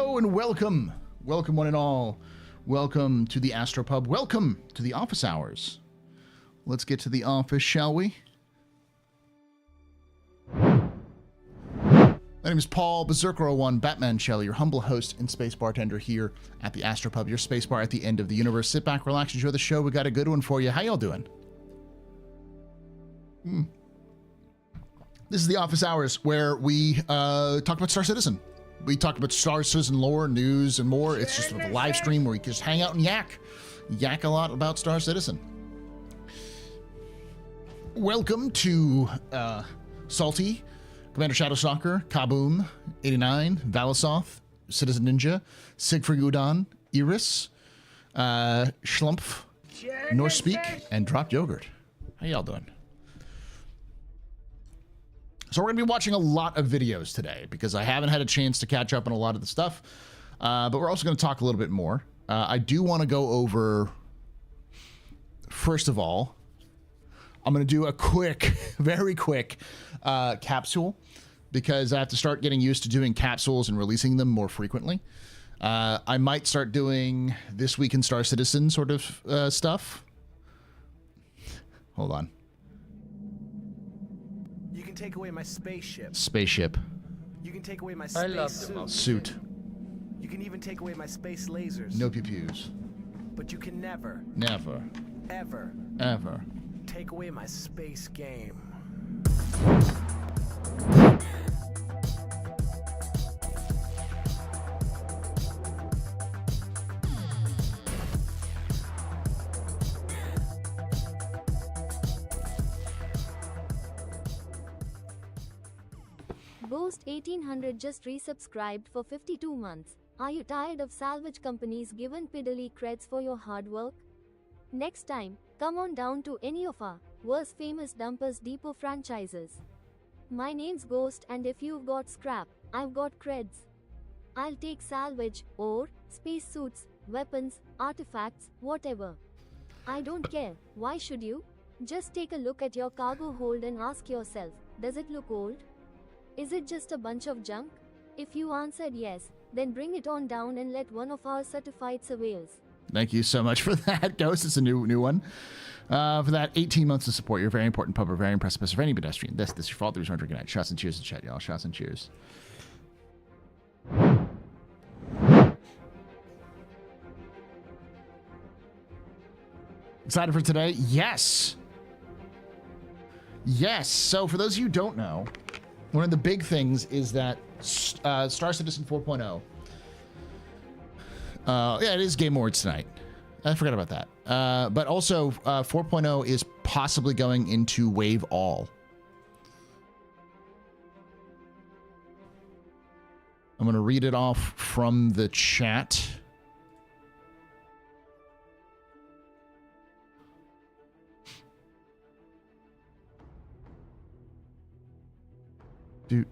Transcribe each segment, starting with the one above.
Hello and welcome. Welcome one and all. Welcome to the AstroPub. Welcome to the office hours. Let's get to the office, shall we? My name is Paul, Berserker01, Batman Shelley, your humble host and space bartender here at the AstroPub, your space bar at the end of the universe. Sit back, relax, enjoy the show. We got a good one for you. How y'all doing? This is the office hours where we talk about Star Citizen. We talk about Star Citizen lore, news, and more. It's just sort of a live stream where you can just hang out and yak a lot about Star Citizen. Welcome to Salty, Commander Shadowstalker, Kaboom, 89, Valisoth, Citizen Ninja, Siegfried Udon, Iris, Schlumpf, Northspeak, and Dropped Yogurt. How y'all doing? So we're going to be watching a lot of videos today because I haven't had a chance to catch up on a lot of the stuff, but we're also going to talk a little bit more. I do want to go over, first of all, I'm going to do a quick, very quick capsule because I have to start getting used to doing capsules and releasing them more frequently. I might start doing This Week in Star Citizen sort of stuff. Hold on. You can take away my spaceship. Spaceship. You can take away my space Suit. You can even take away my space lasers. No pew-pews. But you can never, ever take away my space game. Ghost 1800 just resubscribed for 52 months. Are you tired of salvage companies giving piddly creds for your hard work? Next time, come on down to any of our world's famous dumpers depot franchises. My name's Ghost, and if you've got scrap, I've got creds. I'll take salvage, ore, spacesuits, weapons, artifacts, whatever. I don't care. Why should you? Just take a look at your cargo hold and ask yourself, does it look old? Is it just a bunch of junk? If you answered yes, then bring it on down and let one of our certified surveyors. Thank you so much for that, Ghost. It's a new one. For that 18 months of support, you're a very important pub, a very impressive person for any pedestrian. This is your fault. The reason we're drinking tonight. Shots and cheers in chat, y'all. Shots and cheers. Excited for today? Yes. Yes. So for those of you who don't know, one of the big things is that Star Citizen 4.0. Yeah, it is Game Awards tonight. I forgot about that. But also, 4.0 is possibly going into Wave All. I'm going to read it off from the chat. Doot.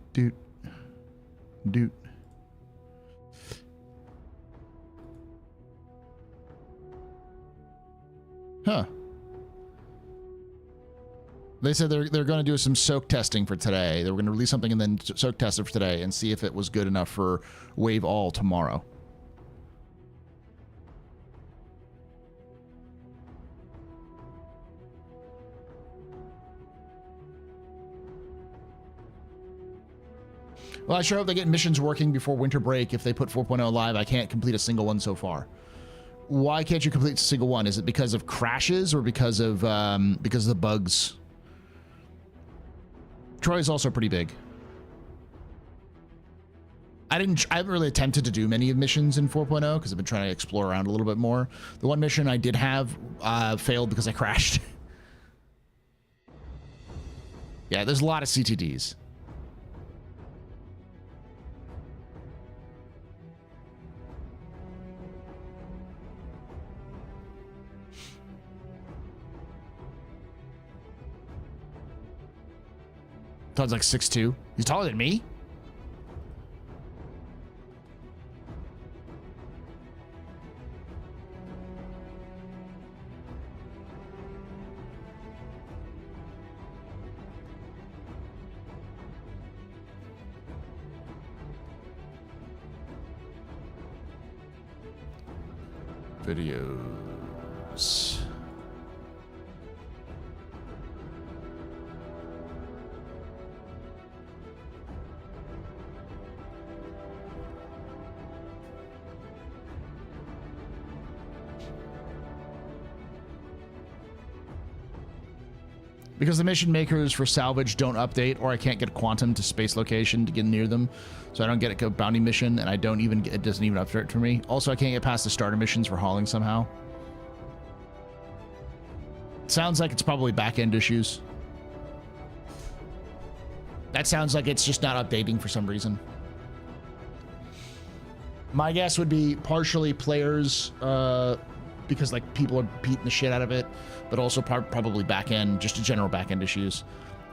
Huh. They said they're going to do some soak testing for today. They were going to release something and then soak test it for today and see if it was good enough for Wave All tomorrow. Well, I sure hope they get missions working before winter break. If they put 4.0 live, I can't complete a single one so far. Why can't you complete a single one? Is it because of crashes or because of the bugs? Troy is also pretty big. I haven't really attempted to do many of missions in 4.0 because I've been trying to explore around a little bit more. The one mission I did have failed because I crashed. Yeah, there's a lot of CTDs. Todd's like 6'2". He's taller than me. Videos. Because the mission makers for salvage don't update, or I can't get quantum to space location to get near them, so I don't get a bounty mission, and I don't even get, it doesn't even update for me. Also, I can't get past the starter missions for hauling somehow. Sounds like it's probably back-end issues. That sounds like it's just not updating for some reason. My guess would be partially players, because like people are beating the shit out of it, but also probably back end, just general back end issues.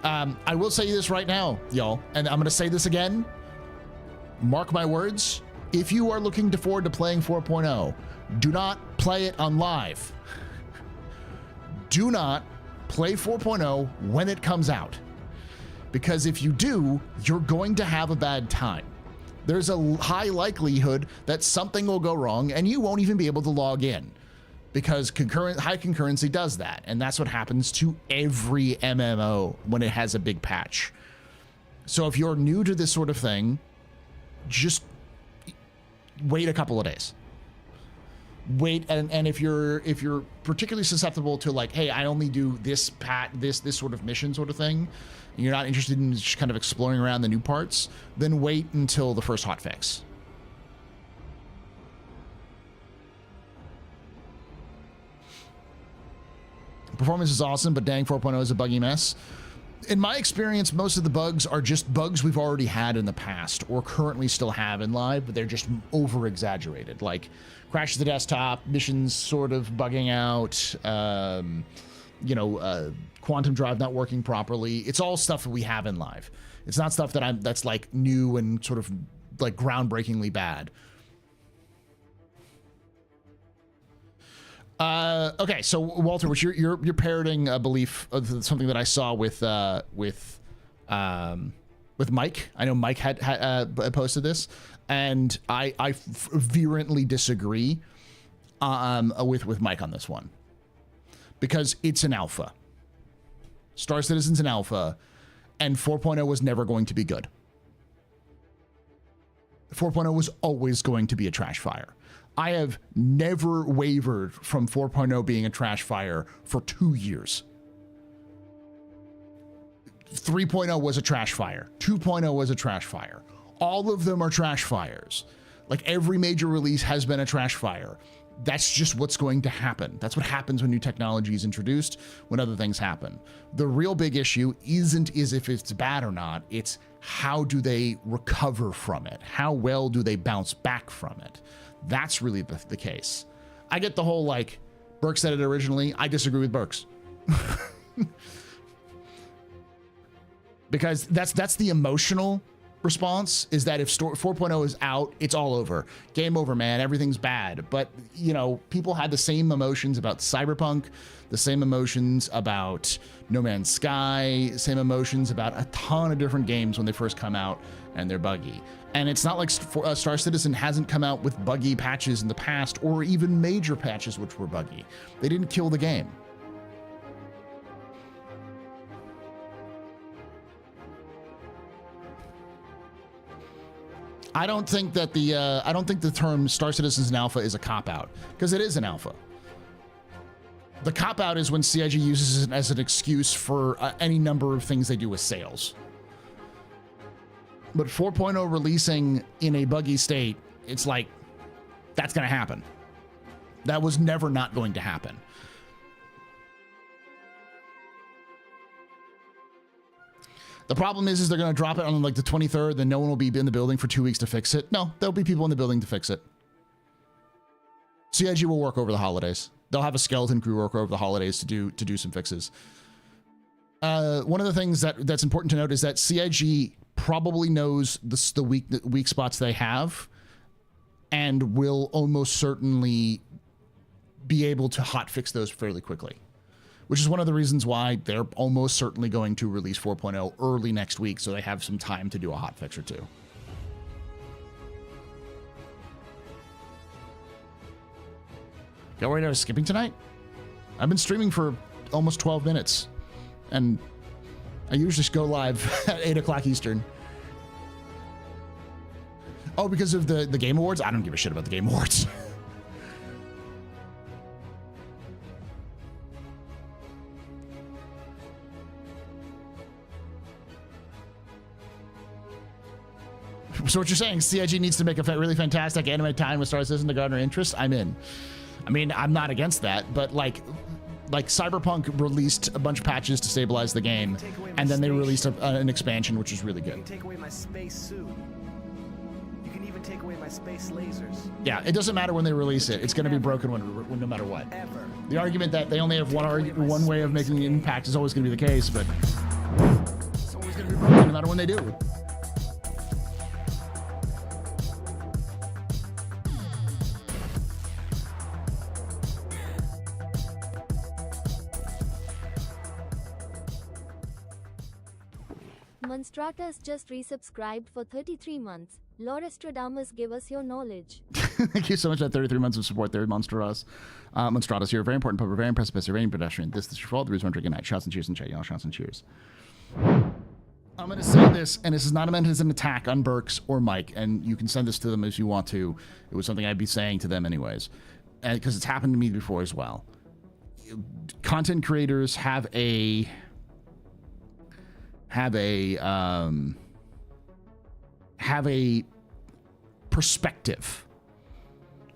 I will say this right now, y'all, and I'm going to say this again. Mark my words. If you are looking forward to playing 4.0, do not play it on live. Do not play 4.0 when it comes out, because if you do, you're going to have a bad time. There's a high likelihood that something will go wrong and you won't even be able to log in, because high concurrency does that, and that's what happens to every MMO when it has a big patch. So if you're new to this sort of thing, just wait a couple of days. Wait, and if you're particularly susceptible to like, hey, I only do this sort of mission sort of thing, and you're not interested in just kind of exploring around the new parts, then wait until the first hotfix. Performance is awesome, but dang, 4.0 is a buggy mess. In my experience, most of the bugs are just bugs we've already had in the past or currently still have in live, but they're just over-exaggerated. Like crashes the desktop, missions sort of bugging out, quantum drive not working properly. It's all stuff that we have in live. It's not stuff that's like new and sort of like groundbreakingly bad. Okay, so Walter, which you're parroting a belief of something that I saw with Mike. I know Mike had posted this, and I virulently disagree with Mike on this one, because it's an alpha. Star Citizen's an alpha, and 4.0 was never going to be good. 4.0 was always going to be a trash fire. I have never wavered from 4.0 being a trash fire for 2 years. 3.0 was a trash fire. 2.0 was a trash fire. All of them are trash fires. Like every major release has been a trash fire. That's just what's going to happen. That's what happens when new technology is introduced, when other things happen. The real big issue isn't if it's bad or not. It's how do they recover from it? How well do they bounce back from it? That's really the case. I get the whole, like, Burke said it originally. I disagree with Burke's. Because that's the emotional response, is that if 4.0 is out, it's all over. Game over, man. Everything's bad. But, people had the same emotions about Cyberpunk, the same emotions about No Man's Sky, same emotions about a ton of different games when they first come out and they're buggy. And it's not like Star Citizen hasn't come out with buggy patches in the past, or even major patches which were buggy. They didn't kill the game. I don't think the term Star Citizen's an alpha is a cop-out, because it is an alpha. The cop-out is when CIG uses it as an excuse for any number of things they do with sales. But 4.0 releasing in a buggy state, it's like, that's going to happen. That was never not going to happen. The problem is they're going to drop it on like the 23rd, then no one will be in the building for 2 weeks to fix it. No, there'll be people in the building to fix it. CIG will work over the holidays. They'll have a skeleton crew work over the holidays to do some fixes. One of the things that's important to note is that CIG probably knows the weak spots they have, and will almost certainly be able to hotfix those fairly quickly, which is one of the reasons why they're almost certainly going to release 4.0 early next week, so they have some time to do a hotfix or two. Go right now, skipping tonight? I've been streaming for almost 12 minutes, and I usually just go live at 8 o'clock Eastern. Oh, because of the Game Awards? I don't give a shit about the Game Awards. So what you're saying, CIG needs to make a really fantastic anime time with Star Citizen to garner interest? I'm in. I mean, I'm not against that, but like Cyberpunk released a bunch of patches to stabilize the game, and then they released an expansion, which is really good. You can take away my space suit. You can even take away my space lasers. Yeah, it doesn't matter when they release it. It's going to be broken when no matter what. Ever. The argument that they only have one way of making an impact is always going to be the case, but it's always going to be broken no matter when they do. Monstratus just resubscribed for 33 months. Lord Astrodamus, give us your knowledge. Thank you so much for that 33 months of support there, Monstratus. Monstratus, you're a very important pub, very impressive, a very pedestrian. This is your fault. The reason I'm drinking night. Shots and cheers and chat, y'all. Shots and cheers. I'm going to say this, and this is not meant as an attack on Burks or Mike, and you can send this to them as you want to. It was something I'd be saying to them anyways, because it's happened to me before as well. Content creators have a perspective.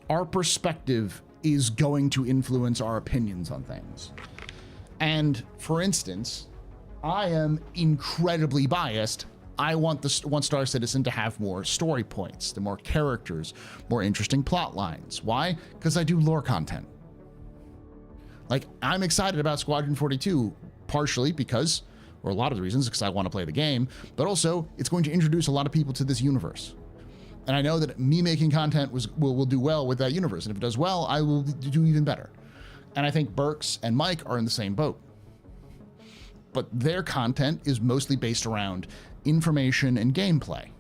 Our perspective is going to influence our opinions on things. And for instance, I am incredibly biased. I want Star Citizen to have more story points, the more characters, more interesting plot lines. Why? Because I do lore content. Like, I'm excited about Squadron 42, partially because, or a lot of the reasons, because I want to play the game, but also it's going to introduce a lot of people to this universe. And I know that me making content will do well with that universe. And if it does well, I will do even better. And I think Burks and Mike are in the same boat. But their content is mostly based around information and gameplay.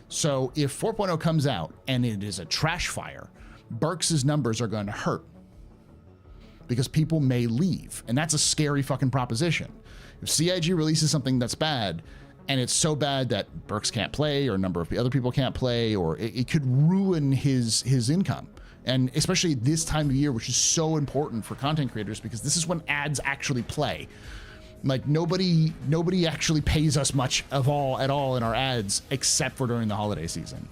So if 4.0 comes out and it is a trash fire, Burks' numbers are going to hurt. Because people may leave. And that's a scary fucking proposition. If CIG releases something that's bad, and it's so bad that Burks can't play, or a number of other people can't play, or it could ruin his income. And especially this time of year, which is so important for content creators, because this is when ads actually play. Like, nobody actually pays us much at all in our ads, except for during the holiday season.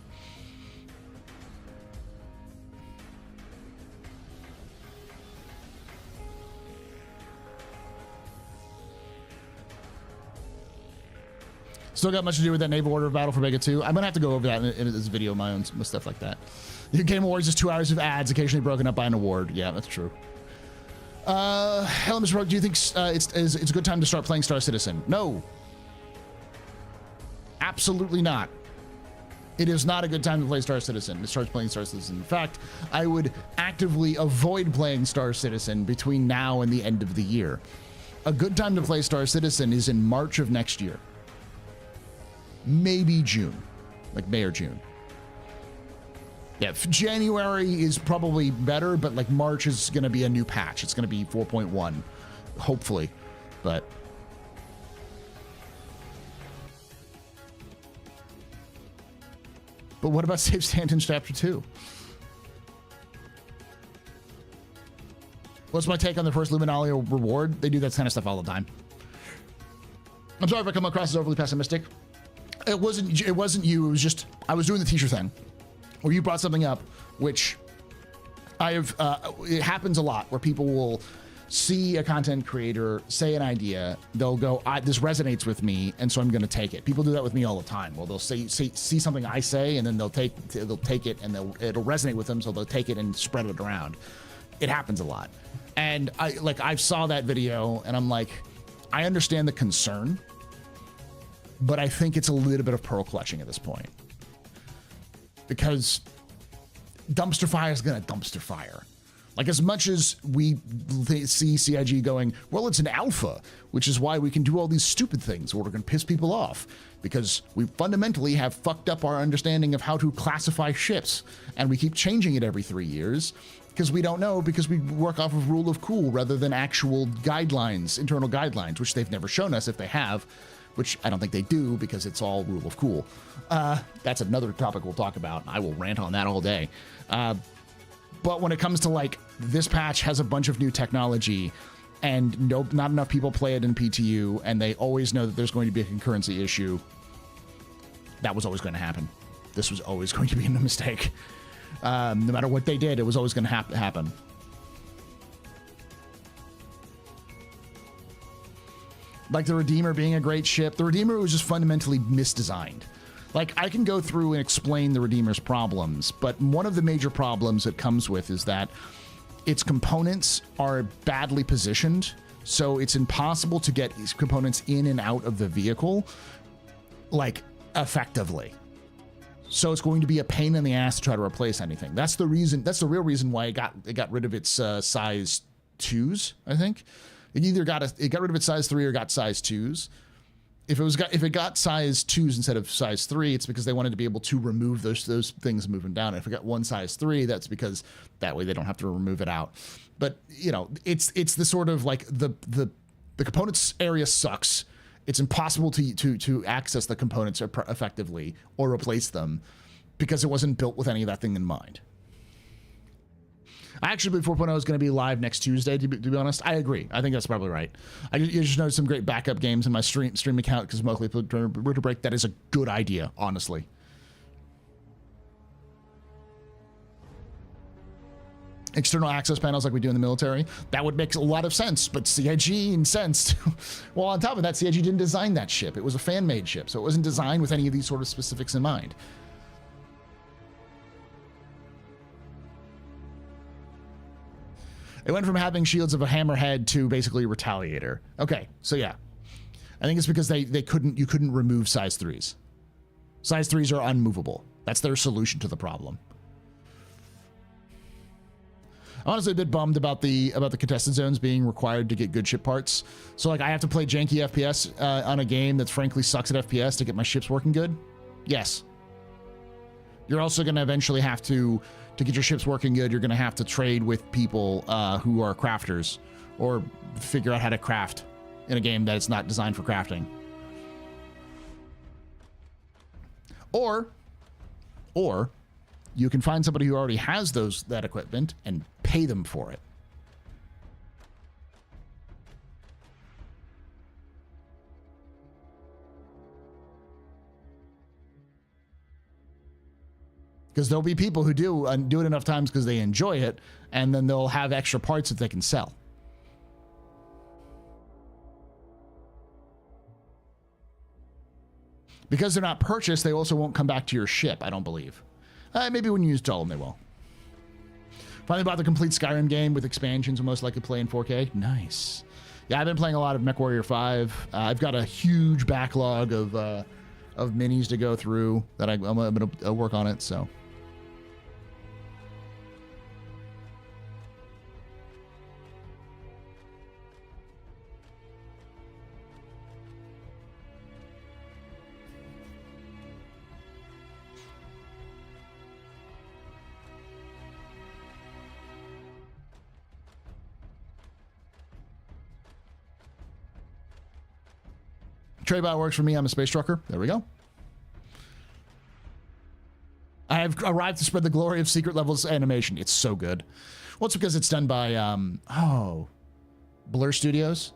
Still got much to do with that Naval Order of Battle for Mega 2. I'm gonna have to go over that in this video, my own stuff like that. The Game Awards is 2 hours of ads, occasionally broken up by an award. Yeah, that's true. Hello, Mr. Rogue, do you think it's a good time to start playing Star Citizen? No. Absolutely not. It is not a good time to play Star Citizen. It starts playing Star Citizen. In fact, I would actively avoid playing Star Citizen between now and the end of the year. A good time to play Star Citizen is in March of next year. Maybe June, like May or June. Yeah, January is probably better, but like March is going to be a new patch. It's going to be 4.1, hopefully, but. But what about Save Stanton's Chapter 2? What's my take on the first Luminalia reward? They do that kind of stuff all the time. I'm sorry if I come across as overly pessimistic. It wasn't you. It was just I was doing the teacher thing, where you brought something up, which it happens a lot, where people will see a content creator say an idea, they'll go, this resonates with me, and so I'm going to take it. People do that with me all the time. Well, they'll see something I say, and then they'll take it, and it'll resonate with them, so they'll take it and spread it around. It happens a lot, and I saw that video, and I'm like, I understand the concern. But I think it's a little bit of pearl clutching at this point. Because dumpster fire is going to dumpster fire. Like, as much as we see CIG going, well, it's an alpha, which is why we can do all these stupid things where we're going to piss people off, because we fundamentally have fucked up our understanding of how to classify ships, and we keep changing it every 3 years because we don't know, because we work off of rule of cool rather than actual guidelines, internal guidelines, which they've never shown us if they have, which I don't think they do because it's all rule of cool. That's another topic we'll talk about. I will rant on that all day. But when it comes to, like, this patch has a bunch of new technology and not enough people play it in PTU, and they always know that there's going to be a concurrency issue, that was always going to happen. This was always going to be a mistake. No matter what they did, it was always going to happen. Like the Redeemer being a great ship, the Redeemer was just fundamentally misdesigned. Like, I can go through and explain the Redeemer's problems, but one of the major problems it comes with is that its components are badly positioned, so it's impossible to get these components in and out of the vehicle, like, effectively. So it's going to be a pain in the ass to try to replace anything. That's the reason. That's the real reason why it got rid of its size 2s, I think. It got rid of its size 3 or got size 2s. If it got size 2s instead of size 3, it's because they wanted to be able to remove those things moving down. If it got one size 3, that's because that way they don't have to remove it out. But, you know, it's the sort of like the components area sucks. It's impossible to access the components effectively or replace them because it wasn't built with any of that thing in mind. I actually believe 4.0 is going to be live next Tuesday, to be honest. I agree. I think that's probably right. You just noticed some great backup games in my stream account because mostly Winter Break. That is a good idea, honestly. External access panels like we do in the military. That would make a lot of sense, but CIG incensed. Well, on top of that, CIG didn't design that ship. It was a fan-made ship, so it wasn't designed with any of these sort of specifics in mind. It went from having shields of a hammerhead to basically a retaliator. Okay, so yeah. I think it's because you couldn't remove size 3s. Size 3s are unmovable. That's their solution to the problem. I'm honestly a bit bummed about the contested zones being required to get good ship parts. So, like, I have to play janky FPS on a game that frankly sucks at FPS to get my ships working good? Yes. You're also going to eventually have to get your ships working good, you're going to have to trade with people who are crafters or figure out how to craft in a game that is not designed for crafting. Or you can find somebody who already has that equipment and pay them for it. Because there'll be people who do it enough times because they enjoy it, and then they'll have extra parts that they can sell. Because they're not purchased, they also won't come back to your ship, I don't believe. Maybe when you use Dull, they will. Finally bought the complete Skyrim game with expansions, will most likely play in 4K. Nice. Yeah, I've been playing a lot of MechWarrior 5. I've got a huge backlog of minis to go through that I'm going to work on it, so... Traybot works for me. I'm a space trucker. There we go. I have arrived to spread the glory of Secret Levels animation. It's so good. Well, it's because it's done by, Blur Studios.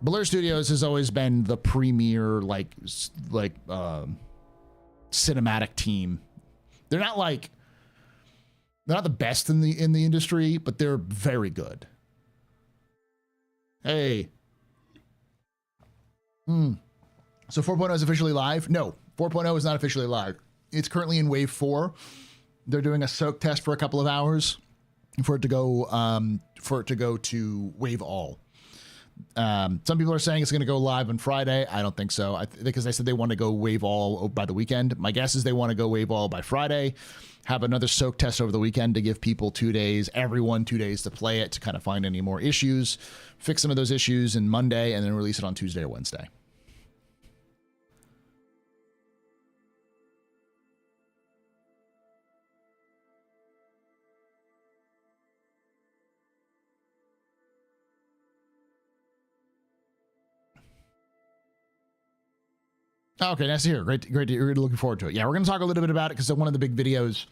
Blur Studios has always been the premier, cinematic team. They're not the best in the industry, but they're very good. Hey. So 4.0 is officially live? No, 4.0 is not officially live. It's currently in wave 4. They're doing a soak test for a couple of hours for it to go to wave all. Some people are saying it's going to go live on Friday. I don't think so. Because they said they want to go wave all by the weekend. My guess is they want to go wave all by Friday, have another soak test over the weekend to give people 2 days, everyone 2 days to play it, to kind of find any more issues, fix some of those issues in Monday, and then release it on Tuesday or Wednesday. Okay, nice to hear. Great to hear. Looking forward to it. Yeah, we're going to talk a little bit about it because one of the big videos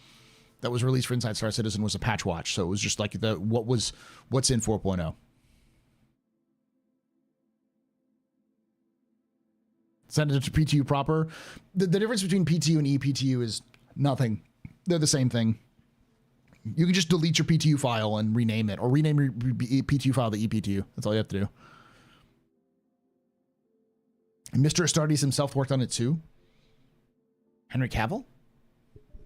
that was released for Inside Star Citizen was a patch watch. So it was just like what's in 4.0. Send it to PTU proper. The difference between PTU and ePTU is nothing. They're the same thing. You can just delete your PTU file and rename it, or rename your PTU file to ePTU. That's all you have to do. And Mr. Astartes himself worked on it too. Henry Cavill?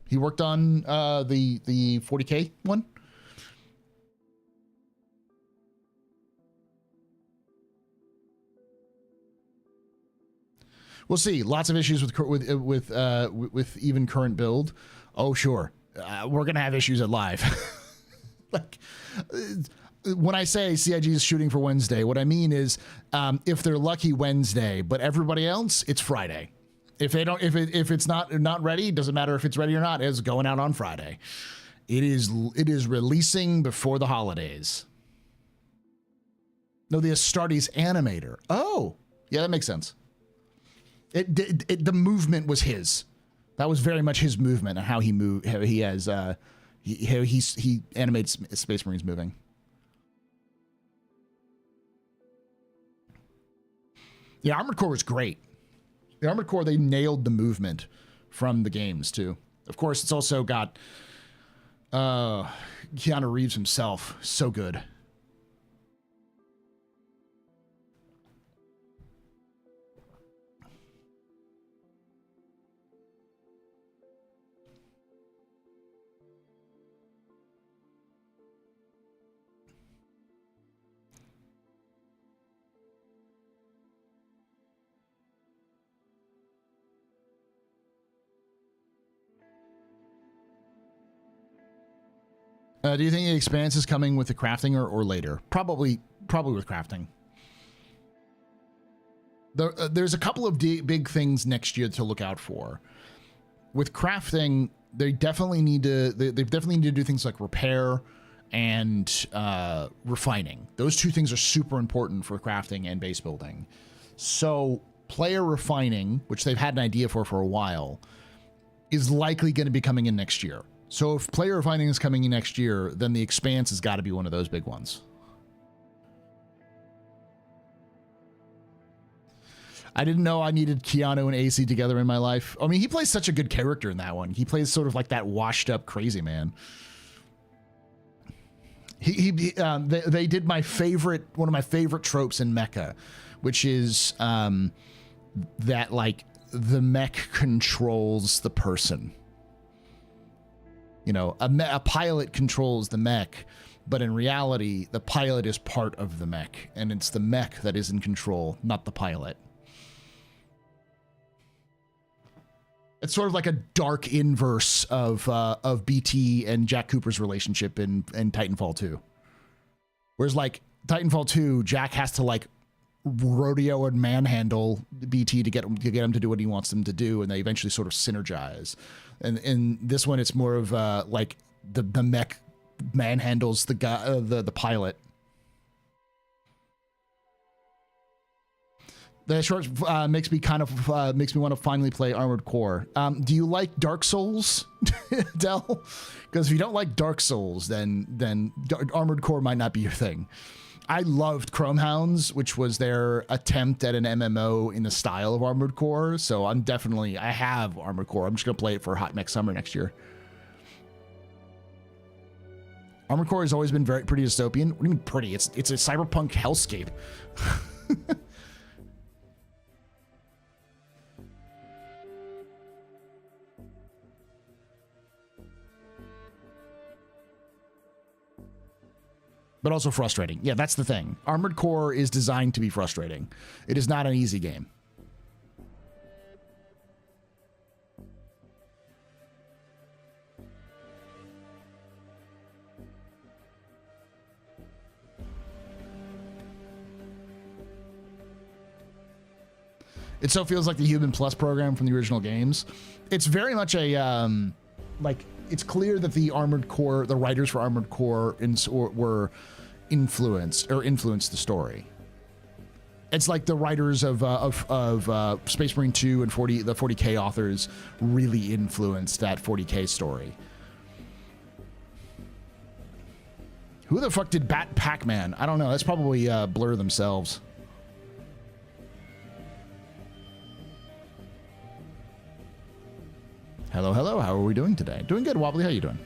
He worked on the 40K one? We'll see. Lots of issues with even current build. Oh, sure. We're going to have issues at live. Like, when I say CIG is shooting for Wednesday, what I mean is if they're lucky Wednesday, but everybody else, it's Friday. If they don't, if it's not ready, it doesn't matter if it's ready or not. It's going out on Friday. It is releasing before the holidays. No, the Astartes animator. Oh, yeah, that makes sense. The movement was his. That was very much his movement and how he moved. How he has he animates Space Marines moving. The Armored Core was great. The Armored Core, they nailed the movement from the games, too. Of course, it's also got Keanu Reeves himself. So good. Do you think the Expanse is coming with the crafting or later? Probably with crafting. There's a couple of big things next year to look out for. With crafting, they definitely need to do things like repair and refining. Those two things are super important for crafting and base building. So player refining, which they've had an idea for a while, is likely going to be coming in next year. So if player refining is coming in next year, then the Expanse has got to be one of those big ones. I didn't know I needed Keanu and AC together in my life. I mean, he plays such a good character in that one. He plays sort of like that washed up crazy man. They did one of my favorite tropes in Mecha, which is that like the mech controls the person. You know, a pilot controls the mech, but in reality, the pilot is part of the mech, and it's the mech that is in control, not the pilot. It's sort of like a dark inverse of BT and Jack Cooper's relationship in Titanfall 2. Whereas like Titanfall 2, Jack has to like rodeo and manhandle BT to get him to do what he wants them to do, and they eventually sort of synergize. And in this one, it's more of like the mech manhandles the guy, the pilot. The short makes me want to finally play Armored Core. Do you like Dark Souls, Del? Because if you don't like Dark Souls, then Armored Core might not be your thing. I loved Chrome Hounds, which was their attempt at an MMO in the style of Armored Core. So I have Armored Core. I'm just going to play it for Hot Mech Summer next year. Armored Core has always been pretty dystopian. What do you mean pretty? It's a cyberpunk hellscape. but also frustrating. Yeah, that's the thing. Armored Core is designed to be frustrating. It is not an easy game. It so feels like the Human Plus program from the original games. It's very much a, like, it's clear that the Armored Core, the writers for Armored Core were influenced the story. It's like the writers of Space Marine 2 and the 40K authors really influenced that 40K story. Who the fuck did Bat Pac-Man? I don't know. That's probably Blur themselves. Hello, hello. How are we doing today? Doing good, Wobbly. How you doing?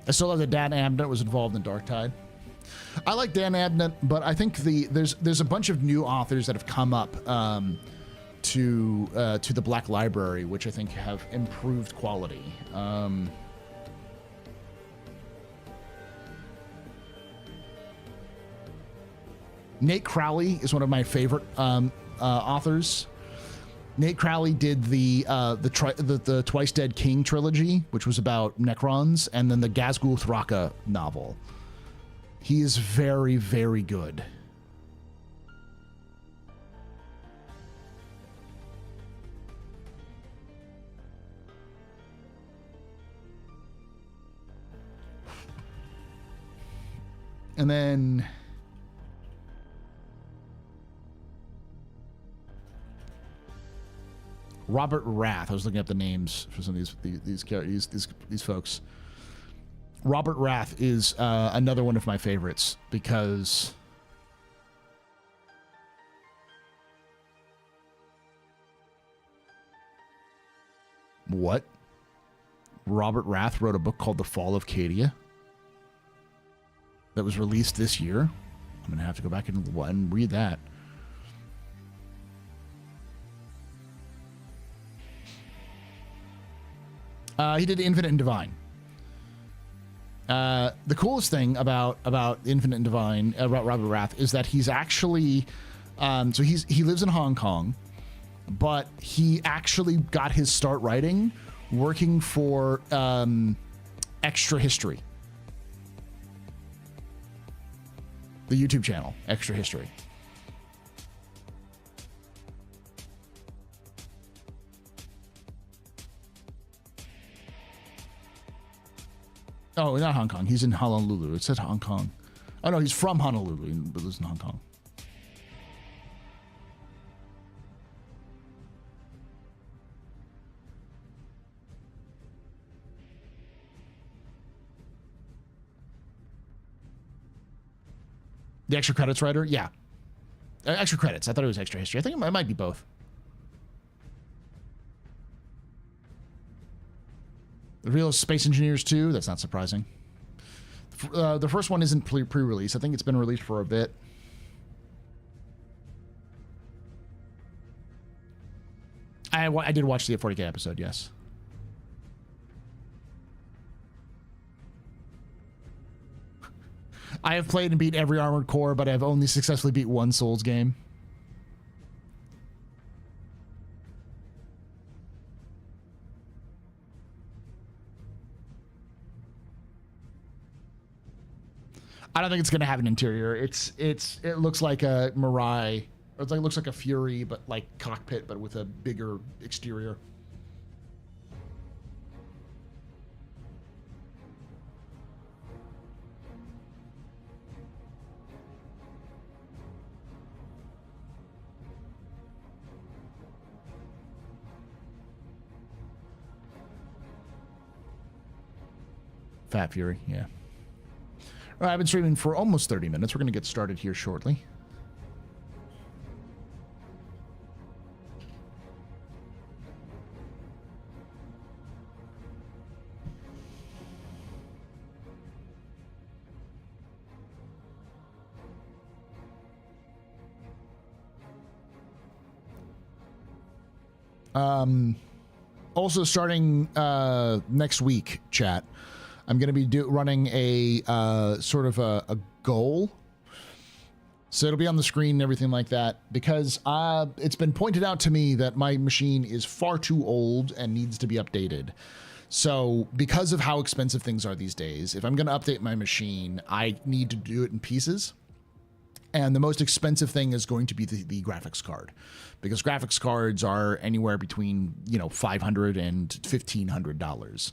I still love that Dan Abnett was involved in Dark Tide. I like Dan Abnett, but I think there's a bunch of new authors that have come up to the Black Library, which I think have improved quality. Nate Crowley is one of my favorite authors. Nate Crowley did the Twice Dead King trilogy, which was about Necrons, and then the Ghazghkull Thraka novel. He is very, very good. And then Robert Rath. I was looking up the names for some of these folks. Robert Rath is another one of my favorites because what? Robert Rath wrote a book called The Fall of Cadia that was released this year. I'm gonna have to go back and read that. He did Infinite and Divine. The coolest thing about Infinite and Divine, about Robert Rath, is that he's actually, so he lives in Hong Kong, but he actually got his start writing working for Extra History, the YouTube channel Extra History. Oh, not Hong Kong. He's in Honolulu. It said Hong Kong. Oh, no, he's from Honolulu, but lives in Hong Kong. The extra credits writer? Yeah. Extra credits. I thought it was Extra History. I think it might be both. The Real Space Engineers 2, that's not surprising. The first one isn't pre-release. I think it's been released for a bit. I did watch the 40K episode, yes. I have played and beat every Armored Core, but I've only successfully beat one Souls game. I don't think it's going to have an interior. It looks like a Mirai, or it looks like a Fury, but like cockpit, but with a bigger exterior. Fat Fury, yeah. All right, I've been streaming for almost 30 minutes. We're going to get started here shortly. Also starting next week, chat, I'm going to be running a sort of a goal. So it'll be on the screen and everything like that, because it's been pointed out to me that my machine is far too old and needs to be updated. So because of how expensive things are these days, if I'm going to update my machine, I need to do it in pieces. And the most expensive thing is going to be the graphics card, because graphics cards are anywhere between, $500 and $1,500.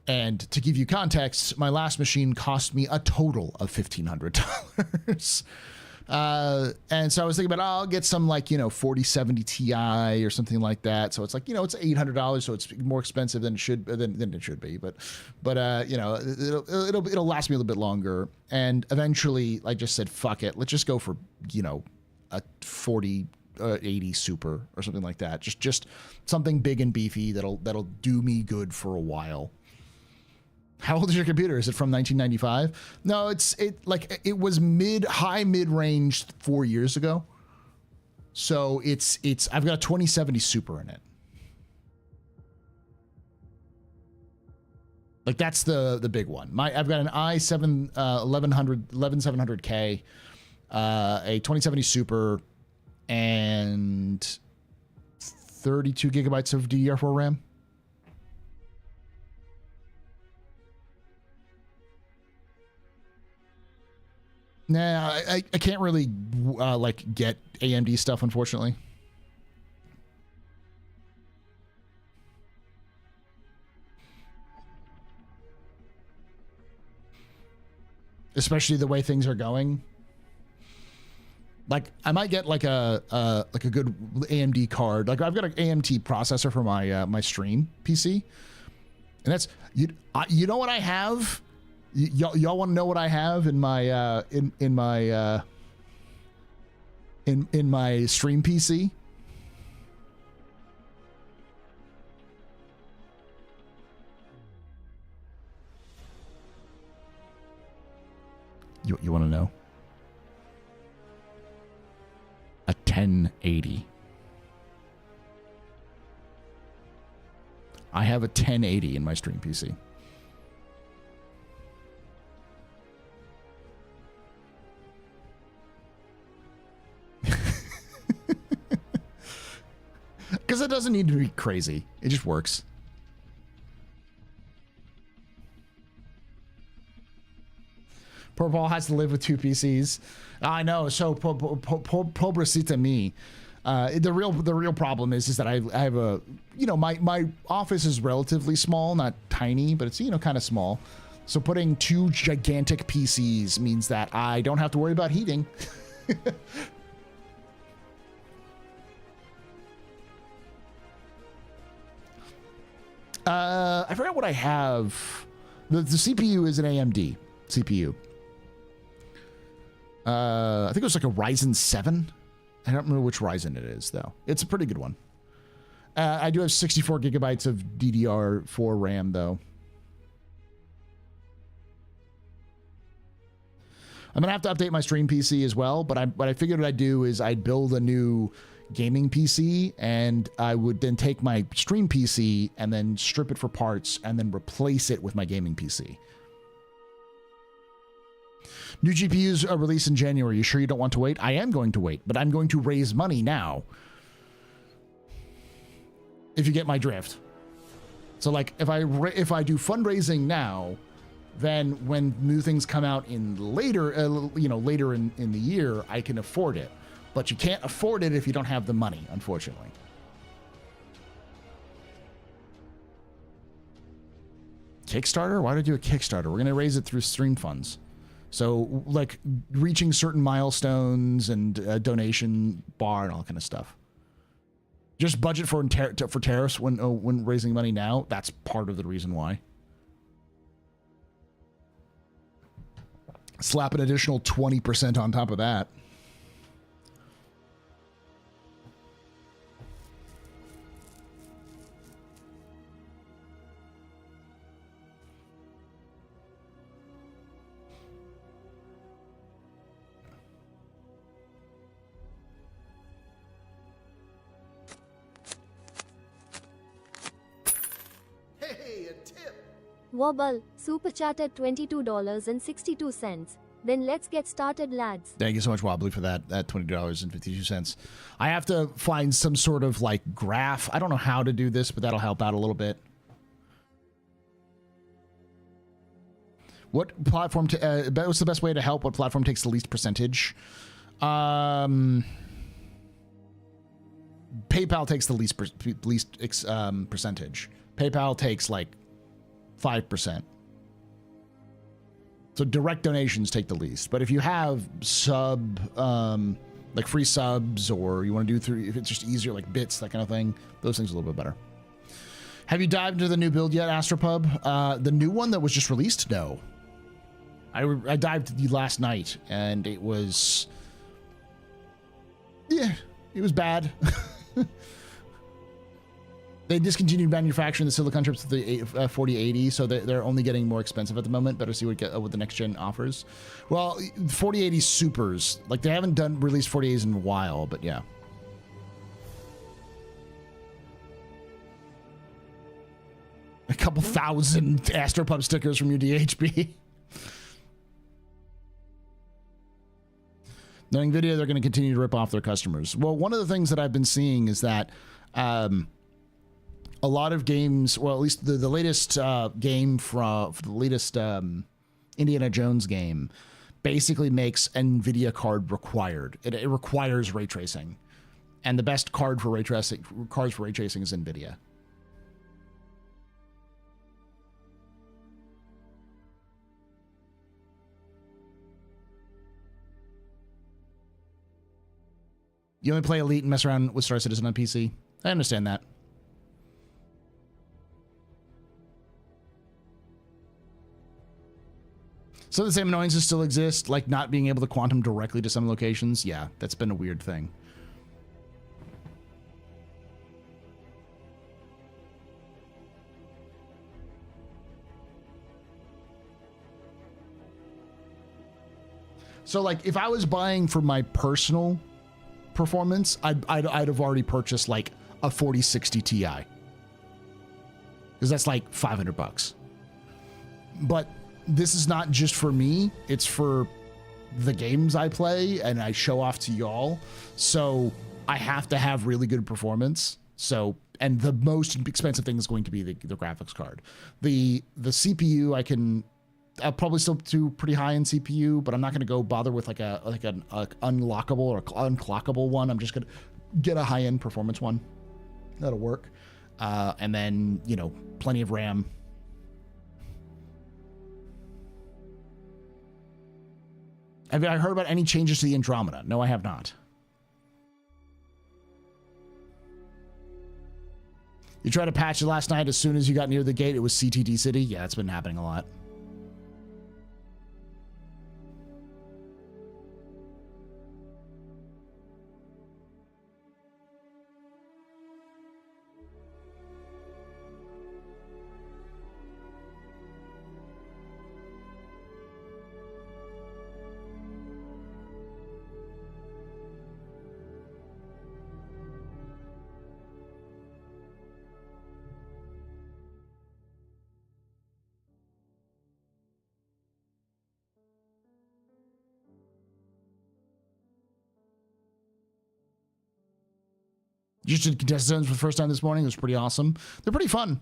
And to give you context, my last machine cost me a total of $1,500. And so I was thinking about, I'll get some 4070 Ti or something like that. So it's like, it's $800, so it's more expensive than it should be. But it'll last me a little bit longer. And eventually I just said, fuck it. Let's just go for, a 4080 Super or something like that. Just something big and beefy that'll do me good for a while. How old is your computer? Is it from 1995? No, it was high mid range 4 years ago. So I've got a 2070 Super in it. Like that's the big one. I've got an i7 11700K, a 2070 Super, and 32 gigabytes of DDR4 RAM. Nah, I can't really get AMD stuff, unfortunately. Especially the way things are going. Like I might get like a good AMD card. Like I've got an AMD processor for my my stream PC, and that's you know what I have. Y'all want to know what I have in my in my stream PC? You want to know? A 1080. I have a 1080 in my stream PC. Because it doesn't need to be crazy. It just works. Poor Paul has to live with two PCs. I know. So pobrecita me. The real problem is that I have a, my office is relatively small, not tiny, but it's, kind of small. So putting two gigantic PCs means that I don't have to worry about heating. I forgot what I have. The CPU is an AMD CPU. I think it was like a Ryzen 7. I don't remember which Ryzen it is, though. It's a pretty good one. I do have 64 gigabytes of DDR4 RAM, though. I'm going to have to update my stream PC as well, but what I figured what I'd do is I'd build a new gaming PC, and I would then take my stream PC and then strip it for parts and then replace it with my gaming PC. New GPUs are released in January. You sure you don't want to wait? I am going to wait, but I'm going to raise money now. If you get my drift. So like if I do fundraising now, then when new things come out in later, later in the year, I can afford it. But you can't afford it if you don't have the money, unfortunately. Kickstarter? Why did I do a Kickstarter? We're going to raise it through stream funds. So, like, reaching certain milestones and donation bar and all kind of stuff. Just budget for tariffs when raising money now. That's part of the reason why. Slap an additional 20% on top of that. Wobble, super chat at $22.62. Then let's get started, lads. Thank you so much, Wobbly, for that $20.52. I have to find some sort of like graph. I don't know how to do this, but that'll help out a little bit. What platform? What's the best way to help? What platform takes the least percentage? PayPal takes the least percentage. PayPal takes like 5%. So direct donations take the least. But if you have like free subs, or you want to do through, if it's just easier, like bits, that kind of thing, those things are a little bit better. Have you dived into the new build yet, AstroPub? The new one that was just released? No. I dived last night, and it was, yeah, it was bad. They discontinued manufacturing the silicon chips with the 4080, so they're only getting more expensive at the moment. Better see what the next gen offers. Well, 4080 supers, like they haven't released 4080s in a while, but yeah. A couple thousand AstroPub stickers from your DHB. Knowing video, they're going to continue to rip off their customers. Well, one of the things that I've been seeing is that a lot of games, well, at least the latest game from the latest Indiana Jones game basically makes NVIDIA card required. It requires ray tracing, and the best cards for ray tracing is NVIDIA. You only play Elite and mess around with Star Citizen on PC. I understand that. So the same annoyances still exist, like not being able to quantum directly to some locations. Yeah, that's been a weird thing. So like if I was buying for my personal performance, I'd have already purchased like a 4060 Ti, because that's like $500. But this is not just for me, it's for the games I play and I show off to y'all. So I have to have really good performance. So, and the most expensive thing is going to be the graphics card. The CPU, I'll probably still do pretty high in CPU, but I'm not going to go bother with like an unlockable or unclockable one. I'm just going to get a high-end performance one. That'll work. And then, you know, plenty of RAM. Have I heard about any changes to the Andromeda? No, I have not. You tried to patch it last night. As soon as you got near the gate, it was CTD City. Yeah, it's been happening a lot. Just did contest zones for the first time this morning. It was pretty awesome. They're pretty fun.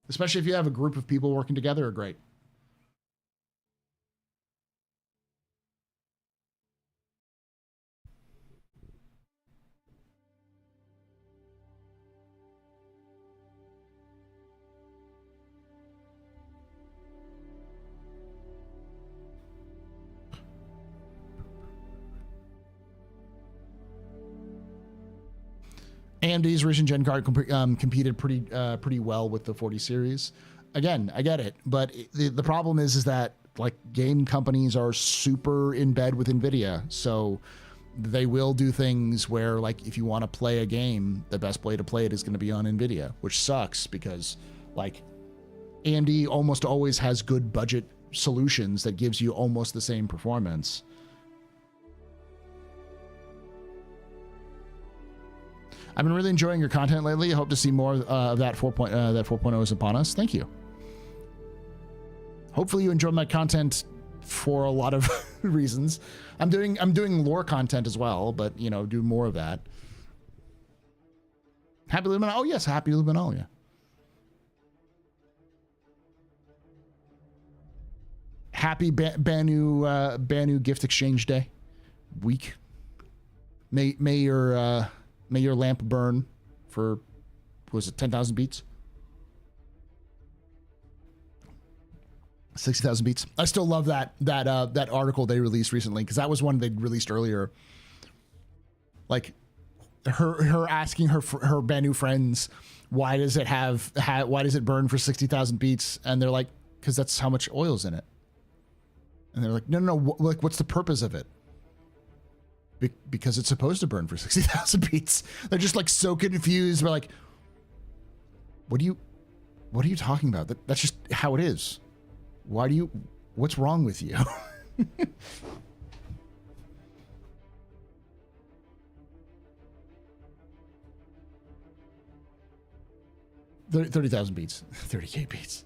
Especially if you have a group of people working together, are great. AMD's recent gen card competed pretty well with the 40 series. Again, I get it, but the problem is that like game companies are super in bed with NVIDIA, so they will do things where like if you want to play a game, the best way to play it is going to be on NVIDIA, which sucks because like AMD almost always has good budget solutions that gives you almost the same performance. I've been really enjoying your content lately. I hope to see more of that 4.0 is upon us. Thank you. Hopefully you enjoy my content for a lot of reasons. I'm doing lore content as well, but you know, do more of that. Happy Luminol. Oh yes, Happy Luminol, yeah. Happy Banu gift exchange day week. May your lamp burn for, was it 10,000 beats? 60,000 beats. I still love that article they released recently, because that was one they released earlier. Like her asking her Banu friends, why does it burn for 60,000 beats? And they're like, because that's how much oil's in it. And they're like, no, like what's the purpose of it? Because it's supposed to burn for 60,000 beats. They're just like so confused. We're like, what are you talking about? That's just how it is. What's wrong with you? $30,000 beats, 30K beats.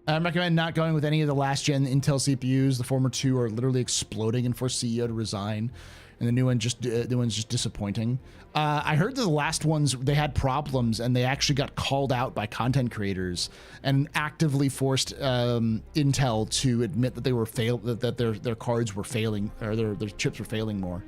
I recommend not going with any of the last gen Intel CPUs. The former two are literally exploding and force CEO to resign, and the new one's just disappointing. I heard that the last ones, they had problems and they actually got called out by content creators and actively forced Intel to admit that they were that their cards were failing, or their chips were failing more.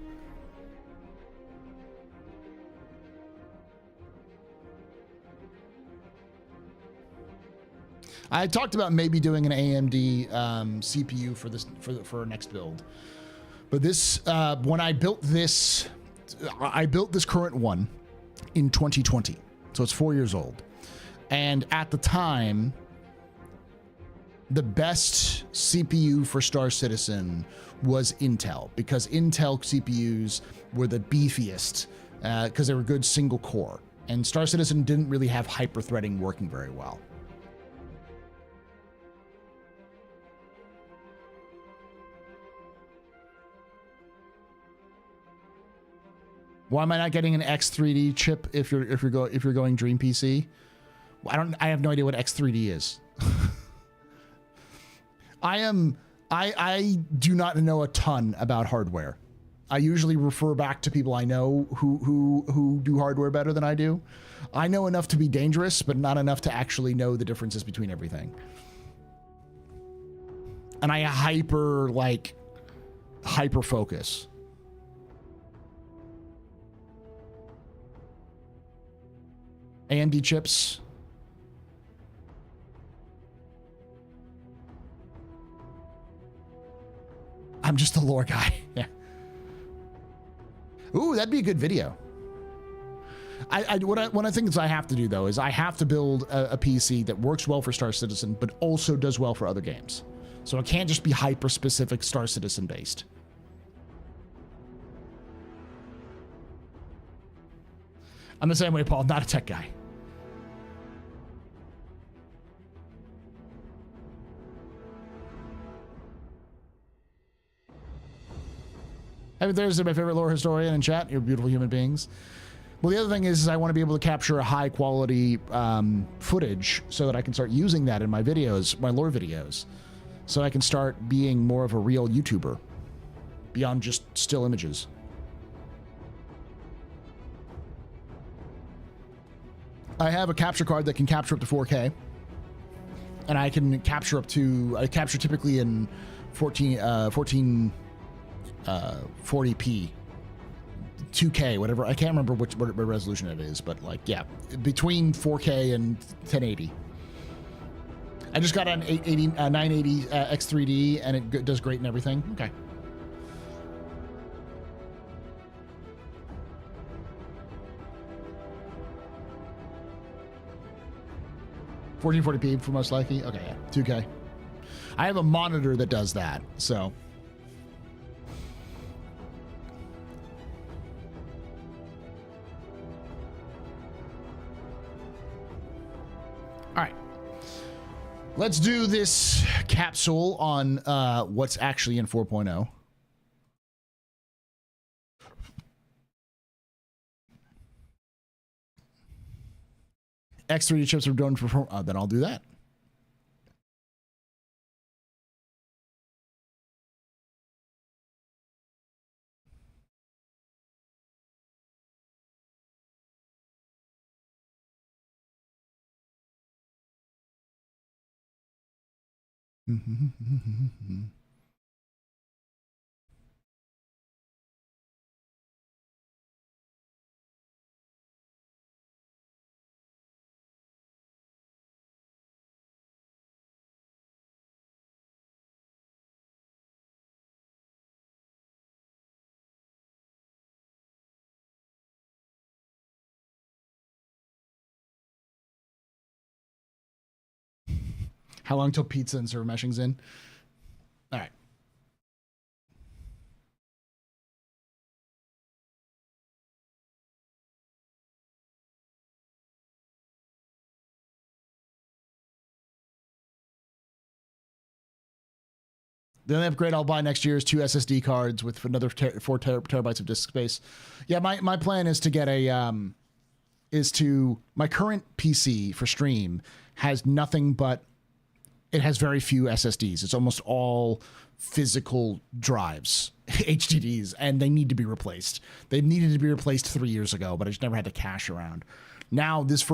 I talked about maybe doing an AMD CPU for our next build, but this when I built this current one in 2020, so it's 4 years old, and at the time, the best CPU for Star Citizen was Intel, because Intel CPUs were the beefiest because they were good single core, and Star Citizen didn't really have hyper-threading working very well. Why am I not getting an X3D chip if you're going Dream PC? I have no idea what X3D is. I do not know a ton about hardware. I usually refer back to people I know who do hardware better than I do. I know enough to be dangerous, but not enough to actually know the differences between everything. And I hyper focus. AMD chips. I'm just a lore guy. Yeah. Ooh, that'd be a good video. One of the things I have to do though is I have to build a PC that works well for Star Citizen, but also does well for other games. So it can't just be hyper specific Star Citizen based. I'm the same way, Paul, not a tech guy. Happy Thursday, my favorite lore historian in chat. You're beautiful human beings. Well, the other thing is I want to be able to capture a high quality footage so that I can start using that in my videos, my lore videos. So I can start being more of a real YouTuber beyond just still images. I have a capture card that can capture up to 4K. And I can capture up to, I capture typically in 1440p, 2K, whatever. I can't remember what resolution it is, but like, yeah, between 4K and 1080. I just got an 980 X3D and it does great and everything. Okay. $1440p for most likely. Okay, yeah, 2K. I have a monitor that does that, so. All right. Let's do this capsule on what's actually in 4.0. X3D chips are done for then I'll do that. How long till pizza and server meshing's in? All right. The only upgrade I'll buy next year is 2 SSD cards with another 4 terabytes of disk space. Yeah, my plan is to get a my current PC for stream has nothing but it has very few SSDs. It's almost all physical drives, HDDs, and they need to be replaced. They needed to be replaced 3 years ago, but I just never had the cash around. Now, this is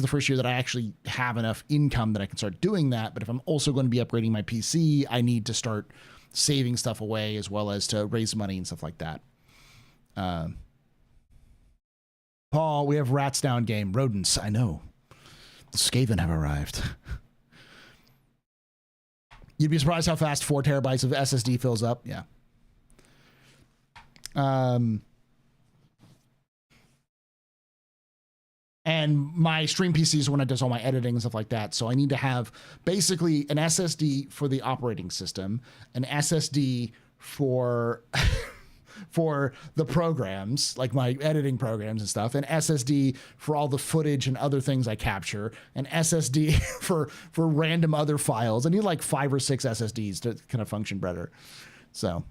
the first year that I actually have enough income that I can start doing that. But if I'm also going to be upgrading my PC, I need to start saving stuff away as well as to raise money and stuff like that. Paul, we have rats down game. Rodents, I know. The Skaven have arrived. You'd be surprised how fast 4 terabytes of SSD fills up. Yeah. And my stream PC is when it does all my editing and stuff like that. So I need to have basically an SSD for the operating system, an SSD for for the programs, like my editing programs and stuff, an SSD for all the footage and other things I capture, an SSD for random other files. I need like 5 or 6 SSDs to kind of function better. So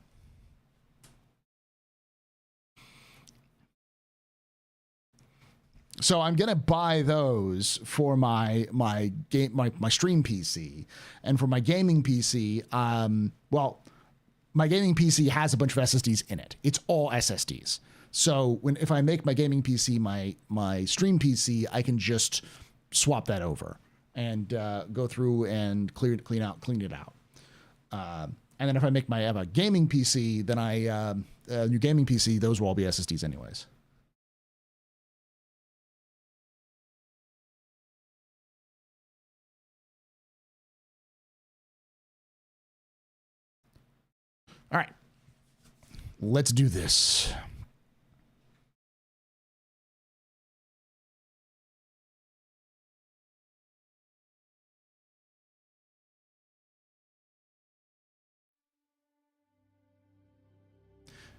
I'm gonna buy those for my stream PC, and for my gaming PC. My gaming PC has a bunch of SSDs in it. It's all SSDs. So if I make my gaming PC my stream PC, I can just swap that over and go through and clean it out. And then if I make have a gaming PC, then a new gaming PC, those will all be SSDs anyways. All right, let's do this.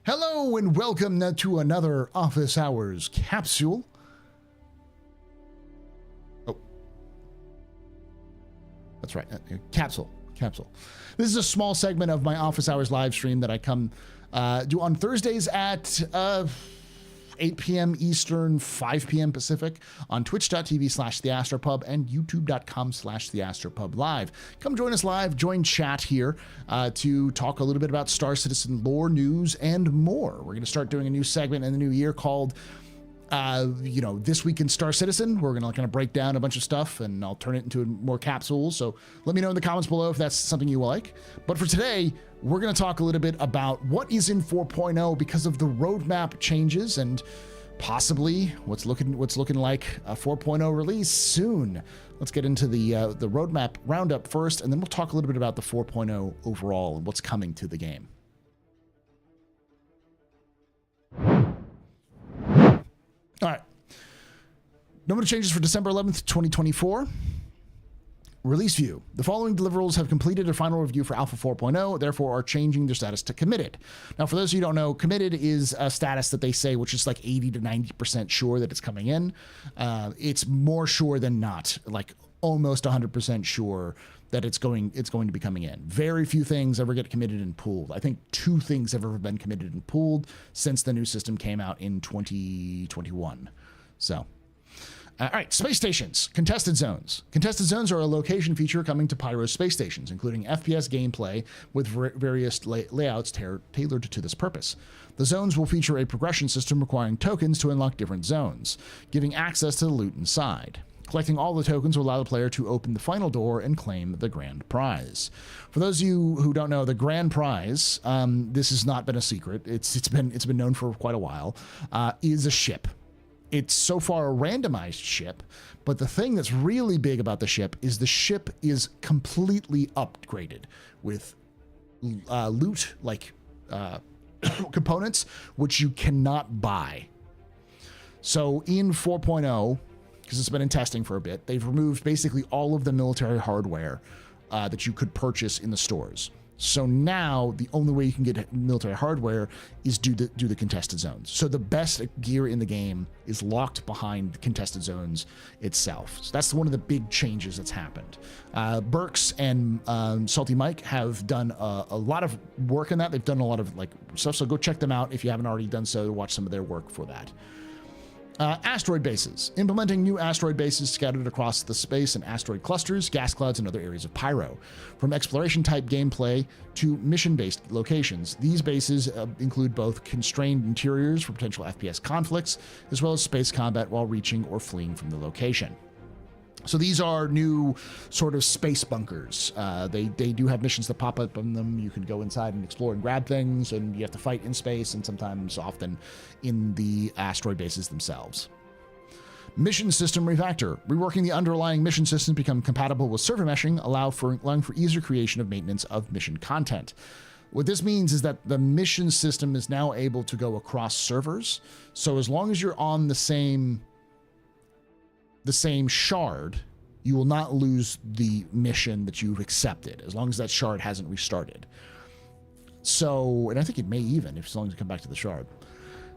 Hello and welcome to another Office Hours capsule. Oh, that's right, capsule. This is a small segment of my Office Hours live stream that I come do on Thursdays at 8 p.m. Eastern, 5 p.m. Pacific on twitch.tv/TheAstroPub and youtube.com/TheAstroPub live. Come join us live, join chat here to talk a little bit about Star Citizen lore, news, and more. We're going to start doing a new segment in the new year called This Week in Star Citizen. We're going to kind of break down a bunch of stuff, and I'll turn it into more capsules. So let me know in the comments below if that's something you like. But for today, we're going to talk a little bit about what is in 4.0 because of the roadmap changes and possibly what's looking like a 4.0 release soon. Let's get into the roadmap roundup first, and then we'll talk a little bit about the 4.0 overall and what's coming to the game. All right. No more changes for December 11th, 2024. Release view. The following deliverables have completed a final review for Alpha 4.0, therefore are changing their status to committed. Now, for those of you who don't know, committed is a status that they say, which is like 80 to 90% sure that it's coming in. It's more sure than not. Like almost 100% sure that it's going to be coming in. Very few things ever get committed and pooled. I think 2 things have ever been committed and pooled since the new system came out in 2021. So, all right, space stations, contested zones. Contested zones are a location feature coming to Pyro space stations, including FPS gameplay with various layouts tailored to this purpose. The zones will feature a progression system requiring tokens to unlock different zones, giving access to the loot inside. Collecting all the tokens will allow the player to open the final door and claim the grand prize. For those of you who don't know, the grand prize, this has not been a secret. It's been known for quite a while. Is a ship. It's so far a randomized ship, but the thing that's really big about the ship is completely upgraded with loot like components which you cannot buy. So in 4.0, because it's been in testing for a bit, they've removed basically all of the military hardware that you could purchase in the stores. So now the only way you can get military hardware is do the contested zones. So the best gear in the game is locked behind the contested zones itself. So that's one of the big changes that's happened. Burks and Salty Mike have done a lot of work on that. They've done a lot of like stuff. So go check them out if you haven't already done so to watch some of their work for that. Asteroid bases. Implementing new asteroid bases scattered across the space and asteroid clusters, gas clouds, and other areas of Pyro. From exploration-type gameplay to mission-based locations, these bases include both constrained interiors for potential FPS conflicts, as well as space combat while reaching or fleeing from the location. So these are new sort of space bunkers. They do have missions that pop up on them. You can go inside and explore and grab things, and you have to fight in space and sometimes often in the asteroid bases themselves. Mission system refactor. Reworking the underlying mission system to become compatible with server meshing, allowing for easier creation of maintenance of mission content. What this means is that the mission system is now able to go across servers. So as long as you're on the same shard, you will not lose the mission that you've accepted as long as that shard hasn't restarted. So, and I think it may even, as long as you come back to the shard.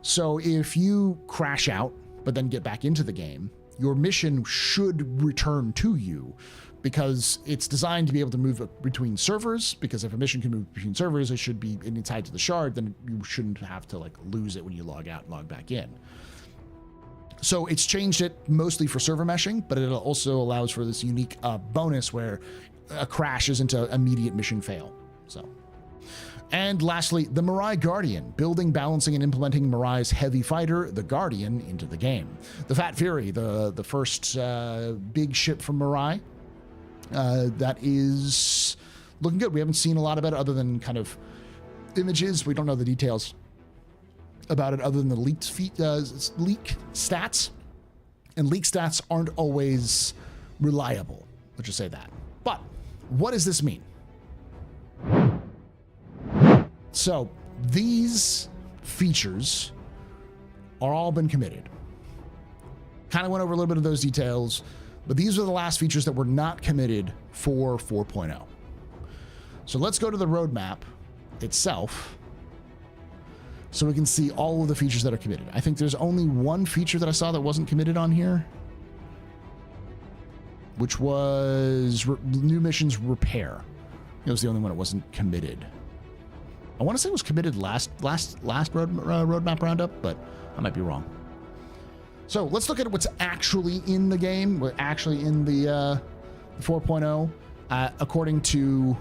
So if you crash out, but then get back into the game, your mission should return to you because it's designed to be able to move between servers, because if a mission can move between servers, it should be inside to the shard, then you shouldn't have to like lose it when you log out and log back in. So it's changed it mostly for server meshing, but it also allows for this unique bonus where a crash isn't an immediate mission fail. So, and lastly, the Mirai Guardian, building, balancing, and implementing Mirai's heavy fighter, the Guardian, into the game. The Fat Fury, the first big ship from Mirai, that is looking good. We haven't seen a lot about it other than kind of images. We don't know the details about it other than the leak stats, and leak stats aren't always reliable. Let's just say that. But what does this mean? So these features are all been committed. Kind of went over a little bit of those details, but these are the last features that were not committed for 4.0. So let's go to the roadmap itself, so we can see all of the features that are committed. I think there's only one feature that I saw that wasn't committed on here, which was new missions repair. It was the only one that wasn't committed. I want to say it was committed last roadmap roundup, but I might be wrong. So let's look at what's actually in the game, what's actually in the 4.0, according to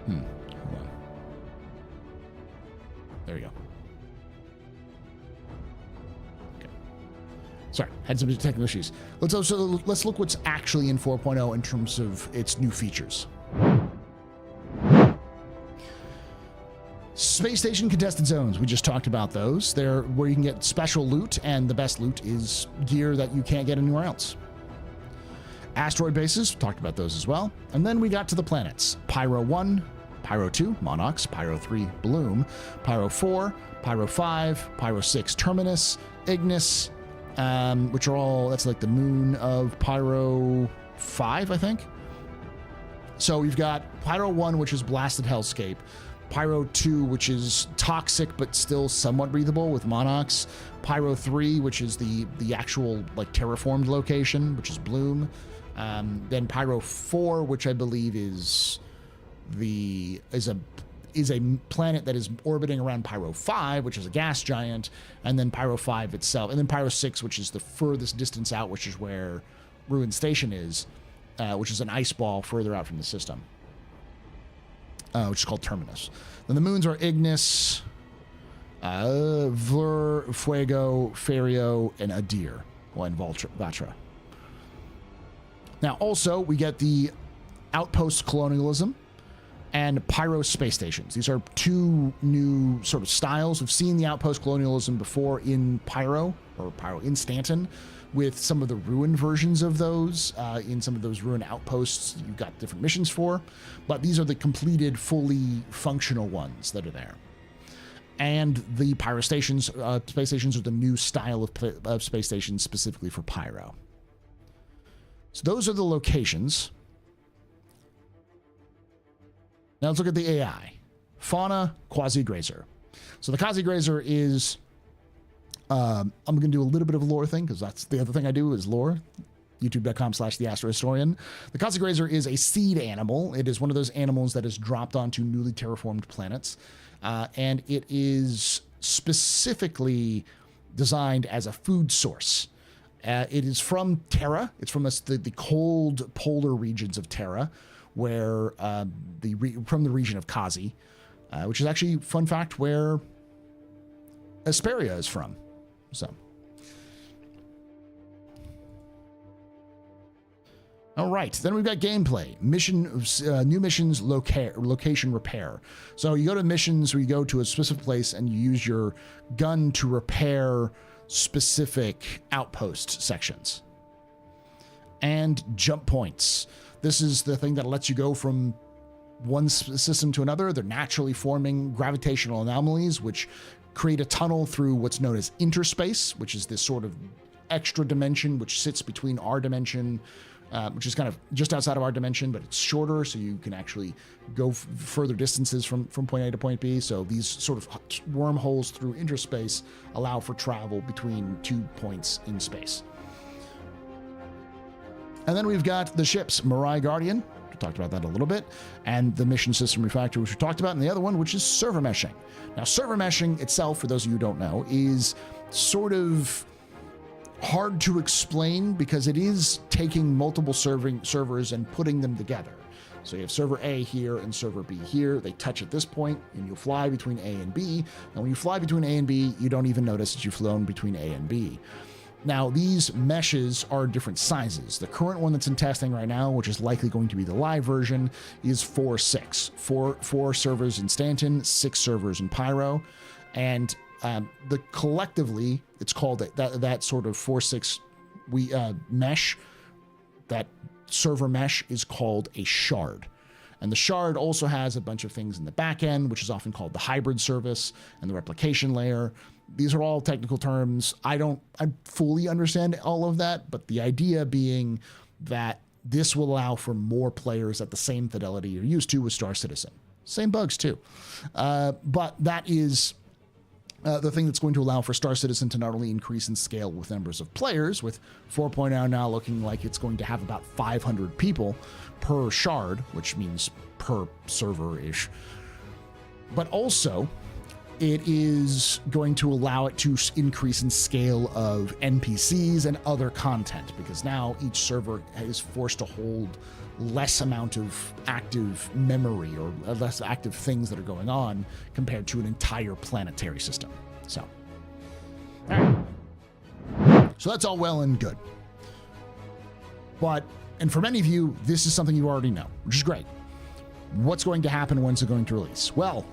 hold on. There we go. Okay. Sorry, had some technical issues. Let's look what's actually in 4.0 in terms of its new features. Space station contested zones. We just talked about those. They're where you can get special loot, and the best loot is gear that you can't get anywhere else. Asteroid bases, talked about those as well. And then we got to the planets. Pyro 1, Pyro 2, Monox, Pyro 3, Bloom, Pyro 4, Pyro 5, Pyro 6, Terminus, Ignis, which are all, that's like the moon of Pyro 5, I think. So we've got Pyro 1, which is Blasted Hellscape. Pyro 2, which is toxic but still somewhat breathable with Monox. Pyro 3, which is the actual like terraformed location, which is Bloom. Then Pyro 4, which I believe is a planet that is orbiting around Pyro 5, which is a gas giant, and then Pyro 5 itself, and then Pyro 6, which is the furthest distance out, which is where Ruin Station is, which is an ice ball further out from the system. Which is called Terminus. Then the moons are Ignis, Vlur, Fuego, Ferio, and Adir, and Vatra. Now, also, we get the Outpost Colonialism and Pyro Space Stations. These are two new sort of styles. We've seen the Outpost Colonialism before in Pyro, or Pyro in Stanton, with some of the Ruin versions of those. In some of those Ruin outposts, you've got different missions for, but these are the completed, fully functional ones that are there. And the Pyro Stations, space stations are the new style of space stations specifically for Pyro. So those are the locations. Now let's look at the AI. Fauna, Quasi-Grazer. So the Quasi-Grazer is... I'm going to do a little bit of a lore thing, because that's the other thing I do is lore. YouTube.com/TheAstroHistorian. The Quasi-Grazer is a seed animal. It is one of those animals that is dropped onto newly terraformed planets. And it is specifically designed as a food source. It is from Terra. It's from the cold polar regions of Terra, where from the region of Kazi, which is actually, fun fact, where Asperia is from. So, all right. Then we've got gameplay, new missions, location repair. So you go to missions where you go to a specific place and you use your gun to repair specific outpost sections. And jump points. This is the thing that lets you go from one system to another. They're naturally forming gravitational anomalies, which create a tunnel through what's known as interspace, which is this sort of extra dimension which sits between our dimension, which is kind of just outside of our dimension, but it's shorter, so you can actually go further distances from point A to point B. So these sort of wormholes through interspace allow for travel between 2 points in space. And then we've got the ships, Mirai Guardian. We talked about that a little bit, and the mission system refactor, which we talked about, and the other one, which is server meshing. Now, server meshing itself, for those of you who don't know, is sort of hard to explain because it is taking multiple servers and putting them together. So you have server A here and server B here. They touch at this point, and you'll fly between A and B. And when you fly between A and B, you don't even notice that you've flown between A and B. Now, these meshes are different sizes. The current one that's in testing right now, which is likely going to be the live version, is 4/6. Four servers in Stanton, 6 servers in Pyro. And collectively, it's called that sort of 4/6 mesh, that server mesh is called a shard. And the shard also has a bunch of things in the back end, which is often called the hybrid service and the replication layer. These are all technical terms. I fully understand all of that, but the idea being that this will allow for more players at the same fidelity you're used to with Star Citizen. Same bugs too. But that is the thing that's going to allow for Star Citizen to not only increase in scale with numbers of players, with 4.0 now looking like it's going to have about 500 people per shard, which means per server-ish, but also it is going to allow it to increase in scale of NPCs and other content, because now each server is forced to hold less amount of active memory or less active things that are going on compared to an entire planetary system. So, all right. So that's all well and good. And for many of you, this is something you already know, which is great. What's going to happen? When's it going to release? Well,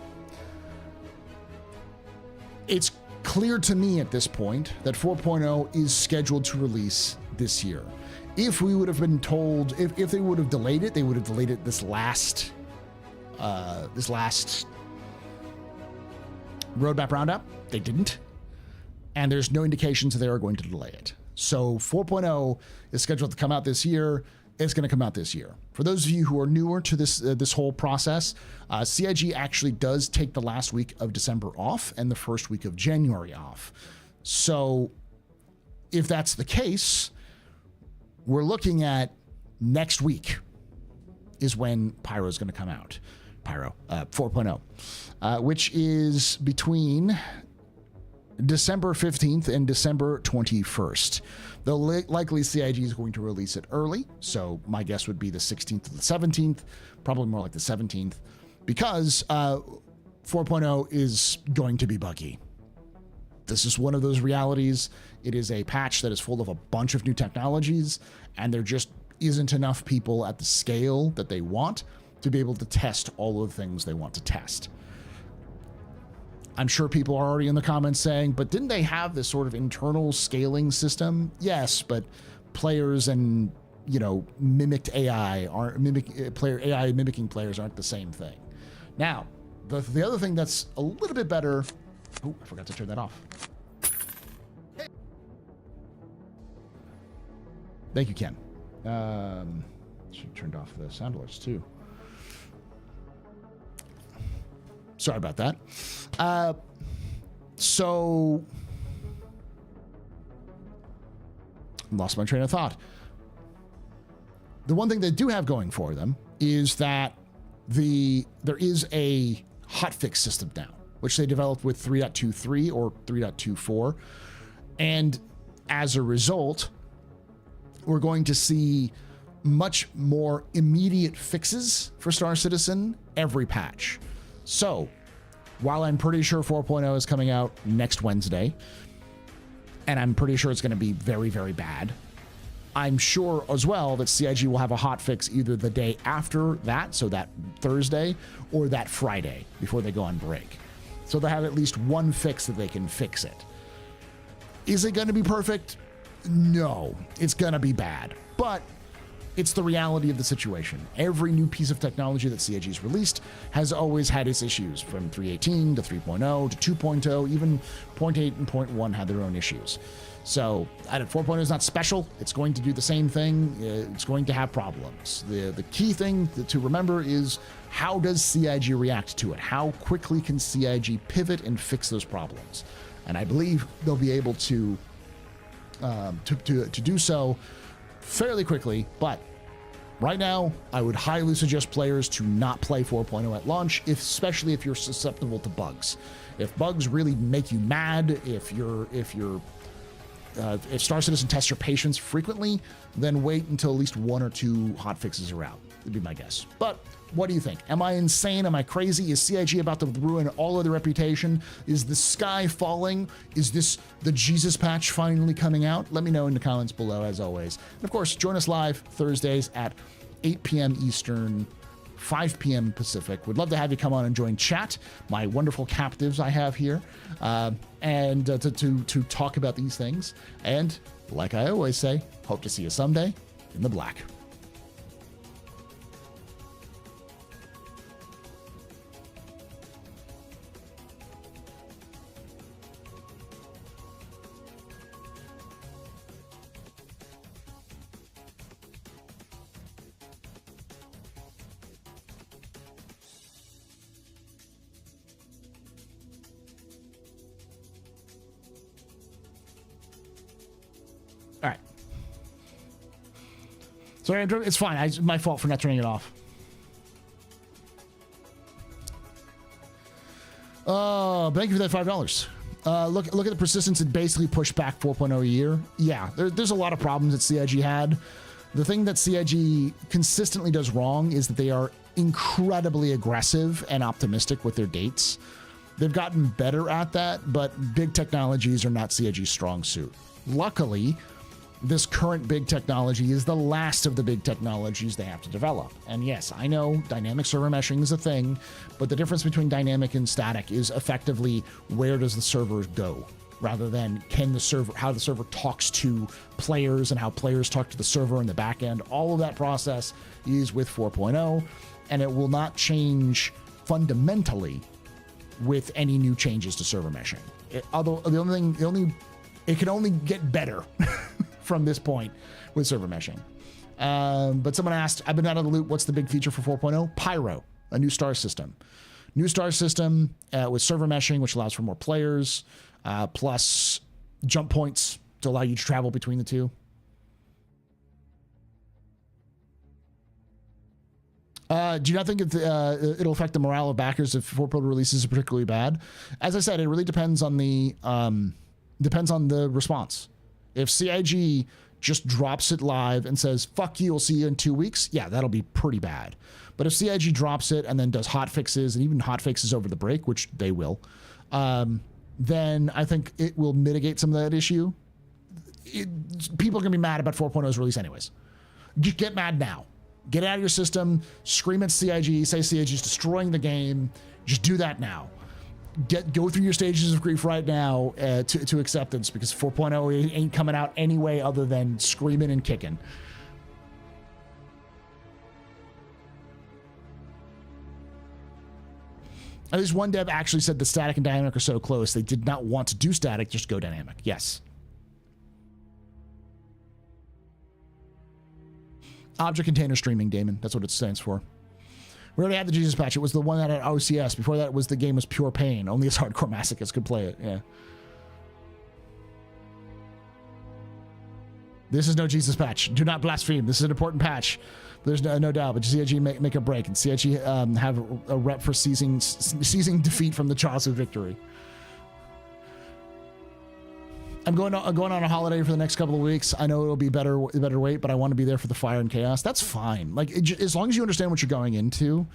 it's clear to me at this point that 4.0 is scheduled to release this year. If we would have been told, if they would have delayed it, they would have delayed it this last roadmap roundup. They didn't. And there's no indications that they are going to delay it. So 4.0 is scheduled to come out this year. It's going to come out this year. For those of you who are newer to this whole process, CIG actually does take the last week of December off and the first week of January off. So if that's the case, we're looking at next week is when Pyro is going to come out. Pyro 4.0, which is between December 15th and December 21st. Though likely CIG is going to release it early, so my guess would be the 16th to the 17th, probably more like the 17th, because 4.0 is going to be buggy. This is one of those realities. It is a patch that is full of a bunch of new technologies, and there just isn't enough people at the scale that they want to be able to test all of the things they want to test. I'm sure people are already in the comments saying, but didn't they have this sort of internal scaling system? Yes, but players and, mimicked AI AI mimicking players aren't the same thing. Now, the other thing that's a little bit better. Oh, I forgot to turn that off. Thank you, Ken. Should have turned off the sound alerts too. Sorry about that. So lost my train of thought. The one thing they do have going for them is that there is a hotfix system now, which they developed with 3.23 or 3.24. And as a result, we're going to see much more immediate fixes for Star Citizen every patch. So, while I'm pretty sure 4.0 is coming out next Wednesday, and I'm pretty sure it's going to be very, very bad, I'm sure as well that CIG will have a hotfix either the day after that, so that Thursday, or that Friday before they go on break. So they'll have at least one fix that they can fix it. Is it going to be perfect? No, it's going to be bad. But it's the reality of the situation. Every new piece of technology that CIG's released has always had its issues, from 3.18 to 3.0 to 2.0, even 0.8 and 0.1 had their own issues. So 4.0 is not special. It's going to do the same thing. It's going to have problems. The key thing to remember is, how does CIG react to it? How quickly can CIG pivot and fix those problems? And I believe they'll be able to do so fairly quickly, but right now I would highly suggest players to not play 4.0 at launch, especially if you're susceptible to bugs. If bugs really make you mad, if Star Citizen tests your patience frequently, then wait until at least one or two hotfixes are out. Would be my guess. But what do you think? Am I insane? Am I crazy? Is CIG about to ruin all of their reputation? Is the sky falling? Is this the Jesus patch finally coming out? Let me know in the comments below, as always. And of course, join us live Thursdays at 8 p.m. Eastern, 5 p.m. Pacific. Would love to have you come on and join chat, my wonderful captives I have here, and to talk about these things. And like I always say, hope to see you someday in the black. All right. Sorry, it's fine. It's my fault for not turning it off. Thank you for that $5. Look at the persistence. It basically pushed back 4.0 a year. Yeah, there's a lot of problems that CIG had. The thing that CIG consistently does wrong is that they are incredibly aggressive and optimistic with their dates. They've gotten better at that, but big technologies are not CIG's strong suit. Luckily, this current big technology is the last of the big technologies they have to develop. And yes, I know dynamic server meshing is a thing, but the difference between dynamic and static is effectively, where does the server go, rather than how the server talks to players and how players talk to the server in the back end. All of that process is with 4.0, and it will not change fundamentally with any new changes to server meshing. It can only get better from this point with server meshing. But someone asked, I've been out of the loop. What's the big feature for 4.0? Pyro, a new star system. New star system with server meshing, which allows for more players, plus jump points to allow you to travel between the two. Do you not think it'll affect the morale of backers if 4.0 releases are particularly bad? As I said, it really depends on the response. If CIG just drops it live and says, fuck you, we'll see you in 2 weeks, yeah, that'll be pretty bad. But if CIG drops it and then does hot fixes, and even hot fixes over the break, which they will, then I think it will mitigate some of that issue. People are going to be mad about 4.0's release anyways. Just get mad now. Get out of your system, scream at CIG, say CIG is destroying the game. Just do that now. Go through your stages of grief right now to acceptance, because 4.0 ain't coming out any way other than screaming and kicking. At least one dev actually said the static and dynamic are so close, they did not want to do static, just go dynamic. Yes. Object Container Streaming, Damon. That's what it stands for. We already had the Jesus patch. It was the one that had OCS. Before that, the game was pure pain. Only as hardcore masochists could play it. Yeah. This is no Jesus patch. Do not blaspheme. This is an important patch. There's no doubt. But CIG make a break, and CIG have a rep for seizing defeat from the jaws of victory. I'm going on a holiday for the next couple of weeks. I know it'll be better wait, but I want to be there for the fire and chaos. That's fine. Like, as long as you understand what you're going into.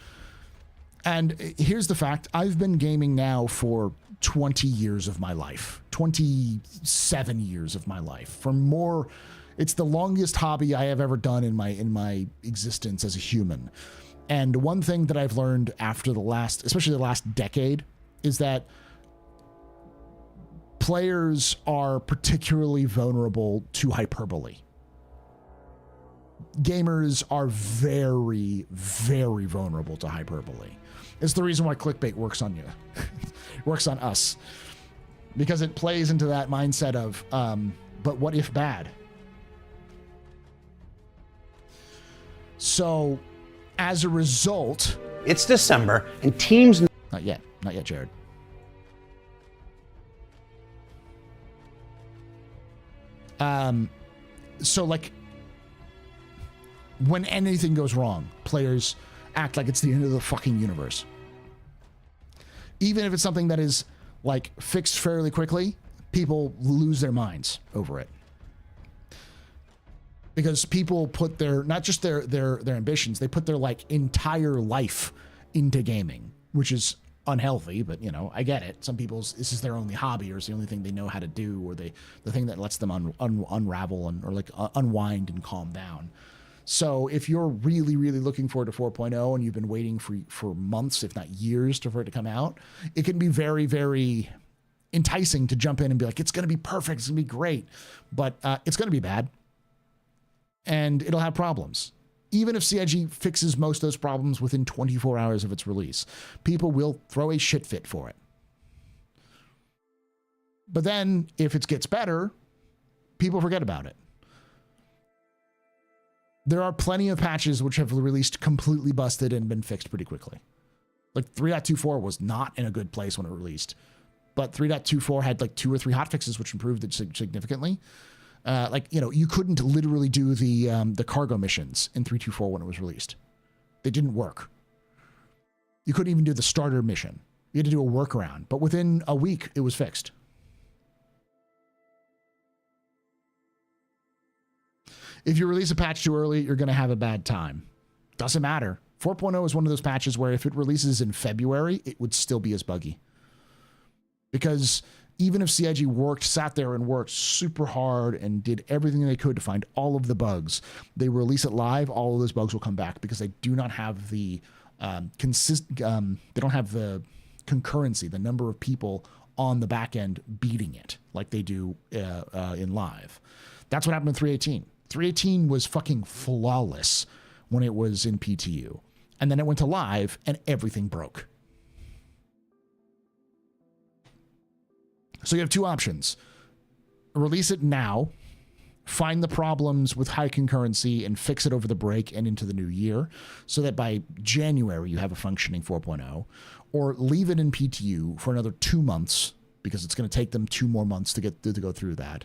And here's the fact. I've been gaming now for 20 years of my life. 27 years of my life. It's the longest hobby I have ever done in my existence as a human. And one thing that I've learned after especially the last decade, is that players are particularly vulnerable to hyperbole. Gamers are very, very vulnerable to hyperbole. It's the reason why clickbait works on you. Works on us. Because it plays into that mindset of, but what if bad? So, as a result... It's December, and teams... Not yet, Jared. So like when anything goes wrong, players act like it's the end of the fucking universe. Even if it's something that is like fixed fairly quickly, people lose their minds over it. Because people put not just their ambitions, they put their like entire life into gaming, which is unhealthy, but you know, I get it. Some people's this is their only hobby, or it's the only thing they know how to do, or the thing that lets them unravel or like unwind and calm down. So if you're really, really looking forward to 4.0 and you've been waiting for months, if not years, for it to come out, it can be very, very enticing to jump in and be like, it's going to be perfect, it's going to be great, but it's going to be bad, and it'll have problems. Even if CIG fixes most of those problems within 24 hours of its release, people will throw a shit fit for it. But then, if it gets better, people forget about it. There are plenty of patches which have released completely busted and been fixed pretty quickly. Like 3.24 was not in a good place when it released, but 3.24 had like 2 or 3 hotfixes which improved it significantly. Like, you know, you couldn't literally do the cargo missions in 3.24 when it was released. They didn't work. You couldn't even do the starter mission. You had to do a workaround, but within a week it was fixed. If you release a patch too early, you're going to have a bad time. Doesn't matter. 4.0 is one of those patches where if it releases in February, it would still be as buggy. Because even if CIG sat there and worked super hard and did everything they could to find all of the bugs, they release it live, all of those bugs will come back because they do not have the they don't have the concurrency, the number of people on the back end beating it like they do in live. That's what happened with 3.18. 3.18 was fucking flawless when it was in PTU. And then it went to live and everything broke. So you have two options. Release it now find the problems with high concurrency and fix it over the break and into the new year so that by January you have a functioning 4.0, or leave it in PTU for another 2 months because it's going to take them 2 more months to go through that,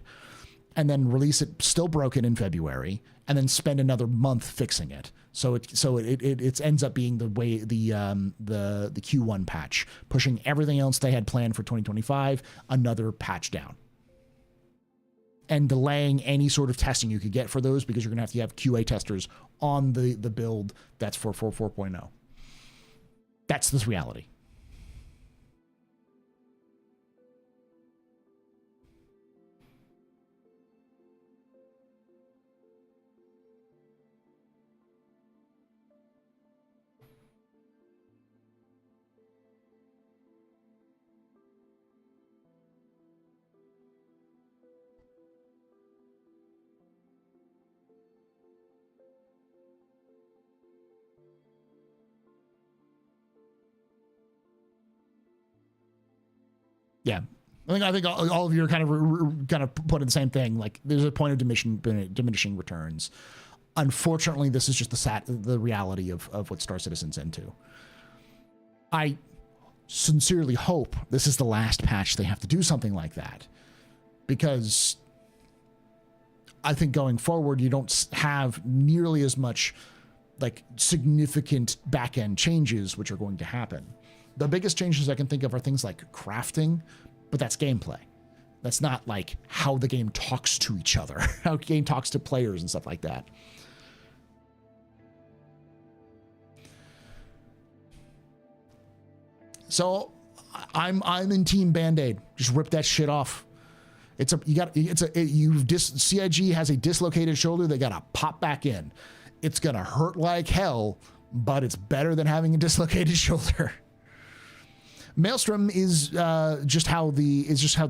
and then release it still broken in February, and then spend another month fixing it. So it ends up being the way the Q1 patch, pushing everything else they had planned for 2025 another patch down, and delaying any sort of testing you could get for those because you're going to have QA testers on the build that's for 4.0. That's this reality. Yeah, I think all of you are kind of put in the same thing. Like, there's a point of diminishing returns. Unfortunately, this is just the reality of what Star Citizen's into. I sincerely hope this is the last patch they have to do something like that, because I think going forward you don't have nearly as much like significant back-end changes which are going to happen. The biggest changes I can think of are things like crafting, but that's gameplay. That's not like how the game talks to each other, how the game talks to players and stuff like that. So I'm in Team Band-Aid. Just rip that shit off. CIG has a dislocated shoulder. They gotta pop back in. It's gonna hurt like hell, but it's better than having a dislocated shoulder. Maelstrom is just how the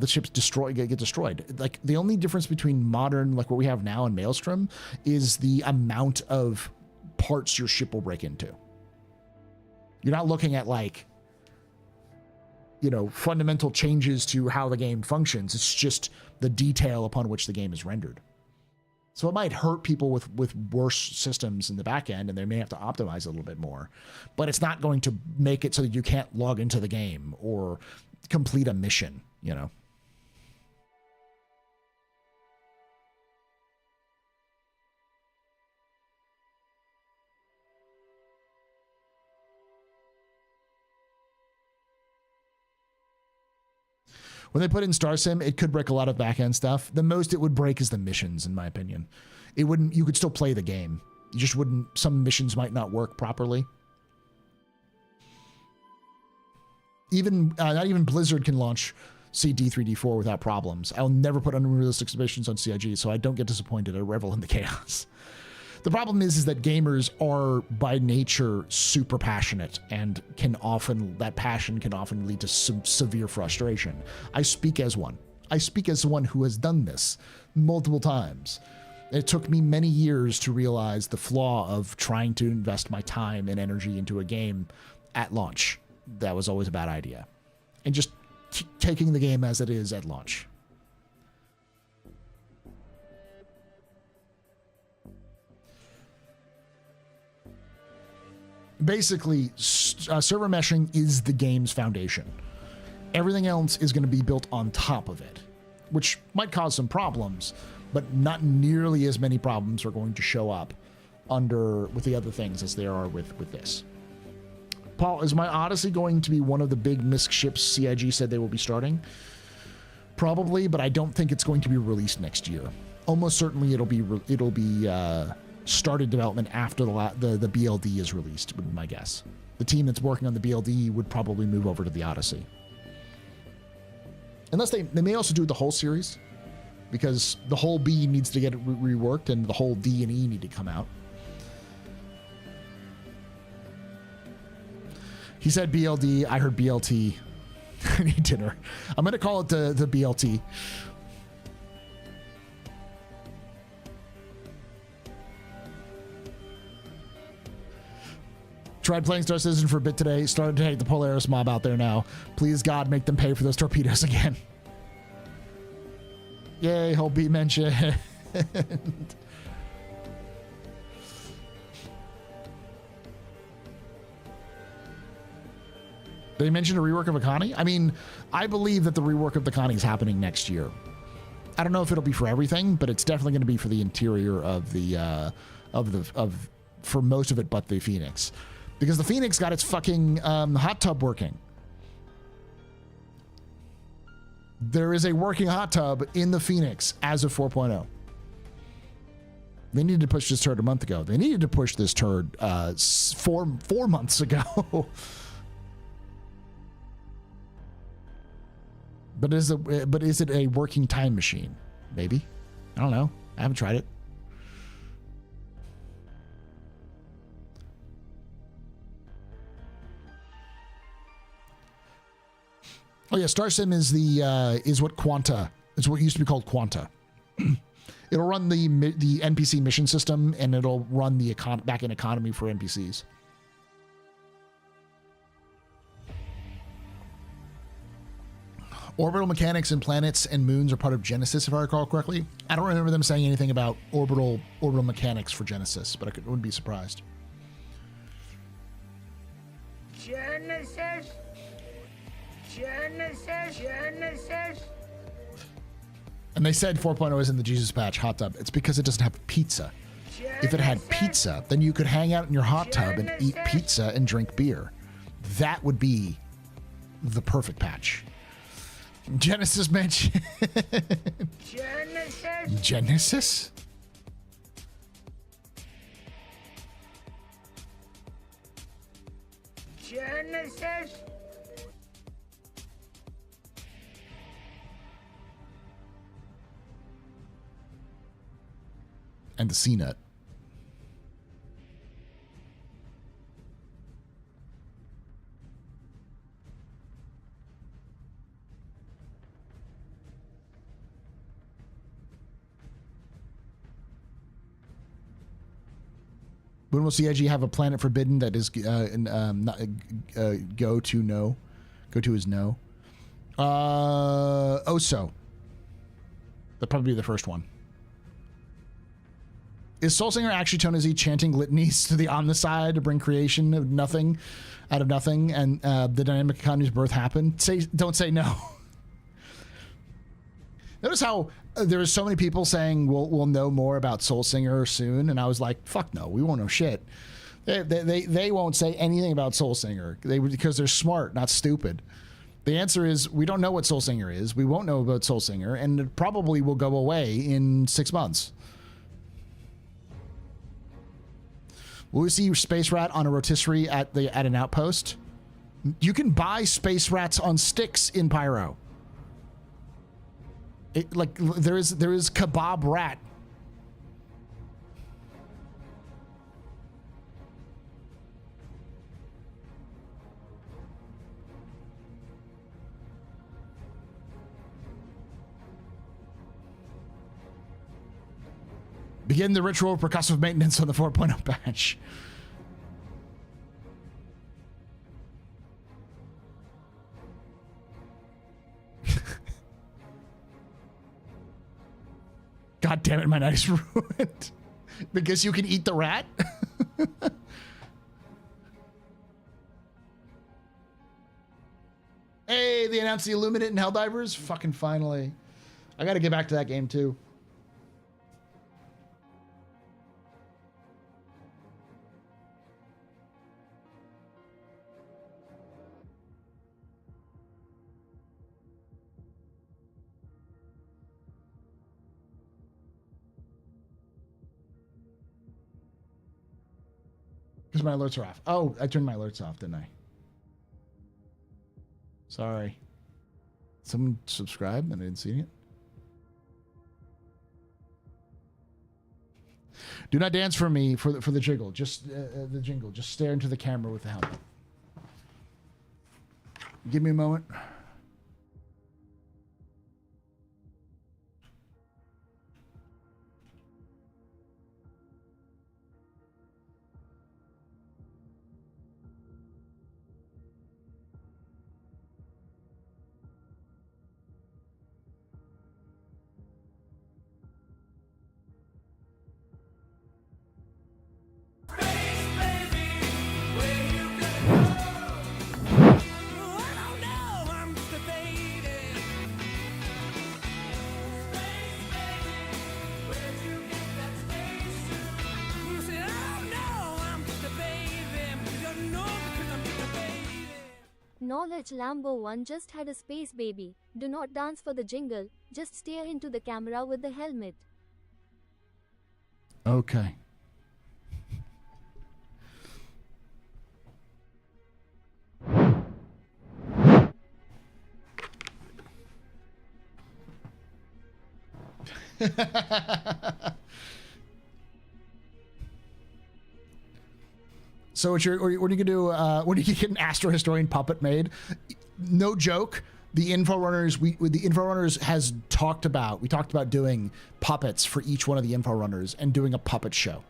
ships get destroyed. Like, the only difference between modern, like what we have now, and Maelstrom is the amount of parts your ship will break into. You're not looking at like, fundamental changes to how the game functions. It's just the detail upon which the game is rendered. So it might hurt people with worse systems in the back end, and they may have to optimize a little bit more, but it's not going to make it so that you can't log into the game or complete a mission, When they put in Star Sim, it could break a lot of back-end stuff. The most it would break is the missions, in my opinion. It wouldn't. You could still play the game. You just wouldn't. Some missions might not work properly. Not even Blizzard can launch CD3D4 without problems. I'll never put unrealistic missions on CIG, so I don't get disappointed. I revel in the chaos. The problem is that gamers are by nature super passionate, and that passion can often lead to severe frustration. I speak as one. I speak as one who has done this multiple times. It took me many years to realize the flaw of trying to invest my time and energy into a game at launch. That was always a bad idea. And just taking the game as it is at launch. Basically, server meshing is the game's foundation. Everything else is going to be built on top of it, which might cause some problems, but not nearly as many problems are going to show up with the other things as there are with this. Paul, is my Odyssey going to be one of the big MISC ships CIG said they will be starting? Probably, but I don't think it's going to be released next year. Almost certainly it'll be started development after the BLD is released, would be my guess. The team that's working on the BLD would probably move over to the Odyssey. Unless they may also do the whole series, because the whole B needs to get reworked and the whole D and E need to come out. He said BLD, I heard BLT. I need dinner. I'm going to call it the BLT. Tried playing Star Citizen for a bit today. Started to hate the Polaris mob out there now. Please, God, make them pay for those torpedoes again. Yay, whole beat mention. They mentioned a rework of Akani. I mean, I believe that the rework of the Akani is happening next year. I don't know if it'll be for everything, but it's definitely going to be for the interior of the for most of it, but the Phoenix, because the Phoenix got its fucking hot tub working. There is a working hot tub in the Phoenix as of 4.0. They needed to push this turd a month ago. They needed to push this turd 4 months ago. But is it a working time machine? Maybe. I don't know. I haven't tried it. Oh yeah, StarSim is is what Quanta. It's what used to be called Quanta. It'll run the NPC mission system, and it'll run the back-end economy for NPCs. Orbital mechanics and planets and moons are part of Genesis, if I recall correctly. I don't remember them saying anything about orbital mechanics for Genesis, but I wouldn't be surprised. Genesis. And they said 4.0 is in the Jesus Patch hot tub. It's because it doesn't have pizza. If it had pizza, then you could hang out in your hot tub and eat pizza and drink beer. That would be the perfect patch. Genesis mentioned. Genesis? Genesis. And the C-nut. When will CIG have a Planet Forbidden that is go to no? Go to is no. Oso. That'd probably be the first one. Is Soulsinger actually Tonizzi chanting litanies to the Omnicide to bring creation of nothing out of nothing and the dynamic economy's birth happened? Don't say no. Notice how there are so many people saying we'll know more about Soulsinger soon, and I was like, fuck no, we won't know shit. They won't say anything about Soulsinger because they're smart, not stupid. The answer is we don't know what Soulsinger is. We won't know about Soulsinger, and it probably will go away in 6 months. Will we see Space Rat on a rotisserie at an outpost? You can buy Space Rats on sticks in Pyro. There is Kebab Rat. Begin the ritual of percussive maintenance on the 4.0 patch. God damn it, my night is ruined. Because you can eat the rat? Hey, they announced the Illuminate and Helldivers? Fucking finally. I gotta get back to that game too. Because my alerts are off. Oh, I turned my alerts off, didn't I? Sorry. Someone subscribed and I didn't see it. Do not dance for me for the jiggle. Just the jingle. Just stare into the camera with the helmet. Give me a moment. Acknowledge Lambo 1 just had a space baby. Do not dance for the jingle, just stare into the camera with the helmet. Okay. So what are you gonna do? When you get an Astro Historian puppet made? No joke. The Inforunners, the Inforunners has talked about. We talked about doing puppets for each one of the Inforunners and doing a puppet show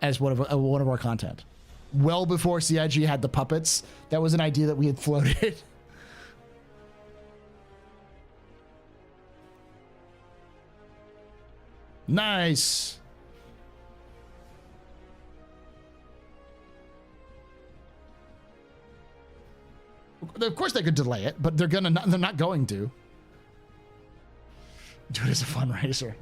as one of our content. Well before CIG had the puppets, that was an idea that we had floated. Nice. Of course they could delay it, but they're not going to. Do it as a fundraiser.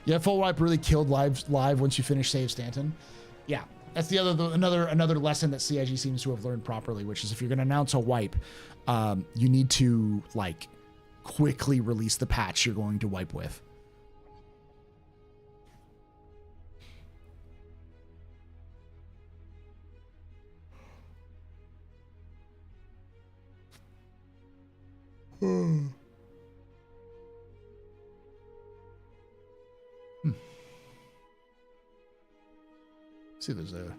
Yeah, full wipe really killed live once you finish Save Stanton. Yeah, that's the another lesson that CIG seems to have learned properly, which is if you're going to announce a wipe, you need to like quickly release the patch you're going to wipe with. See, there's a...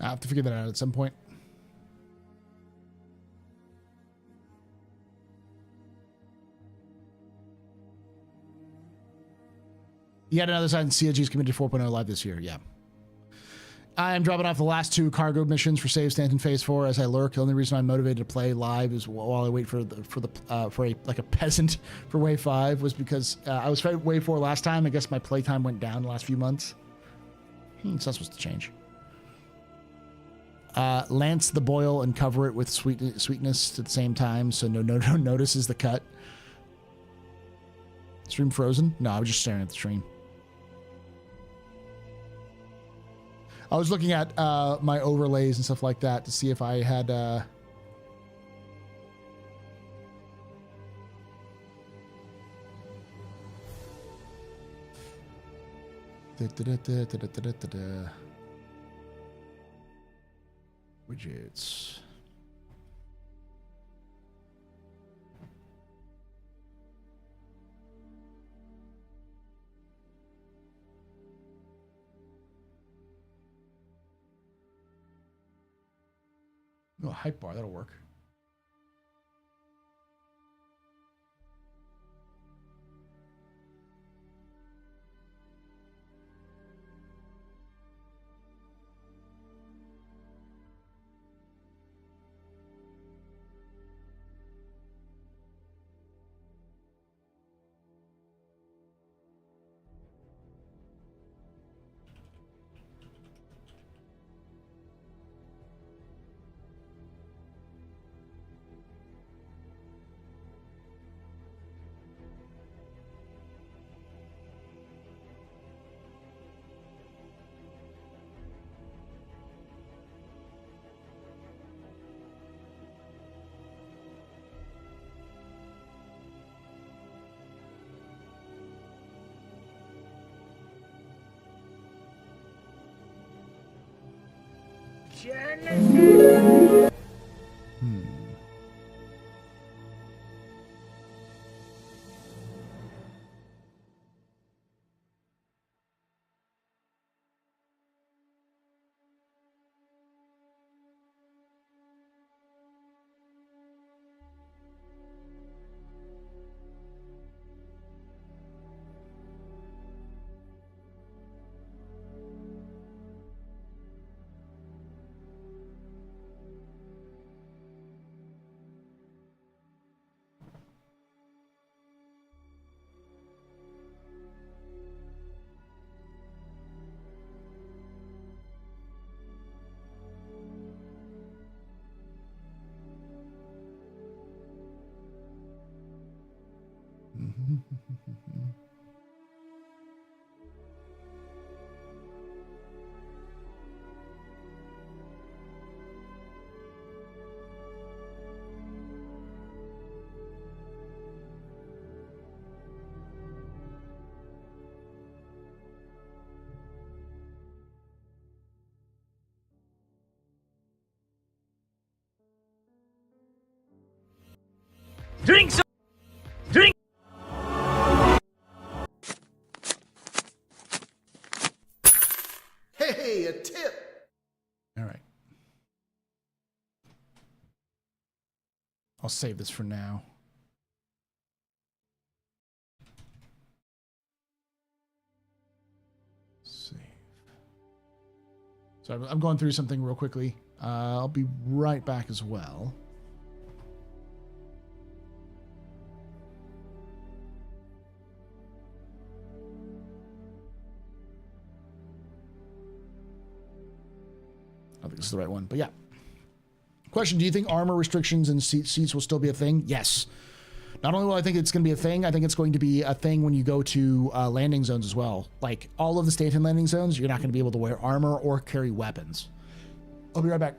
I have to figure that out at some point. Yet another sign CIG's committed to 4.0 live this year. Yeah. I am dropping off the last 2 cargo missions for Save Stanton Phase 4 as I lurk. The only reason I'm motivated to play live is while I wait for a peasant for Wave 5 was because I was Wave 4 last time. I guess my playtime went down the last few months. It's not supposed to change. Lance the boil and cover it with sweetness at the same time, so no notices the cut. Stream frozen? No, I was just staring at the stream. I was looking at my overlays and stuff like that to see if I had widgets. Oh, hype bar, that'll work. Genesis. Drink some. Drink. Hey, a tip. All right. I'll save this for now. Save. So I'm going through something real quickly. I'll be right back as well. I think this is the right one, but yeah. Question, do you think armor restrictions and seats will still be a thing? Yes. Not only will I think it's going to be a thing, I think it's going to be a thing when you go to landing zones as well. Like, all of the station landing zones, you're not going to be able to wear armor or carry weapons. I'll be right back.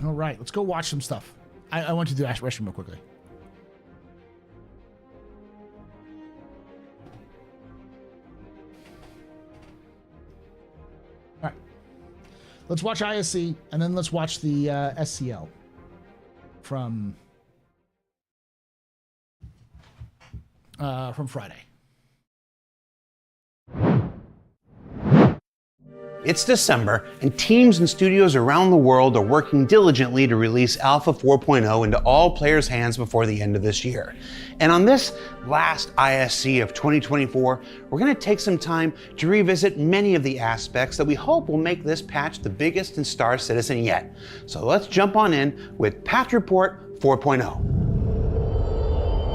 All right, let's go watch some stuff. I want to do the restroom real quickly. All right. Let's watch ISC, and then let's watch the SCL from Friday. It's December, and teams and studios around the world are working diligently to release Alpha 4.0 into all players' hands before the end of this year. And on this last ISC of 2024, we're going to take some time to revisit many of the aspects that we hope will make this patch the biggest in Star Citizen yet. So let's jump on in with Patch Report 4.0.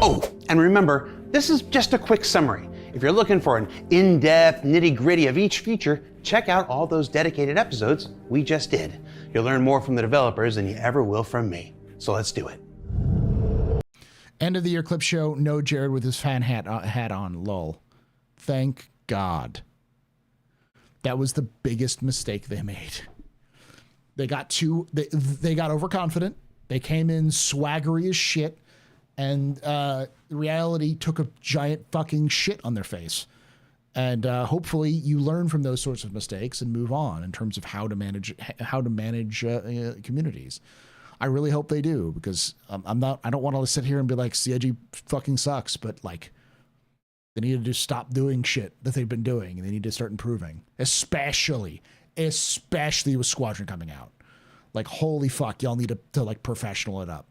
Oh, and remember, this is just a quick summary. If you're looking for an in-depth nitty-gritty of each feature, check out all those dedicated episodes we just did. You'll learn more from the developers than you ever will from me. So let's do it. End of the year clip show. No Jared with his fan hat on. Lol. Thank God. That was the biggest mistake they made. They got they got overconfident. They came in swaggery as shit. And reality took a giant fucking shit on their face. And hopefully you learn from those sorts of mistakes and move on in terms of how to manage communities. I really hope they do, because I don't want to sit here and be like, CIG fucking sucks, but like, they need to just stop doing shit that they've been doing, and they need to start improving, especially with Squadron coming out. Like, holy fuck, y'all need to like professional it up.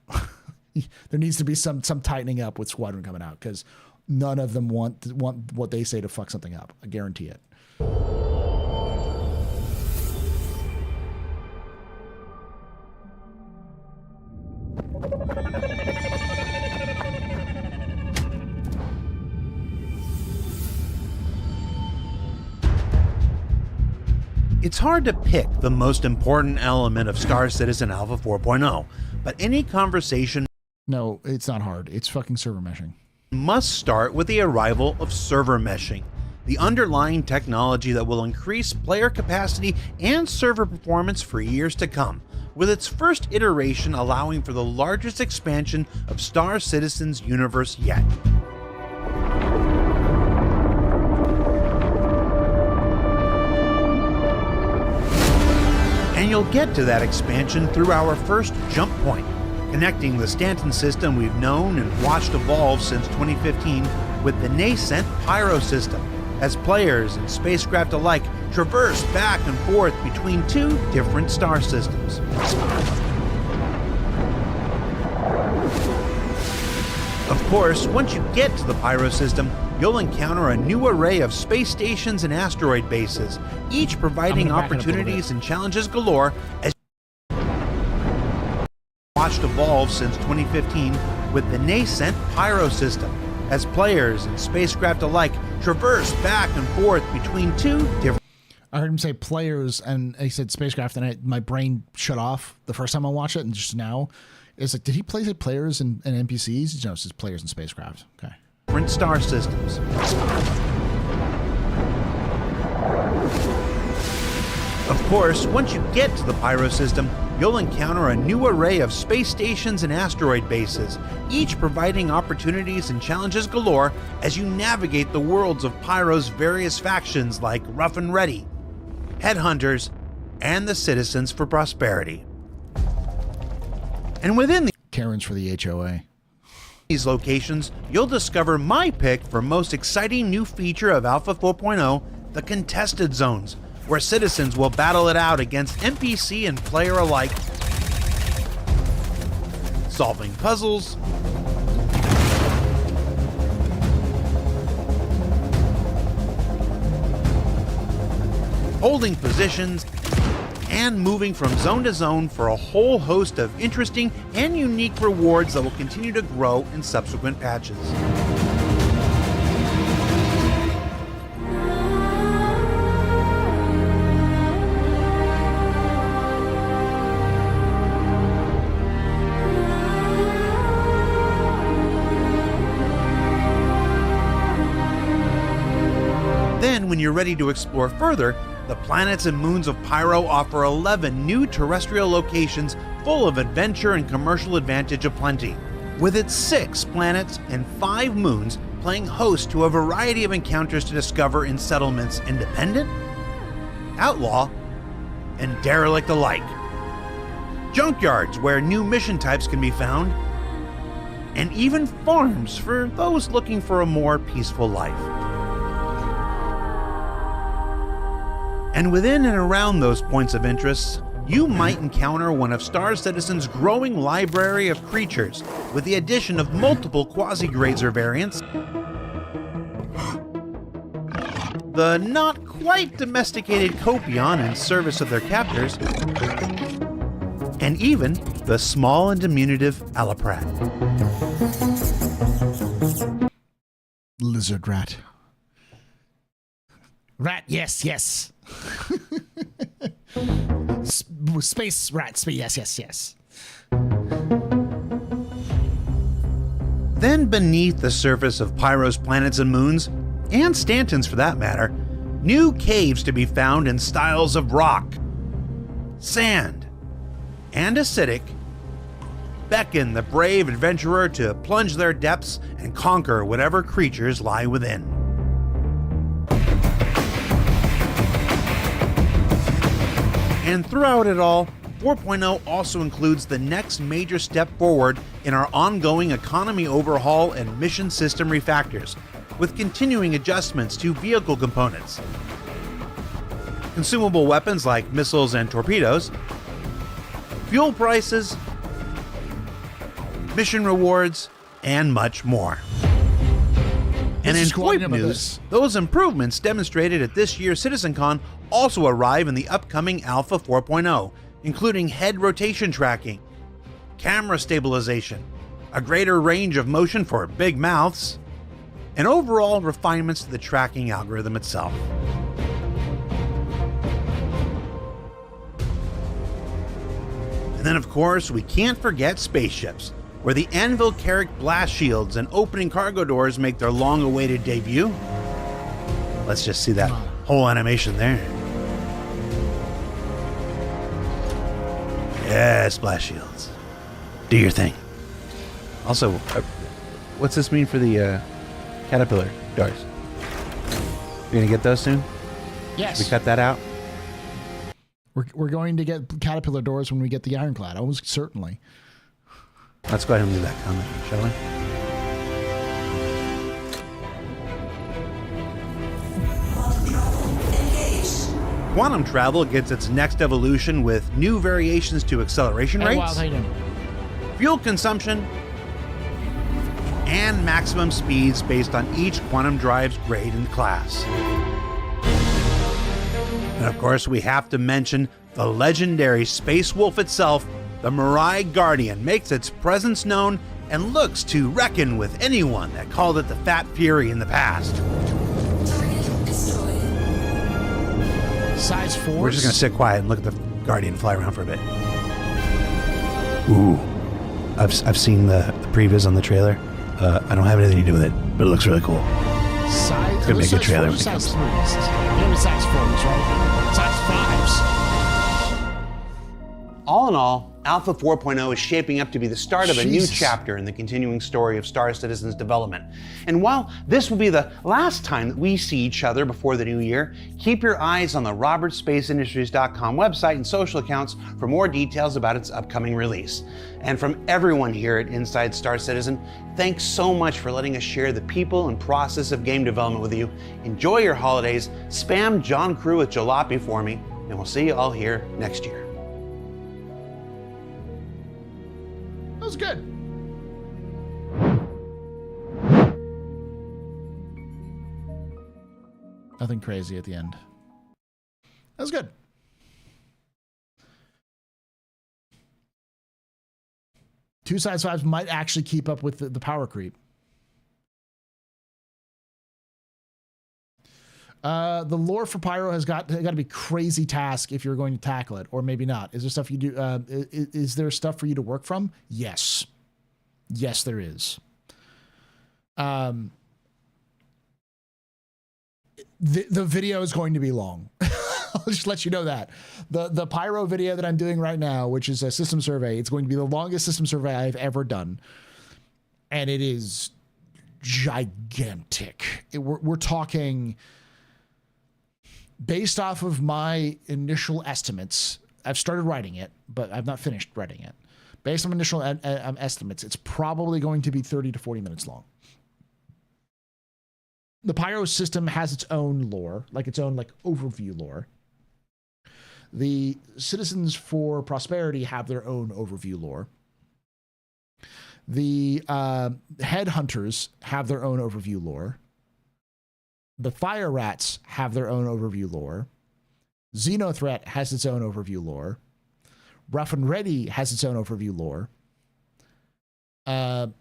There needs to be some tightening up with Squadron coming out, because none of them want what they say to fuck something up. I guarantee it. It's hard to pick the most important element of Star Citizen Alpha 4.0, but any conversation No, it's not hard. It's fucking server meshing. Must start with the arrival of server meshing, the underlying technology that will increase player capacity and server performance for years to come, with its first iteration allowing for the largest expansion of Star Citizen's universe yet. And you'll get to that expansion through our first jump point, connecting the Stanton system we've known and watched evolve since 2015 with the nascent Pyro system, as players and spacecraft alike traverse back and forth between two different star systems. Of course, once you get to the Pyro system, you'll encounter a new array of space stations and asteroid bases, each providing opportunities and challenges galore as watched evolve since 2015 with the nascent Pyro system, as players and spacecraft alike traverse back and forth between two different... I heard him say players, and he said spacecraft, and my brain shut off the first time I watched it, and just now, it's like, did he say players and NPCs? No, it says players and spacecraft. Okay. Different star systems. Of course, once you get to the Pyro system, you'll encounter a new array of space stations and asteroid bases, each providing opportunities and challenges galore as you navigate the worlds of Pyro's various factions like Rough and Ready, Headhunters, and the Citizens for Prosperity. And within Karen's for the HOA. these locations, you'll discover my pick for most exciting new feature of Alpha 4.0, the Contested Zones, where citizens will battle it out against NPC and player alike, solving puzzles, holding positions, and moving from zone to zone for a whole host of interesting and unique rewards that will continue to grow in subsequent patches. Then, when you're ready to explore further, the planets and moons of Pyro offer 11 new terrestrial locations full of adventure and commercial advantage aplenty, with its 6 planets and 5 moons playing host to a variety of encounters to discover in settlements independent, outlaw, and derelict alike. Junkyards where new mission types can be found, and even farms for those looking for a more peaceful life. And within and around those points of interest, you might encounter one of Star Citizen's growing library of creatures, with the addition of multiple quasi-grazer variants, the not quite domesticated Copion in service of their captors, and even the small and diminutive Alaprat. Lizard rat. Rat, yes, yes. Space rat, yes, yes, yes. Then beneath the surface of Pyro's planets and moons, and Stanton's for that matter, new caves to be found in styles of rock, sand, and acidic beckon the brave adventurer to plunge their depths and conquer whatever creatures lie within. And throughout it all, 4.0 also includes the next major step forward in our ongoing economy overhaul and mission system refactors, with continuing adjustments to vehicle components, consumable weapons like missiles and torpedoes, fuel prices, mission rewards, and much more. And in VoIP news, those improvements demonstrated at this year's CitizenCon also arrive in the upcoming Alpha 4.0, including head rotation tracking, camera stabilization, a greater range of motion for big mouths, and overall refinements to the tracking algorithm itself. And then of course, we can't forget spaceships, where the Anvil Carrick blast shields and opening cargo doors make their long-awaited debut. Let's just see that whole animation there. Yeah, splash shields. Do your thing. Also, what's this mean for the caterpillar doors? You gonna get those soon? Yes. We cut that out? We're going to get caterpillar doors when we get the ironclad. Almost certainly. Let's go ahead and leave that comment, shall we? Quantum travel gets its next evolution with new variations to acceleration rates, Wild, how you doing? fuel consumption, and maximum speeds based on each quantum drive's grade and class. And of course, we have to mention the legendary Space Wolf itself. The Mirai Guardian makes its presence known and looks to reckon with anyone that called it the Fat Fury in the past. Size 4. We're just going to sit quiet and look at the Guardian fly around for a bit. Ooh. I've seen the previews on the trailer. I don't have anything to do with it, but it looks really cool. Size, It's going to be a good trailer. Size 3s. You know size 4s, right? Size 5s. All in all, Alpha 4.0 is shaping up to be the start of a new Jesus. chapter in the continuing story of Star Citizen's development. And while this will be the last time that we see each other before the new year, keep your eyes on the robertsspaceindustries.com website and social accounts for more details about its upcoming release. And from everyone here at Inside Star Citizen, thanks so much for letting us share the people and process of game development with you. Enjoy your holidays, spam John Crew with jalopy for me, and we'll see you all here next year. That was good. Nothing crazy at the end. That was good. Two size 5s might actually keep up with the power creep. The lore for Pyro has got to be crazy task if you're going to tackle it, or maybe not. Is there stuff you do? Is there stuff for you to work from? Yes, yes, there is. The video is going to be long. I'll just let you know that the Pyro video that I'm doing right now, which is a system survey, it's going to be the longest system survey I've ever done, and it is gigantic. We're talking. Based off of my initial estimates, I've started writing it, but I've not finished writing it. Based on initial estimates, it's probably going to be 30 to 40 minutes long. The Pyro system has its own lore, like its own overview lore. The Citizens for Prosperity have their own overview lore. The Headhunters have their own overview lore. The Fire Rats have their own overview lore. Xenothreat has its own overview lore. Rough and Ready has its own overview lore. I'm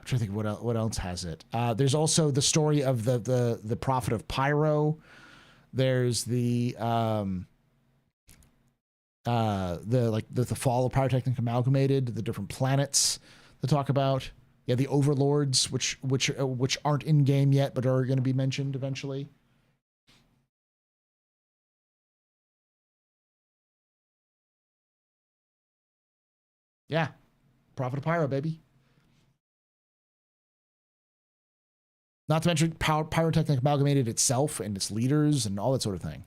trying to think what else has it. There's also the story of the prophet of Pyro. There's the fall of Pyrotechnic Amalgamated, the different planets to talk about. Yeah, the Overlords, which aren't in game yet, but are going to be mentioned eventually. Yeah, Prophet of Pyro, baby. Not to mention Pyrotechnic Amalgamated itself and its leaders and all that sort of thing.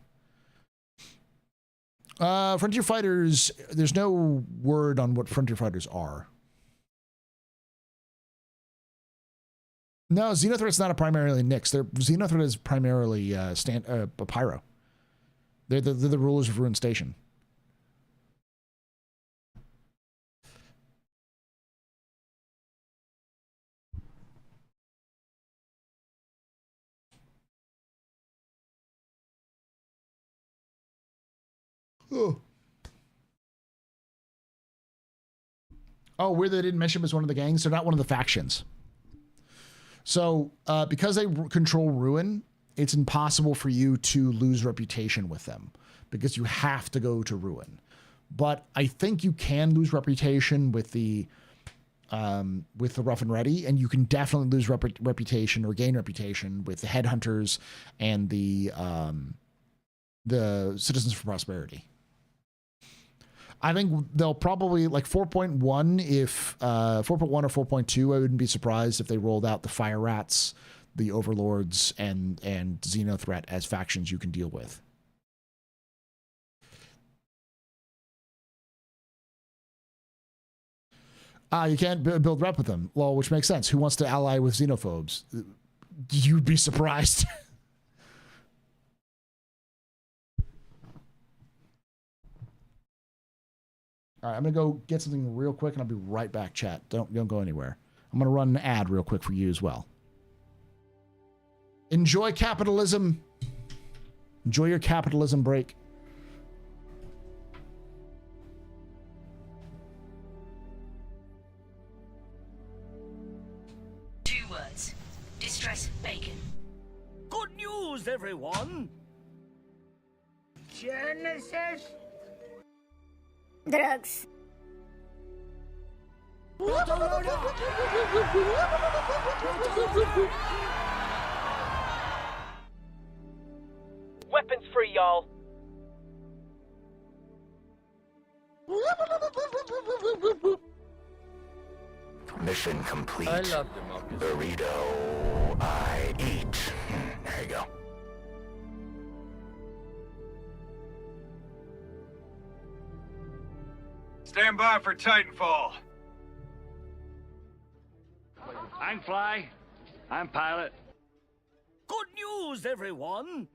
Frontier Fighters, there's no word on what Frontier Fighters are. No, Xenothreat's not a primarily Nyx. Xenothreat is primarily Pyro. They're the rulers of Ruin Station. Oh, weird they didn't mention him as one of the gangs. They're not one of the factions. So, because they control Ruin, it's impossible for you to lose reputation with them because you have to go to Ruin. But I think you can lose reputation with the Rough and Ready, and you can definitely lose reputation or gain reputation with the Headhunters and the Citizens for Prosperity. I think they'll probably, like 4.1, if 4.1 or 4.2, I wouldn't be surprised if they rolled out the Fire Rats, the Overlords, and Xenothreat as factions you can deal with. You can't build rep with them. Well, which makes sense. Who wants to ally with xenophobes? You'd be surprised. All right, I'm going to go get something real quick, and I'll be right back, chat. Don't go anywhere. I'm going to run an ad real quick for you as well. Enjoy capitalism. Enjoy your capitalism break. Two words. Distress bacon. Good news, everyone! Genesis? Drugs. Weapons free, y'all. Mission complete. I love democracy. Burrito I eat. There you go. Stand by for Titanfall. I'm Fly. I'm Pilot. Good news, everyone!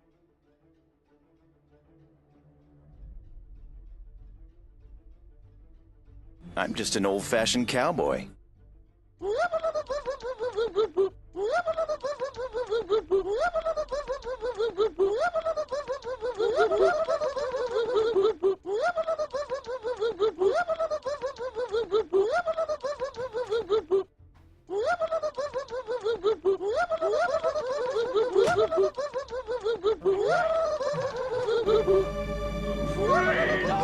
I'm just an old-fashioned cowboy.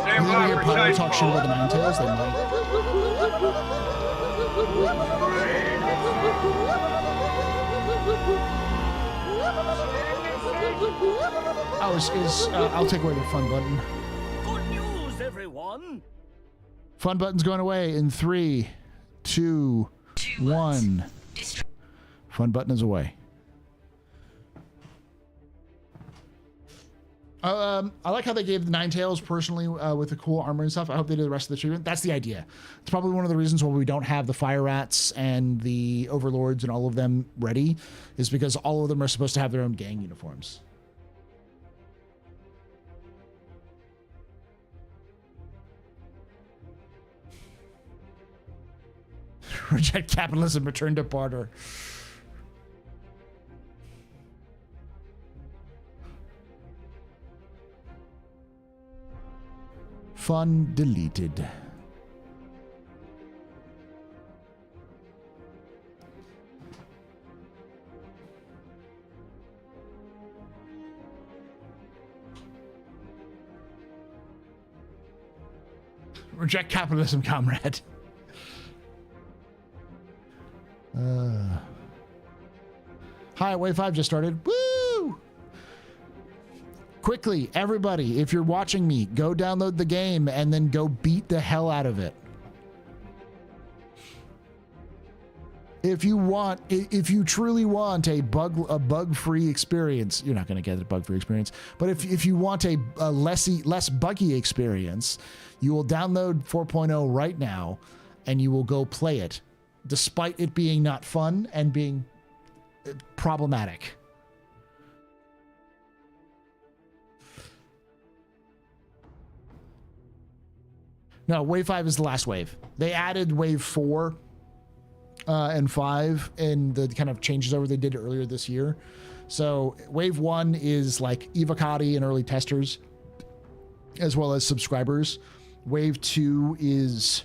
Stand by for Pyro talk shit about the Nine Tails, they might. Oh, I'll take away the fun button. Good news, everyone! Fun button's going away in 3, 2, 1. Fun button is away. I like how they gave the Nine Tails personally with the cool armor and stuff. I hope they do the rest of the treatment. That's the idea. It's probably one of the reasons why we don't have the Fire Rats and the Overlords and all of them ready, is because all of them are supposed to have their own gang uniforms. Reject capitalism, return to barter. Fun deleted. Reject capitalism, comrade. Hi, Wave 5 just started. Woo! Quickly, everybody, if you're watching me, go download the game and then go beat the hell out of it. If you truly want a bug-free experience, you're not going to get a bug-free experience, but if you want a less buggy experience, you will download 4.0 right now and you will go play it, despite it being not fun and being problematic. No, Wave 5 is the last wave. They added Wave 4 and 5 in the kind of changes over they did earlier this year. So Wave 1 is like Evocati and early testers, as well as subscribers. Wave 2 is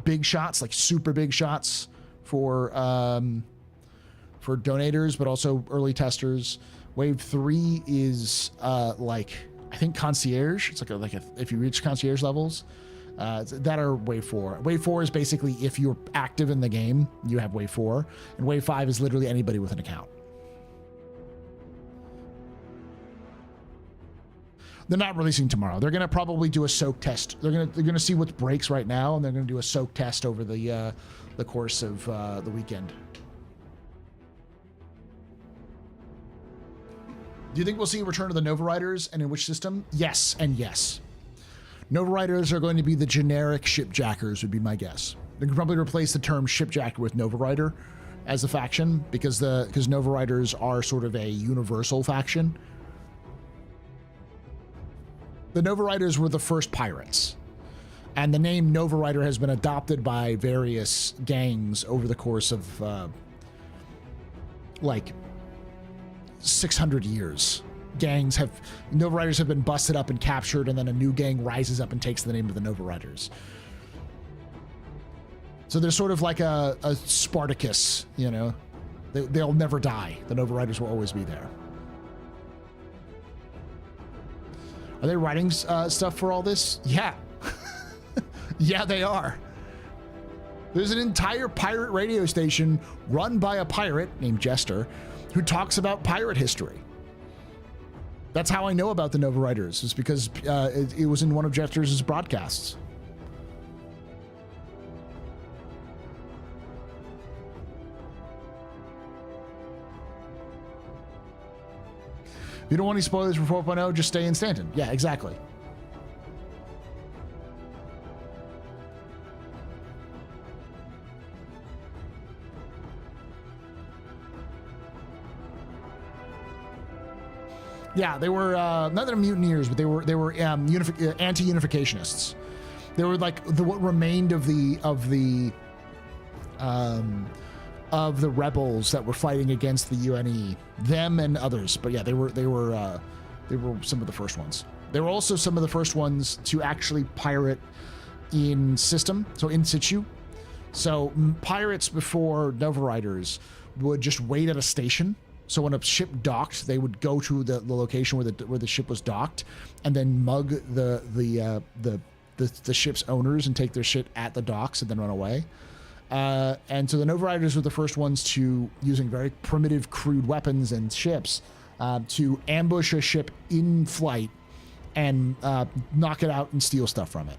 big shots, like super big shots for donators, but also early testers. Wave 3 is like, I think concierge. It's like a if you reach concierge levels, that are Wave 4. Wave 4 is basically if you're active in the game, you have Wave 4, and Wave 5 is literally anybody with an account. They're not releasing tomorrow. They're gonna probably do a soak test. They're gonna see what breaks right now, and they're gonna do a soak test over the course of the weekend. Do you think we'll see a return of the Nova Riders, and in which system? Yes and yes. Nova Riders are going to be the generic shipjackers, would be my guess. They could probably replace the term shipjacker with Nova Rider as a faction, because Nova Riders are sort of a universal faction. The Nova Riders were the first pirates, and the name Nova Rider has been adopted by various gangs over the course of like 600 years. Nova Riders have been busted up and captured, and then a new gang rises up and takes the name of the Nova Riders. So they're sort of like a Spartacus, you know? They'll never die. The Nova Riders will always be there. Are they writing stuff for all this? Yeah. Yeah, they are. There's an entire pirate radio station run by a pirate named Jester who talks about pirate history. That's how I know about the Nova Riders, is because it was in one of Jester's broadcasts. If you don't want any spoilers for 4.0, just stay in Stanton. Yeah, exactly. Yeah, they were not that mutineers, but they were anti-unificationists. They were like what remained of the rebels that were fighting against the UNE, them and others. But yeah, they were some of the first ones. They were also some of the first ones to actually pirate in system, so in situ. So pirates before Nova Riders would just wait at a station. So when a ship docked, they would go to the location where the ship was docked, and then mug the ship's owners and take their shit at the docks and then run away. And so the Nova Riders were the first ones to, using very primitive, crude weapons and ships, to ambush a ship in flight and knock it out and steal stuff from it.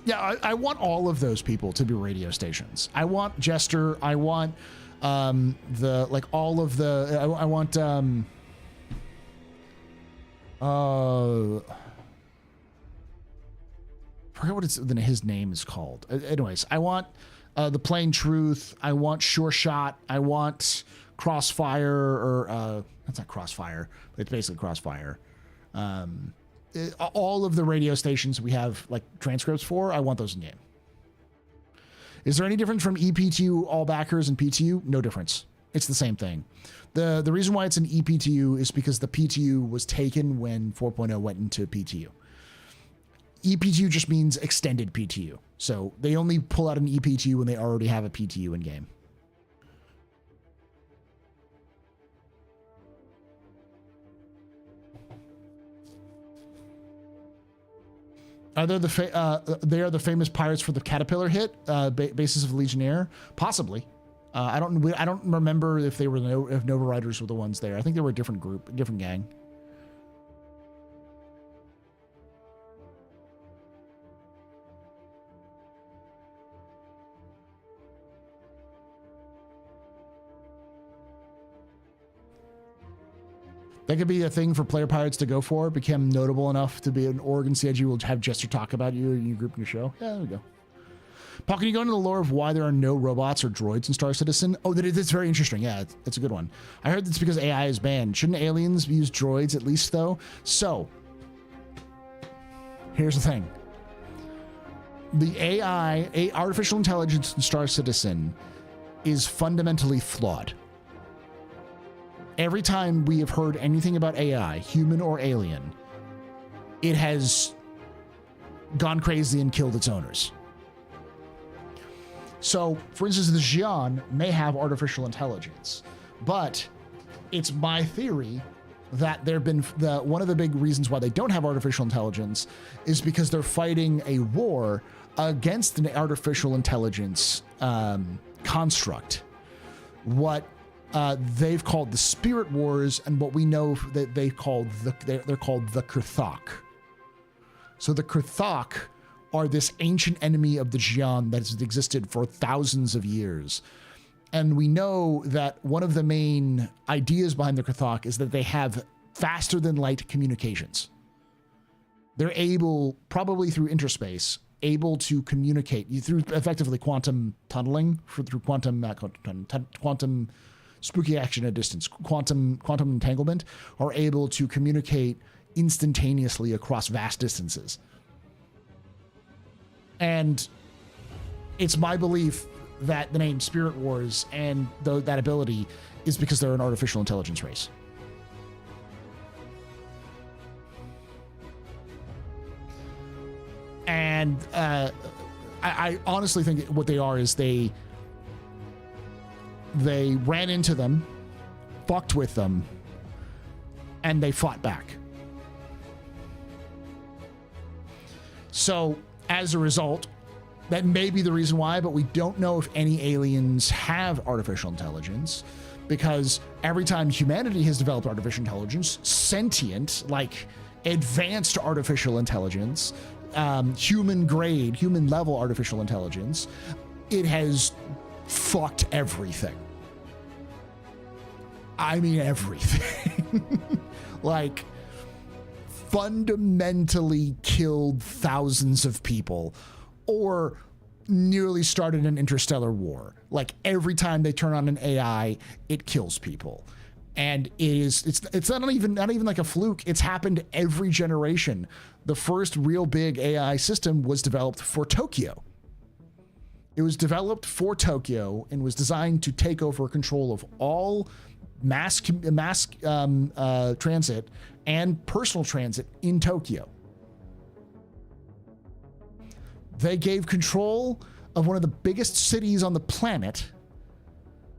Yeah, I want all of those people to be radio stations. I want Jester. I want I want forget what his name is called. Anyways, I want the plain truth. I want sure shot. I want crossfire, or that's not crossfire, but it's basically crossfire. All of the radio stations we have like transcripts for, I want those in game. Is there any difference from ePTU all backers and PTU? No difference. It's the same thing. The reason why it's an ePTU is because the PTU was taken when 4.0 went into PTU. ePTU just means extended PTU. So they only pull out an ePTU when they already have a PTU in game. Are they they are the famous pirates for the Caterpillar hit, basis of Legionnaire? Possibly. I don't remember if they were if Nova Riders were the ones there. I think they were a different group, a different gang. That could be a thing for player pirates to go for. Become notable enough to be an Oregon CIG will have Jester talk about you in your group in your show. Yeah, there we go. Paul, can you go into the lore of why there are no robots or droids in Star Citizen? Oh, that's very interesting. Yeah, that's a good one. I heard that's because AI is banned. Shouldn't aliens use droids at least, though? So, here's the thing. The artificial intelligence in Star Citizen, is fundamentally flawed. Every time we have heard anything about AI, human or alien, it has gone crazy and killed its owners. So, for instance, the Xi'an may have artificial intelligence, but it's my theory that one of the big reasons why they don't have artificial intelligence is because they're fighting a war against an artificial intelligence construct. What they've called the Spirit Wars, and what we know that they're called the Kurthok. So the Kurthok are this ancient enemy of the Xi'an that has existed for thousands of years. And we know that one of the main ideas behind the Kurthok is that they have faster than light communications. They're able, probably through interspace, able to communicate through effectively quantum tunneling, through quantum spooky action at distance, quantum entanglement, are able to communicate instantaneously across vast distances. And it's my belief that the name Spirit Wars and that ability is because they're an artificial intelligence race. And I honestly think what they are is they ran into them, fucked with them, and they fought back. So, as a result, that may be the reason why, but we don't know if any aliens have artificial intelligence, because every time humanity has developed artificial intelligence, sentient, like advanced artificial intelligence, human grade, human level artificial intelligence, it has fucked everything. I mean everything. Like, fundamentally killed thousands of people, or nearly started an interstellar war. Like, every time they turn on an AI, it kills people. And it's not even like a fluke. It's happened every generation. The first real big AI system was developed for Tokyo. It was developed for Tokyo and was designed to take over control of all mass transit and personal transit in Tokyo. They gave control of one of the biggest cities on the planet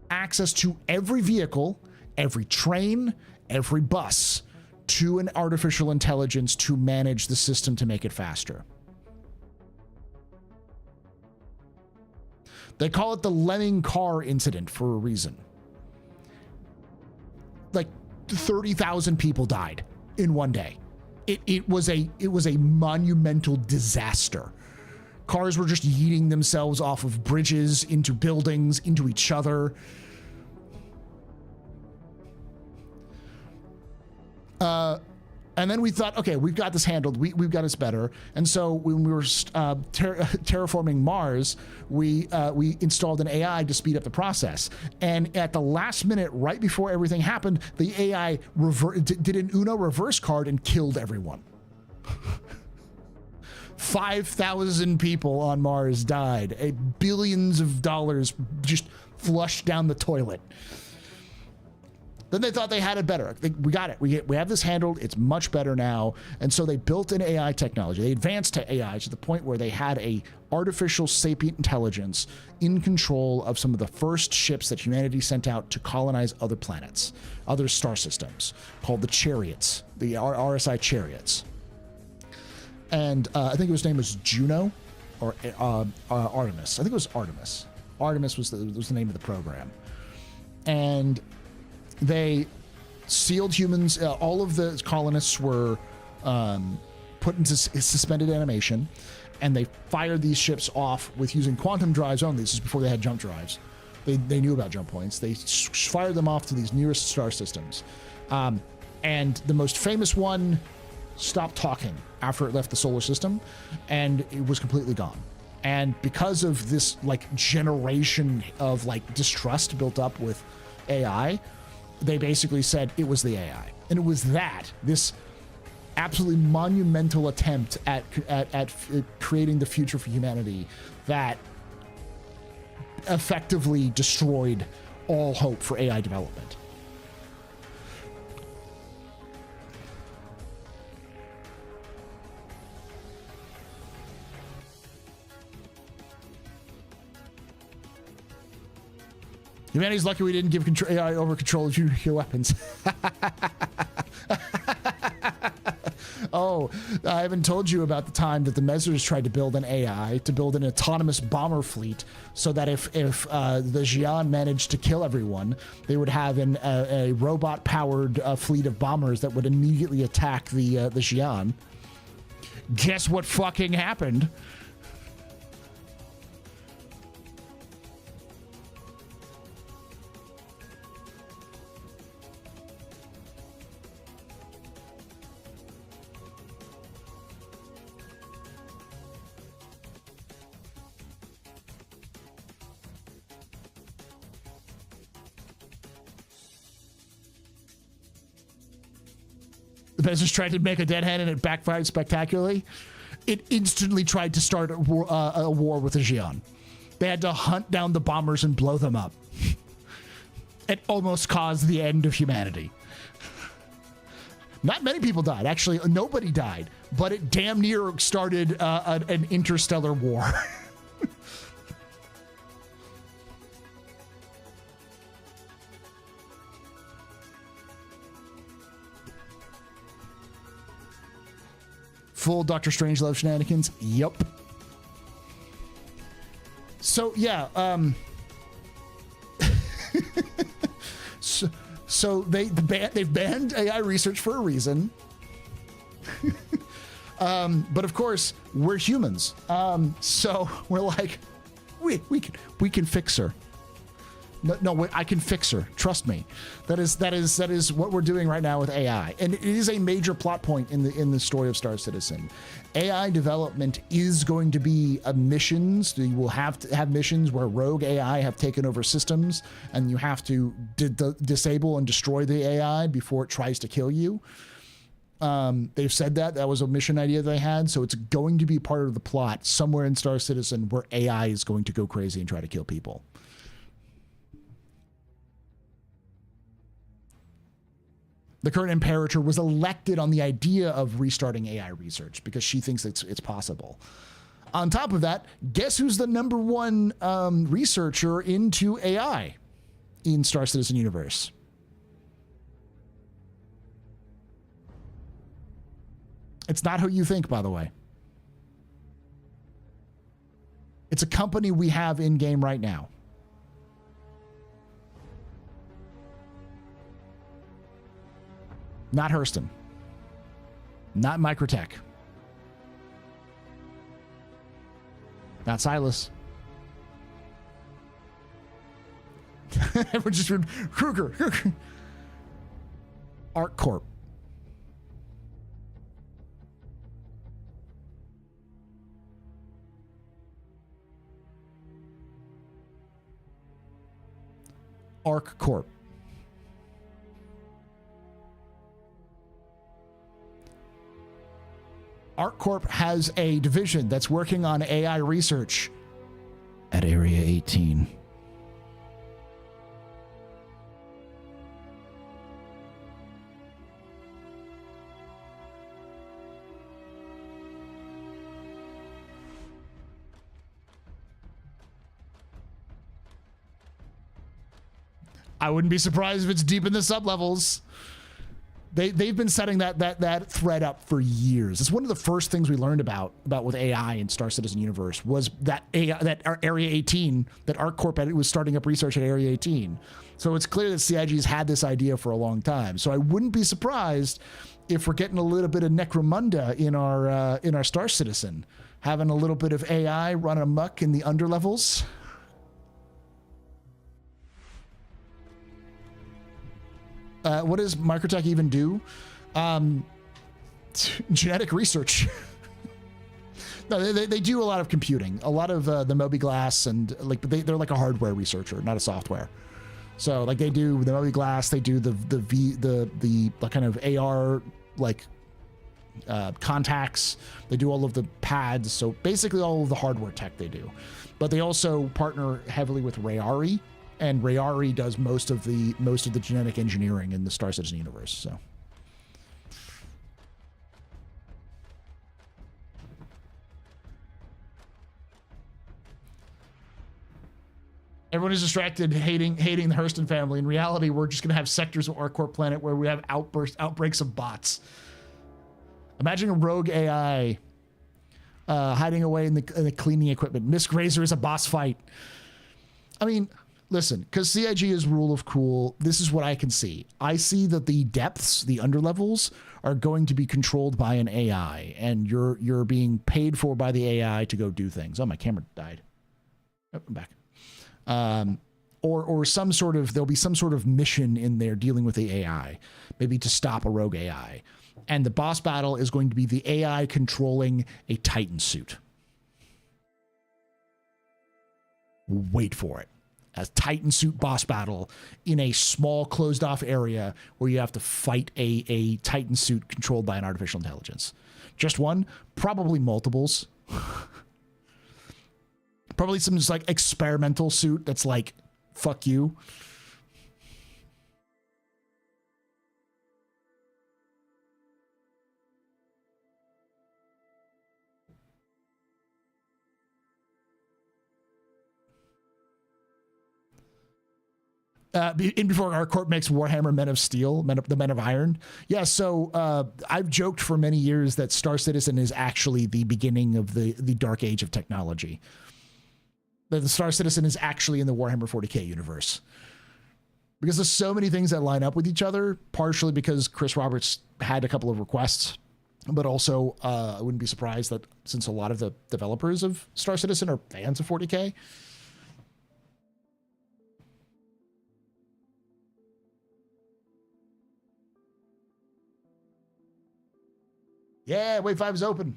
access to every vehicle, every train, every bus, to an artificial intelligence to manage the system to make it faster. They call it the Lemming car incident for a reason. Like 30,000 people died in one day. It was a monumental disaster. Cars were just yeeting themselves off of bridges, into buildings, into each other. And then we thought, okay, we've got this handled. We've got this better. And so when we were terraforming Mars, we installed an AI to speed up the process. And at the last minute, right before everything happened, the AI did an Uno reverse card and killed everyone. 5,000 people on Mars died. Billions of dollars just flushed down the toilet. Then they thought they had it better. We got it. We have this handled. It's much better now. And so they built an AI technology. They advanced to AI to the point where they had a artificial sapient intelligence in control of some of the first ships that humanity sent out to colonize other planets, other star systems, called the Chariots, the RSI Chariots. And I think his name was Juno or Artemis. I think it was Artemis. Artemis was the name of the program. And they sealed humans. All of the colonists were put into suspended animation, and they fired these ships off with using quantum drives only. This is before they had jump drives. They knew about jump points. They fired them off to these nearest star systems. And the most famous one stopped talking after it left the solar system, and it was completely gone. And because of this like generation of like distrust built up with AI, they basically said it was the AI. And it was this absolutely monumental attempt at creating the future for humanity that effectively destroyed all hope for AI development. Humanity's lucky we didn't give AI over control of nuclear weapons. Oh, I haven't told you about the time that the Mezzers tried to build an AI to build an autonomous bomber fleet so that if the Xi'an managed to kill everyone, they would have a robot-powered fleet of bombers that would immediately attack the Xi'an. Guess what fucking happened? The Bezos tried to make a dead hand and it backfired spectacularly. It instantly tried to start a war with the Xi'an. They had to hunt down the bombers and blow them up. It almost caused the end of humanity. Not many people died. Actually, nobody died. But it damn near started an interstellar war. Full Dr. Strangelove shenanigans? Yup. So, yeah, so they've banned AI research for a reason. But of course, we're humans. So we're like, we can fix her. No, I can fix her. Trust me. That is what we're doing right now with AI, and it is a major plot point in the story of Star Citizen. AI development is going to be missions. You will have to have missions where rogue AI have taken over systems, and you have to disable and destroy the AI before it tries to kill you. They've said that was a mission idea they had, so it's going to be part of the plot somewhere in Star Citizen where AI is going to go crazy and try to kill people. The current Imperator was elected on the idea of restarting AI research because she thinks it's possible. On top of that, guess who's the #1 researcher into AI in Star Citizen universe? It's not who you think, by the way. It's a company we have in game right now. Not Hurston. Not Microtech. Not Silas. We're just Kruger. ArcCorp. Arc Corp. Arc Corp has a division that's working on AI research at Area 18. I wouldn't be surprised if it's deep in the sublevels. They've been setting that thread up for years. It's one of the first things we learned about with AI in Star Citizen universe was that Area 18, that ArcCorp was starting up research at Area 18. So it's clear that CIG's had this idea for a long time. So I wouldn't be surprised if we're getting a little bit of Necromunda in our Star Citizen, having a little bit of AI run amok in the underlevels. What does Microtech even do? Genetic research. No, they do a lot of computing, a lot of the Moby-Glass, and like they're like a hardware researcher, not a software. So like they do the Moby-Glass, they do the kind of AR like contacts, they do all of the pads. So basically all of the hardware tech they do, but they also partner heavily with Rayari. And Rayari does most of the genetic engineering in the Star Citizen universe. So, everyone is distracted, hating the Hurston family. In reality, we're just going to have sectors of ArcCorp planet where we have outbreaks of bots. Imagine a rogue AI hiding away in the cleaning equipment. Miss Grazer is a boss fight. I mean. Listen, because CIG is rule of cool, this is what I can see. I see that the depths, the underlevels, are going to be controlled by an AI, and you're being paid for by the AI to go do things. Oh, my camera died. Oh, I'm back. Or there'll be some sort of mission in there dealing with the AI, maybe to stop a rogue AI. And the boss battle is going to be the AI controlling a Titan suit. Wait for it. A Titan suit boss battle in a small closed off area where you have to fight a Titan suit controlled by an artificial intelligence. Just one, probably multiples. Probably some just like experimental suit that's like, fuck you. Before ArcCorp makes Warhammer Men of Steel, the Men of Iron. Yeah, so I've joked for many years that Star Citizen is actually the beginning of the dark age of technology. That the Star Citizen is actually in the Warhammer 40k universe. Because there's so many things that line up with each other, partially because Chris Roberts had a couple of requests, but also I wouldn't be surprised that since a lot of the developers of Star Citizen are fans of 40k, yeah, Wave 5 is open.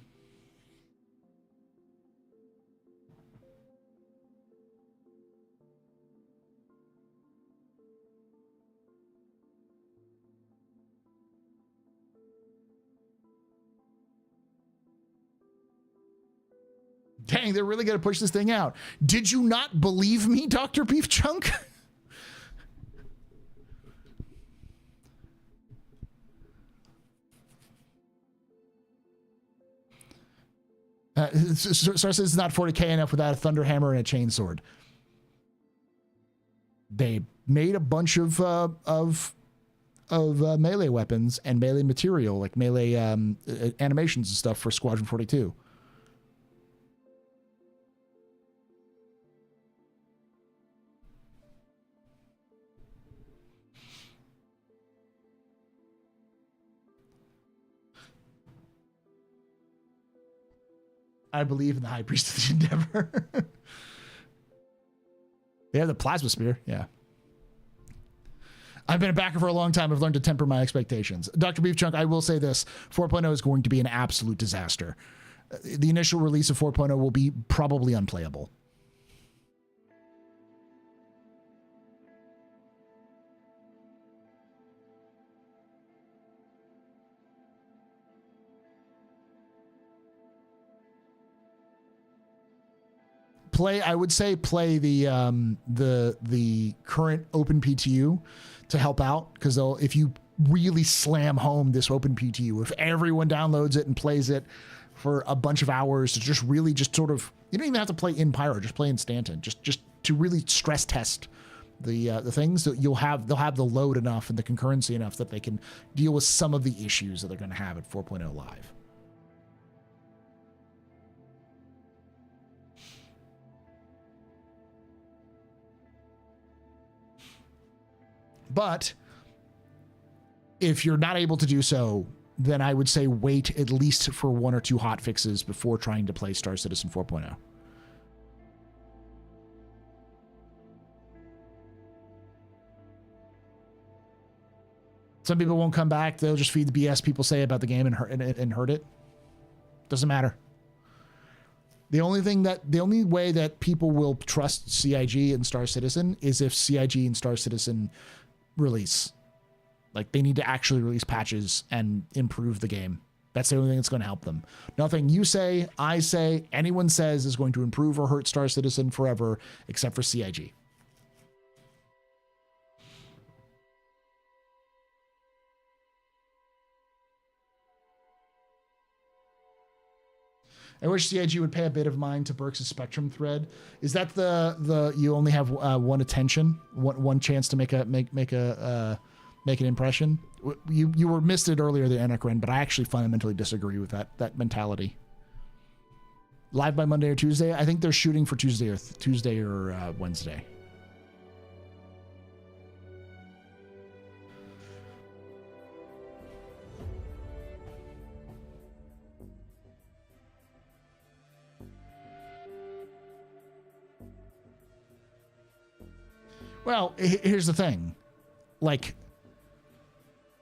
Dang, they're really going to push this thing out. Did you not believe me, Dr. Beef Chunk? Star Citizen is not 40k enough without a thunder hammer and a chainsword. They made a bunch of melee weapons and melee material, like melee animations and stuff for Squadron 42. I believe in the High Priest of the Endeavor. They have the plasma spear, yeah. I've been a backer for a long time. I've learned to temper my expectations. Dr. Beef Chunk, I will say this. 4.0 is going to be an absolute disaster. The initial release of 4.0 will be probably unplayable. I would say play the current Open PTU to help out, because if you really slam home this Open PTU, if everyone downloads it and plays it for a bunch of hours to just really just sort of, you don't even have to play in Pyro, just play in Stanton, just to really stress test the things, that they'll have the load enough and the concurrency enough that they can deal with some of the issues that they're going to have at 4.0 live. But if you're not able to do so, then I would say wait at least for 1 or 2 hot fixes before trying to play Star Citizen 4.0. Some people won't come back. They'll just feed the BS people say about the game and hurt it. Doesn't matter. The only way that people will trust CIG and Star Citizen is if CIG and Star Citizen release. Like, they need to actually release patches and improve the game. That's the only thing that's going to help them. Nothing you say, I say, anyone says is going to improve or hurt Star Citizen forever, except for CIG. I wish CIG would pay a bit of mind to Burks' Spectrum thread. Is that the you only have one attention, one chance to make an impression? You were missed it earlier, the Anacron, but I actually fundamentally disagree with that mentality. Live by Monday or Tuesday? I think they're shooting for Tuesday or Wednesday. Well, here's the thing. Like,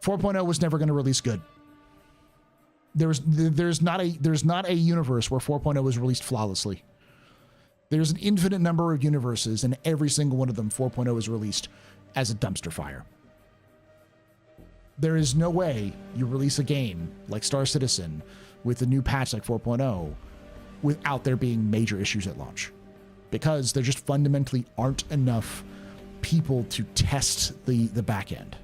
4.0 was never going to release good. There's not a universe where 4.0 was released flawlessly. There's an infinite number of universes, and every single one of them 4.0 is released as a dumpster fire. There is no way you release a game like Star Citizen with a new patch like 4.0 without there being major issues at launch, because there just fundamentally aren't enough people to test the back end.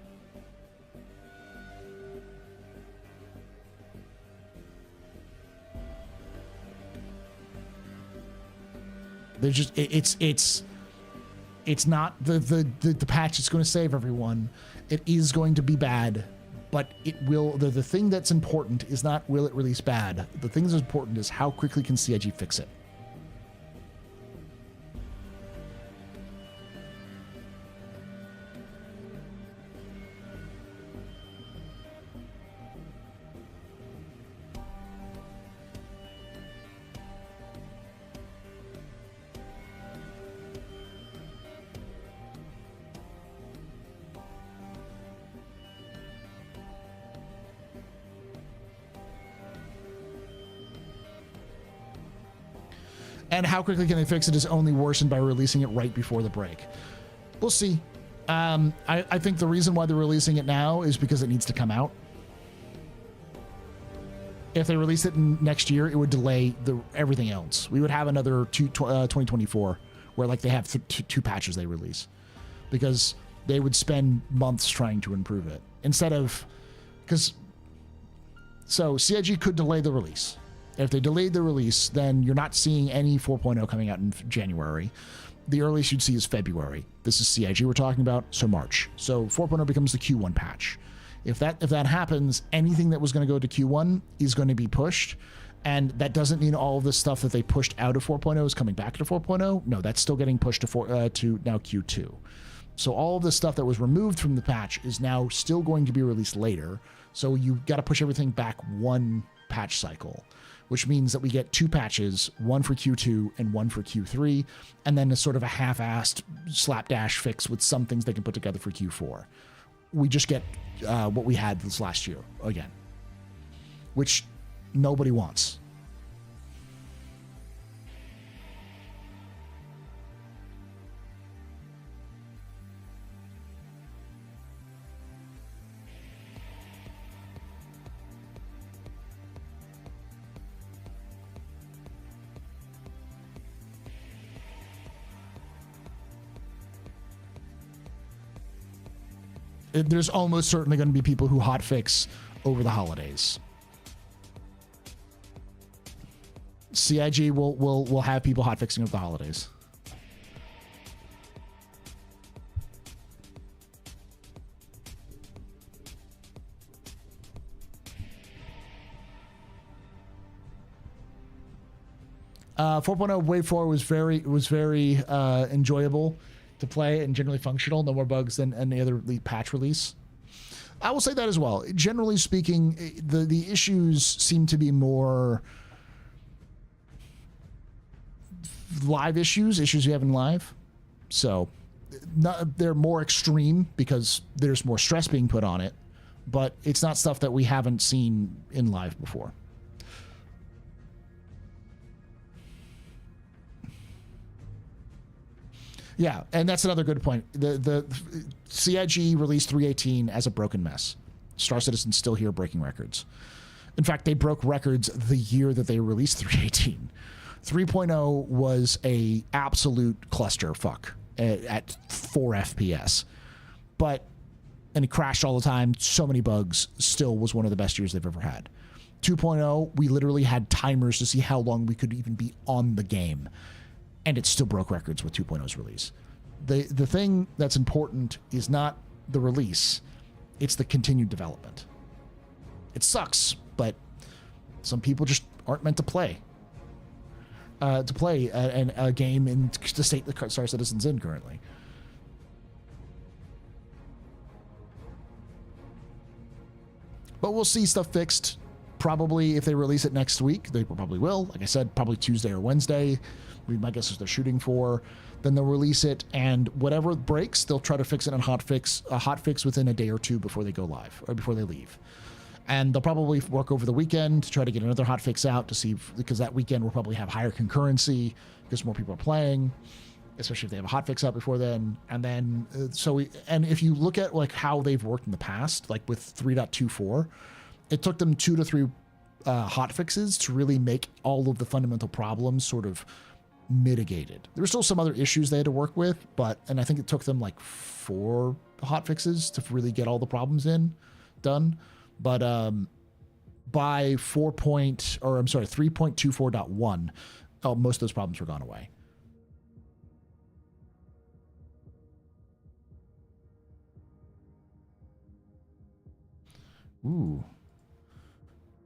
There's just it's not the patch that's going to save everyone. It is going to be bad, but it will. The thing that's important is not will it release bad. The thing that's important is how quickly can CIG fix it. And how quickly can they fix it is only worsened by releasing it right before the break. We'll see. I think the reason why they're releasing it now is because it needs to come out. If they release it next year, it would delay everything else. We would have another 2024 where like they have two patches they release, because they would spend months trying to improve it instead of, so CIG could delay the release. If they delayed the release, then you're not seeing any 4.0 coming out in January. The earliest you'd see is February. This is CIG we're talking about, so March. So 4.0 becomes the Q1 patch. If that happens, anything that was going to go to Q1 is going to be pushed, and that doesn't mean all of the stuff that they pushed out of 4.0 is coming back to 4.0. No, that's still getting pushed to now Q2. So all of the stuff that was removed from the patch is now still going to be released later. So you've got to push everything back one patch cycle, which means that we get 2 patches, one for Q2 and one for Q3, and then a sort of a half-assed slapdash fix with some things they can put together for Q4. We just get what we had this last year again, which nobody wants. there's almost certainly going to be people who hotfix over the holidays. CIG will have people hotfixing over the holidays. Uh, 4.0 Wave 4 was very enjoyable to play and generally functional. No more bugs than any other patch release. I will say that as well. Generally speaking, the issues seem to be more live issues you have in live. So they're more extreme because there's more stress being put on it, but it's not stuff that we haven't seen in live before. Yeah, and that's another good point. The CIG released 3.18 as a broken mess. Star Citizen's still here breaking records. In fact, they broke records the year that they released 3.18. 3.0 was a absolute clusterfuck at 4 FPS. And it crashed all the time, so many bugs, still was one of the best years they've ever had. 2.0, we literally had timers to see how long we could even be on the game. And it still broke records with 2.0's release. The thing that's important is not the release, it's the continued development. It sucks, but some people just aren't meant to play. A game in the state that Star Citizen's in currently. But we'll see stuff fixed. Probably if they release it next week, they probably will. Like I said, probably Tuesday or Wednesday. My guess is they're shooting for. Then they'll release it, and whatever breaks, they'll try to fix it on a hotfix within a day or two before they go live or before they leave. And they'll probably work over the weekend to try to get another hotfix out to see because that weekend will probably have higher concurrency because more people are playing, especially if they have a hotfix out before then. And then and if you look at like how they've worked in the past, like with 3.24, it took them 2 to 3 hotfixes to really make all of the fundamental problems sort of mitigated. There were still some other issues they had to work with, and I think it took them like 4 hotfixes to really get all the problems done. But by 3.24.1, most of those problems were gone away. Ooh.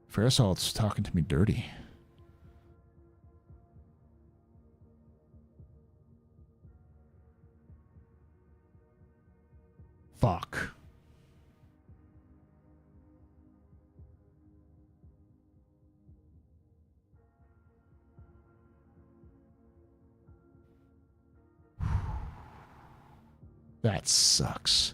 Farasalt's talking to me dirty. Fuck. That sucks.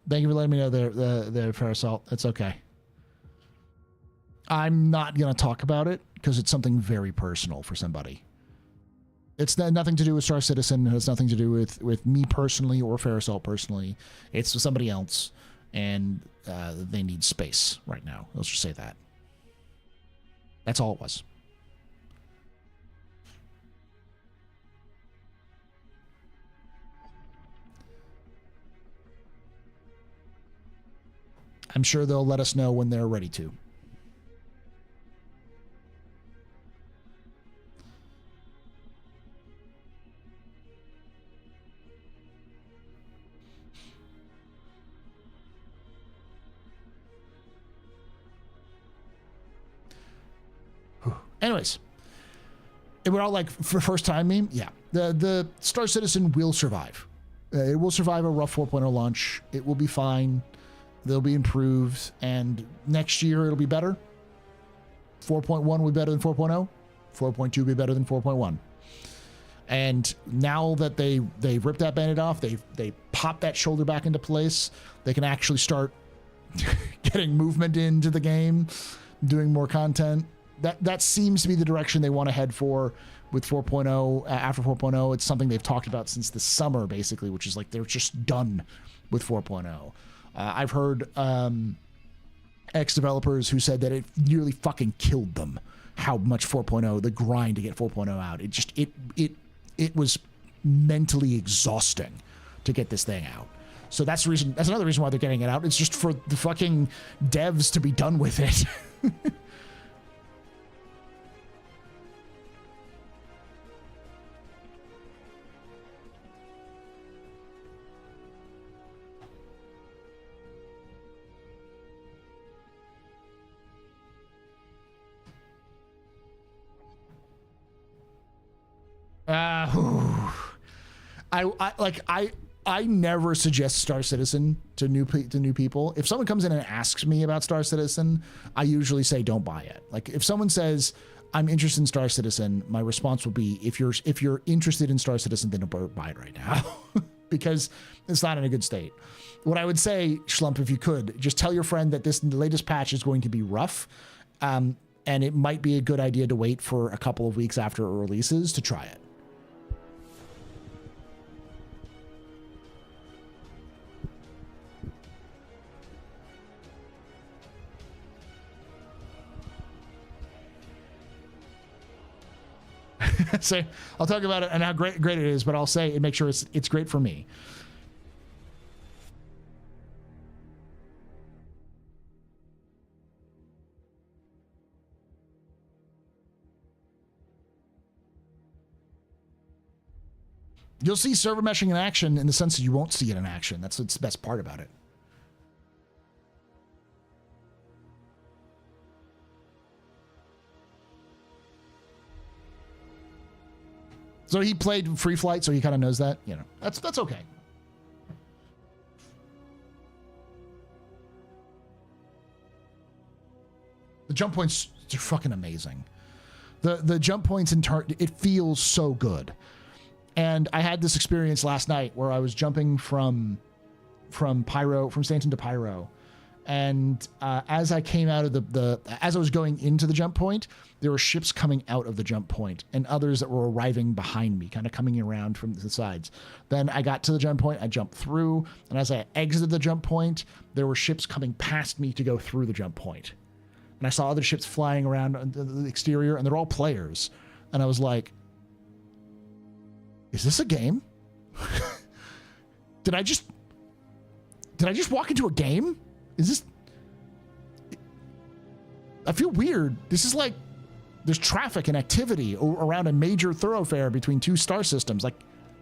Thank you for letting me know the Parasol. It's okay. I'm not going to talk about it because it's something very personal for somebody. It's nothing to do with Star Citizen. It has nothing to do with me personally or Parasol personally. It's somebody else, and they need space right now. Let's just say that. That's all it was. I'm sure they'll let us know when they're ready to. Anyways, we're all like, for first time meme? Yeah. The Star Citizen will survive. It will survive a rough 4.0 launch. It will be fine. They'll be improved, and next year it'll be better. 4.1 will be better than 4.0. 4.2 will be better than 4.1. And now that they ripped that bandit off, they popped that shoulder back into place, they can actually start getting movement into the game, doing more content. That seems to be the direction they want to head for with 4.0. After 4.0, it's something they've talked about since the summer, basically, which is like they're just done with 4.0. I've heard ex-developers who said that it nearly fucking killed them. How much 4.0, the grind to get 4.0 out. It just it was mentally exhausting to get this thing out. So that's the reason. That's another reason why they're getting it out. It's just for the fucking devs to be done with it. I never suggest Star Citizen to new people. If someone comes in and asks me about Star Citizen, I usually say don't buy it. Like if someone says I'm interested in Star Citizen, my response will be if you're interested in Star Citizen, then don't buy it right now because it's not in a good state. What I would say, Schlump, if you could, just tell your friend that the latest patch is going to be rough. And it might be a good idea to wait for a couple of weeks after it releases to try it. So I'll talk about it and how great it is, but I'll say make sure it's great for me. You'll see server meshing in action in the sense that you won't see it in action. That's the best part about it. So he played Free Flight, so he kind of knows that. You know, that's okay. The jump points are fucking amazing. The jump points it feels so good. And I had this experience last night where I was jumping from Stanton to Pyro. And as I came out of as I was going into the jump point, there were ships coming out of the jump point and others that were arriving behind me, kind of coming around from the sides. Then I got to the jump point, I jumped through, and as I exited the jump point, there were ships coming past me to go through the jump point. And I saw other ships flying around on the exterior, and they're all players. And I was like, is this a game? Did I just walk into a game? Is this... I feel weird. This is like there's traffic and activity around a major thoroughfare between two star systems like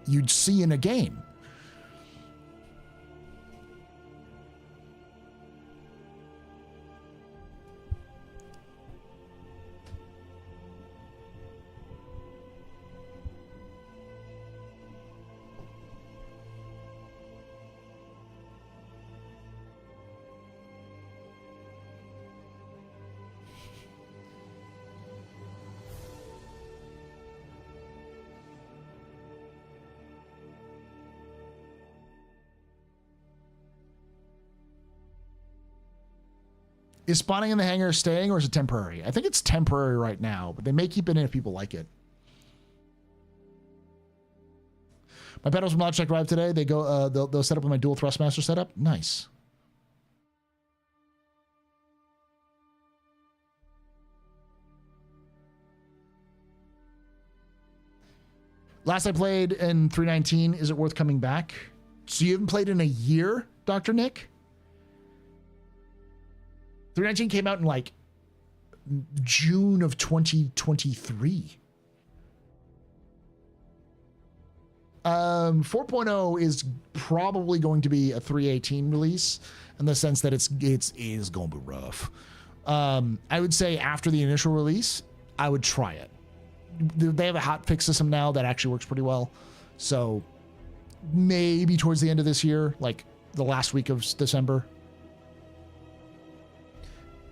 you'd see in a game. Is spawning in the hangar staying or is it temporary? I think it's temporary right now, but they may keep it in if people like it. My pedals from Logitech arrived today. They go. They'll set up with my dual thrustmaster setup. Nice. Last I played in 319. Is it worth coming back? So you haven't played in a year, Dr. Nick? 319 came out in like June of 2023. 4.0 is probably going to be a 318 release in the sense that it is going to be rough. I would say after the initial release, I would try it. They have a hotfix system now that actually works pretty well. So maybe towards the end of this year, like the last week of December,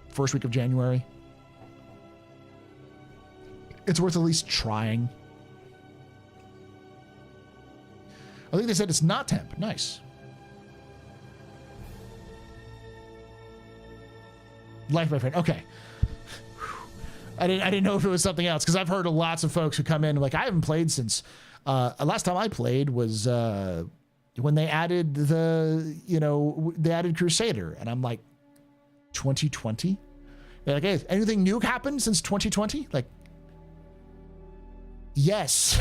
first week of January. It's worth at least trying. I think they said it's not temp. Nice. Life, my friend. Okay. I didn't know if it was something else because I've heard of lots of folks who come in like I haven't played since last time I played was when they added they added Crusader, and I'm like, 2020? They're like, hey, anything new happened since 2020? Like, yes,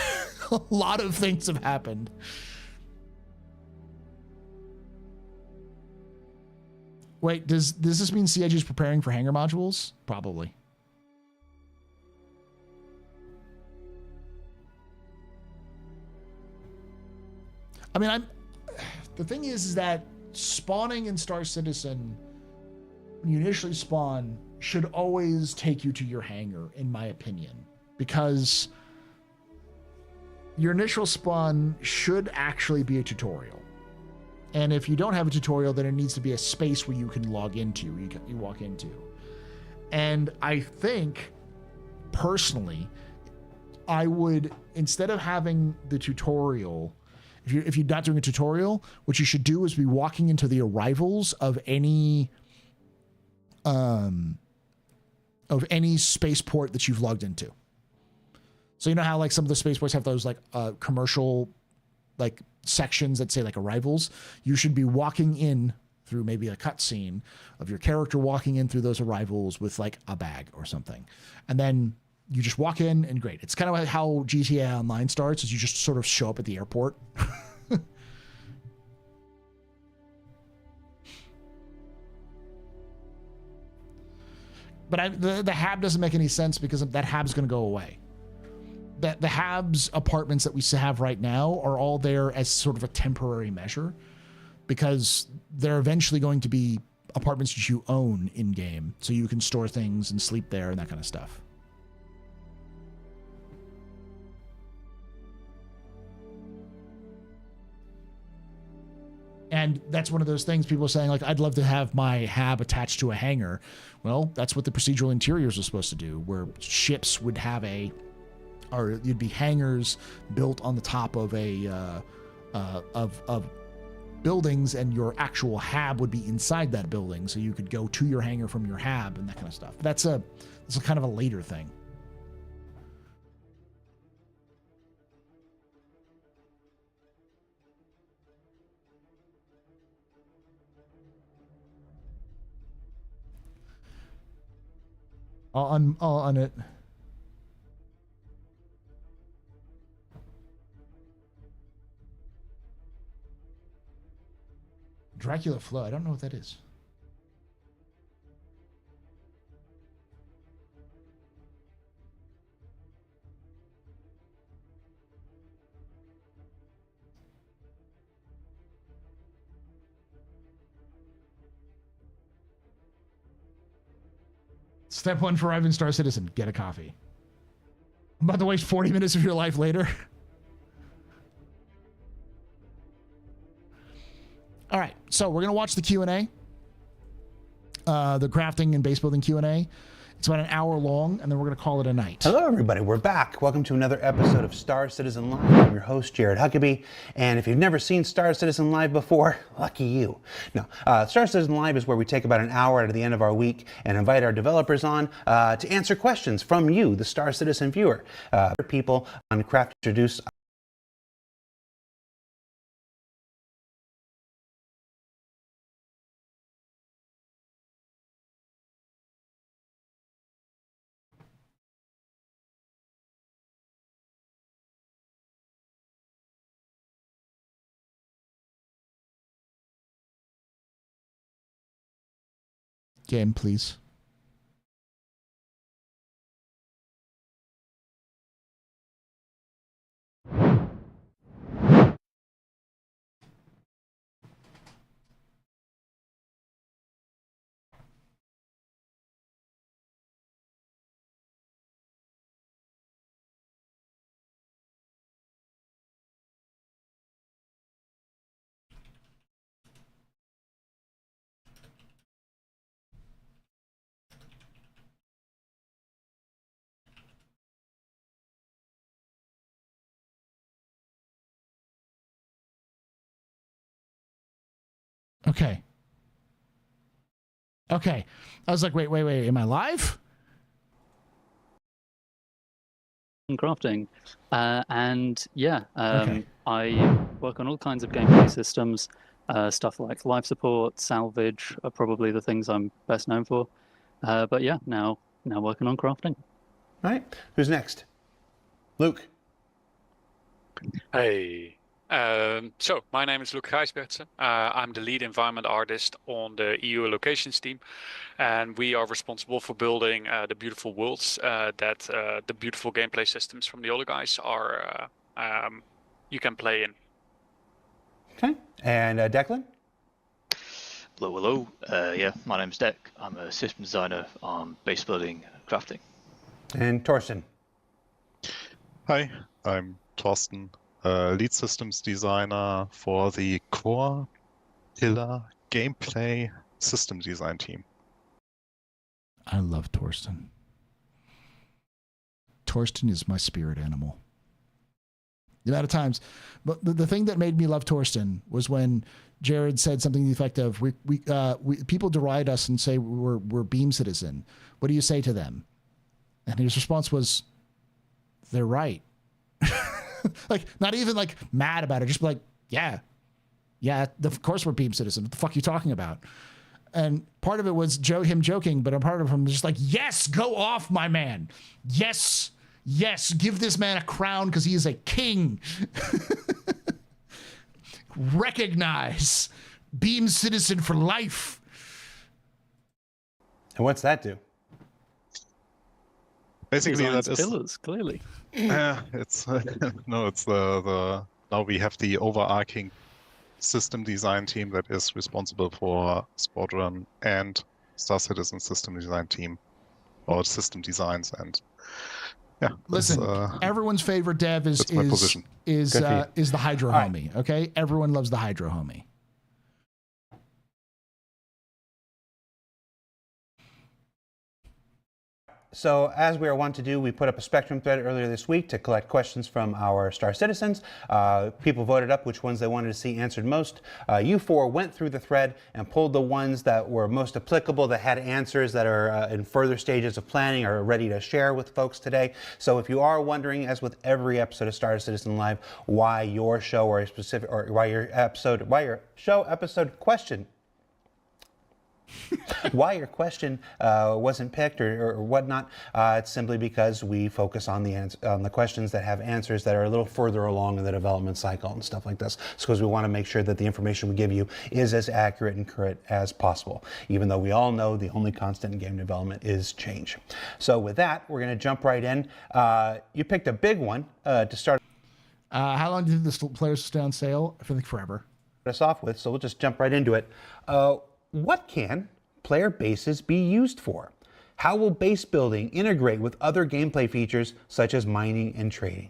a lot of things have happened. Wait, does this mean CIG is preparing for hangar modules? Probably. I mean, the thing is that spawning in Star Citizen, when you initially spawn, should always take you to your hangar, in my opinion, because your initial spawn should actually be a tutorial. And if you don't have a tutorial, then it needs to be a space where you can log into, you walk into. And I think, personally, I would, instead of having the tutorial, if you're not doing a tutorial, what you should do is be walking into the arrivals of any spaceport that you've logged into. So you know how like some of the spaceports have those like commercial like sections that say like arrivals? You should be walking in through maybe a cutscene of your character walking in through those arrivals with like a bag or something. And then you just walk in and great. It's kind of like how GTA Online starts, is you just sort of show up at the airport. But the HAB doesn't make any sense because that HAB's going to go away. The HAB's apartments that we have right now are all there as sort of a temporary measure, because they're eventually going to be apartments that you own in game, so you can store things and sleep there and that kind of stuff. And that's one of those things people are saying, like, I'd love to have my HAB attached to a hangar. Well, that's what the procedural interiors are supposed to do, where ships would have or you'd be hangars built on the top of of buildings, and your actual HAB would be inside that building, so you could go to your hangar from your HAB and that kind of stuff. But that's a kind of a later thing. I'll on it. Dracula Flow. I don't know what that is. Step one for Ivan Star Citizen: get a coffee. I'm about to waste 40 minutes of your life later. All right, so we're gonna watch the Q&A, the crafting and base building Q&A. It's about an hour long, and then we're gonna call it a night. Hello everybody, we're back. Welcome to another episode of Star Citizen Live. I'm your host, Jared Huckabee, and if you've never seen Star Citizen Live before, lucky you. No, Star Citizen Live is where we take about an hour at the end of our week and invite our developers on to answer questions from you, the Star Citizen viewer. People on craft introduce. Game, please. Okay. Okay. I was like, wait, am I live? crafting. And yeah, Okay. I work on all kinds of gameplay systems, stuff like life support, salvage are probably the things I'm best known for. But yeah, now working on crafting. All right. Who's next? Luke. Hey. So, my name is Luc Gijsbertsen. I'm the lead environment artist on the EU locations team, and we are responsible for building the beautiful worlds that the beautiful gameplay systems from the other guys are you can play in. Okay. And Declan? Hello. Yeah, my name's Deck. I'm a system designer on base building and crafting. And Torsten? Hi, I'm Torsten, lead systems designer for the core pillar gameplay system design team. I love Torsten. Torsten is my spirit animal. The amount of times, but the thing that made me love Torsten was when Jared said something to the effect of, "We people deride us and say we're Beam Citizen. What do you say to them?" And his response was, "They're right." Like, not even like mad about it, just like, yeah, of course we're Beam Citizen. What the fuck are you talking about? And part of it was him joking, but a part of him was just like, yes, go off, my man. Yes, give this man a crown because he is a king. Recognize Beam Citizen for life. And what's that do? Basically, that is pillars, clearly. It's no, it's the now we have the overarching system design team that is responsible for Squadron and Star Citizen system design team, or system designs, and yeah. Listen, everyone's favorite dev is the Hydro homie. Okay, everyone loves the Hydro homie. So as we are wont to do, we put up a Spectrum thread earlier this week to collect questions from our Star Citizens. People voted up which ones they wanted to see answered most. You four went through the thread and pulled the ones that were most applicable, that had answers that are in further stages of planning or ready to share with folks today. So if you are wondering, as with every episode of Star Citizen Live, why your show or a specific, or why your show episode question why your question wasn't picked or whatnot, it's simply because we focus on the questions that have answers that are a little further along in the development cycle and stuff like this. It's because we want to make sure that the information we give you is as accurate and correct as possible, even though we all know the only constant in game development is change. So with that, we're going to jump right in. You picked a big one to start. How long did this players stay on sale? I think forever. Us off with, so we'll just jump right into it. What can player bases be used for? How will base building integrate with other gameplay features such as mining and trading?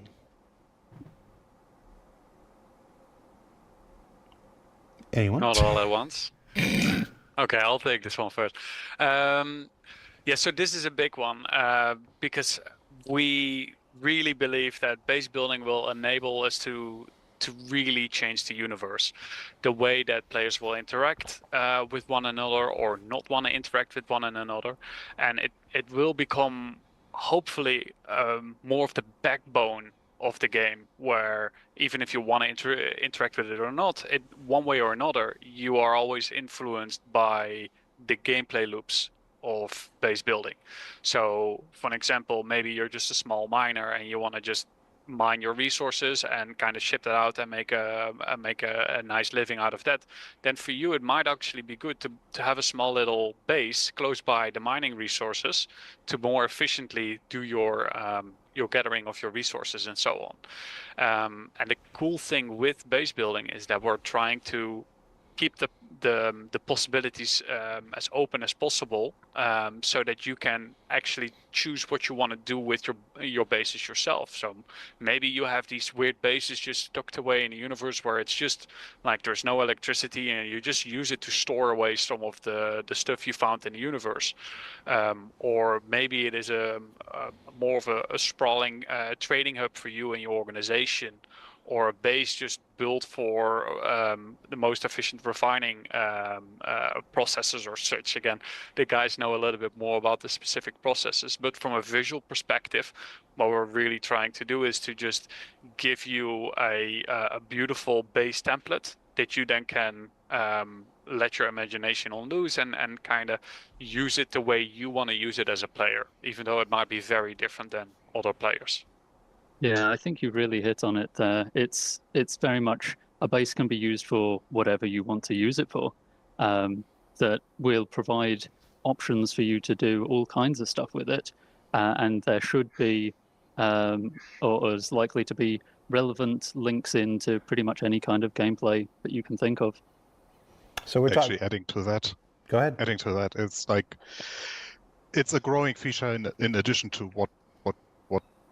Anyone? Not all at once. Okay, I'll take this one first. Yeah, so this is a big one because we really believe that base building will enable us to really change the universe, the way that players will interact with one another or not want to interact with one another, and it will become hopefully more of the backbone of the game, where even if you want to interact with it or not, one way or another, you are always influenced by the gameplay loops of base building. So for an example, maybe you're just a small miner and you want to just mine your resources and kind of ship that out and make a nice living out of that, then for you it might actually be good to have a small little base close by the mining resources to more efficiently do your gathering of your resources and so on. And the cool thing with base building is that we're trying to keep the possibilities as open as possible, so that you can actually choose what you want to do with your bases yourself. So maybe you have these weird bases just tucked away in a universe where it's just like there's no electricity and you just use it to store away some of the stuff you found in the universe. Or maybe it is a more of a sprawling trading hub for you and your organization. or a base just built for the most efficient refining processes or such. Again, the guys know a little bit more about the specific processes, but from a visual perspective, what we're really trying to do is to just give you a beautiful base template that you then can let your imagination on loose and kind of use it the way you want to use it as a player, even though it might be very different than other players. Yeah, I think you really hit on it there. It's very much a base can be used for whatever you want to use it for. That will provide options for you to do all kinds of stuff with it, and there should be, or is likely to be, relevant links into pretty much any kind of gameplay that you can think of. So we're actually adding to that. Go ahead. Adding to that, it's like it's a growing feature in addition to what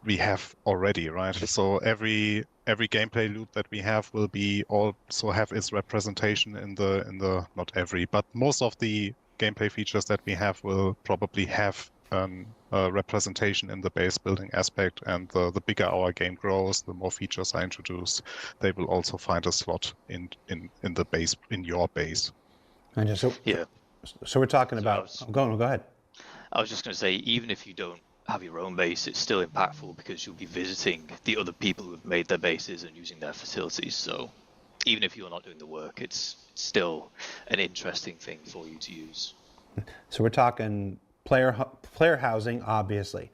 we have already, right? So every gameplay loop that we have will be also have its representation in the not every, but most of the gameplay features that we have will probably have a representation in the base building aspect, and the bigger our game grows, the more features are introduced, they will also find a slot in the base, in your base. And just so we're talking about go ahead. I was just going to say, even if you don't have your own base, it's still impactful because you'll be visiting the other people who've made their bases and using their facilities. So even if you're not doing the work, it's still an interesting thing for you to use. So we're talking player housing, obviously,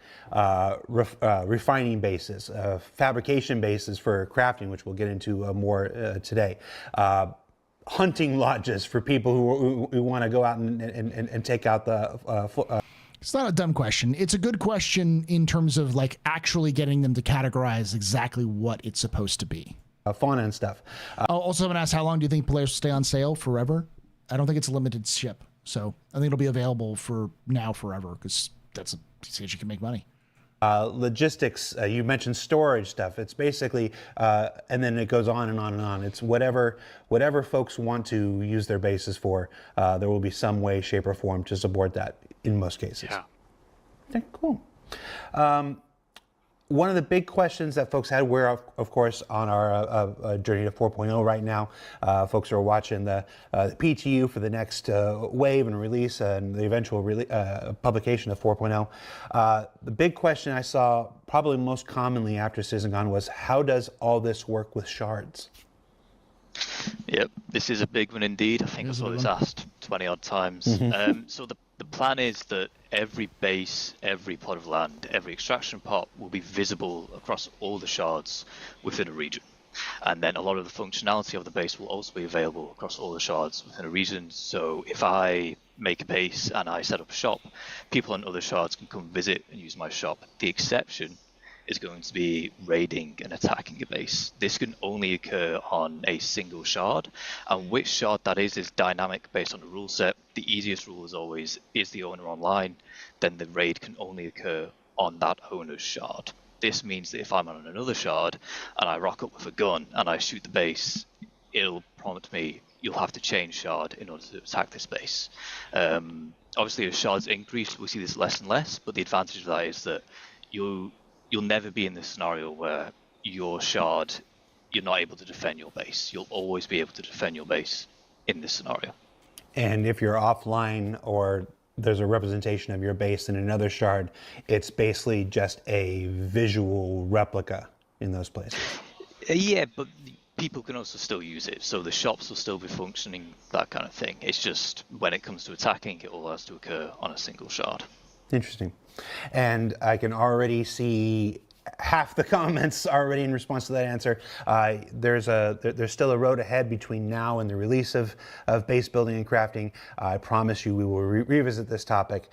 refining bases, fabrication bases for crafting, which we'll get into more today. Hunting lodges for people who want to go out and take out the It's not a dumb question. It's a good question in terms of like actually getting them to categorize exactly what it's supposed to be. Fauna and stuff. Also, someone asked, how long do you think players will stay on sale? Forever? I don't think it's a limited ship. So I think it'll be available for now forever, because that's a stage you can make money. Logistics, you mentioned storage stuff. It's basically, and then it goes on and on and on. It's whatever folks want to use their bases for, there will be some way, shape, or form to support that in most cases. Yeah. Okay, cool. One of the big questions that folks had, we're of course on our journey to 4.0 right now. Folks are watching the PTU for the next wave and release and the eventual publication of 4.0. The big question I saw probably most commonly after CitizenCon was, how does all this work with shards? Yep, this is a big one indeed. I think I saw this asked 20 odd times. So the plan is that every base, every plot of land, every extraction pot will be visible across all the shards within a region. And then a lot of the functionality of the base will also be available across all the shards within a region. So if I make a base and I set up a shop, people on other shards can come visit and use my shop. The exception is going to be raiding and attacking a base. This can only occur on a single shard, and which shard that is dynamic based on the rule set. The easiest rule is always, is the owner online? Then the raid can only occur on that owner's shard. This means that if I'm on another shard and I rock up with a gun and I shoot the base, it'll prompt me, you'll have to change shard in order to attack this base. Obviously as shards increase, we see this less and less, but the advantage of that is that you'll never be in this scenario where your shard, you're not able to defend your base. You'll always be able to defend your base in this scenario. And if you're offline or there's a representation of your base in another shard, it's basically just a visual replica in those places. Yeah, but people can also still use it. So the shops will still be functioning, that kind of thing. It's just when it comes to attacking, it all has to occur on a single shard. Interesting. And I can already see half the comments already in response to that answer. There's still a road ahead between now and the release of base building and crafting. I promise you we will revisit this topic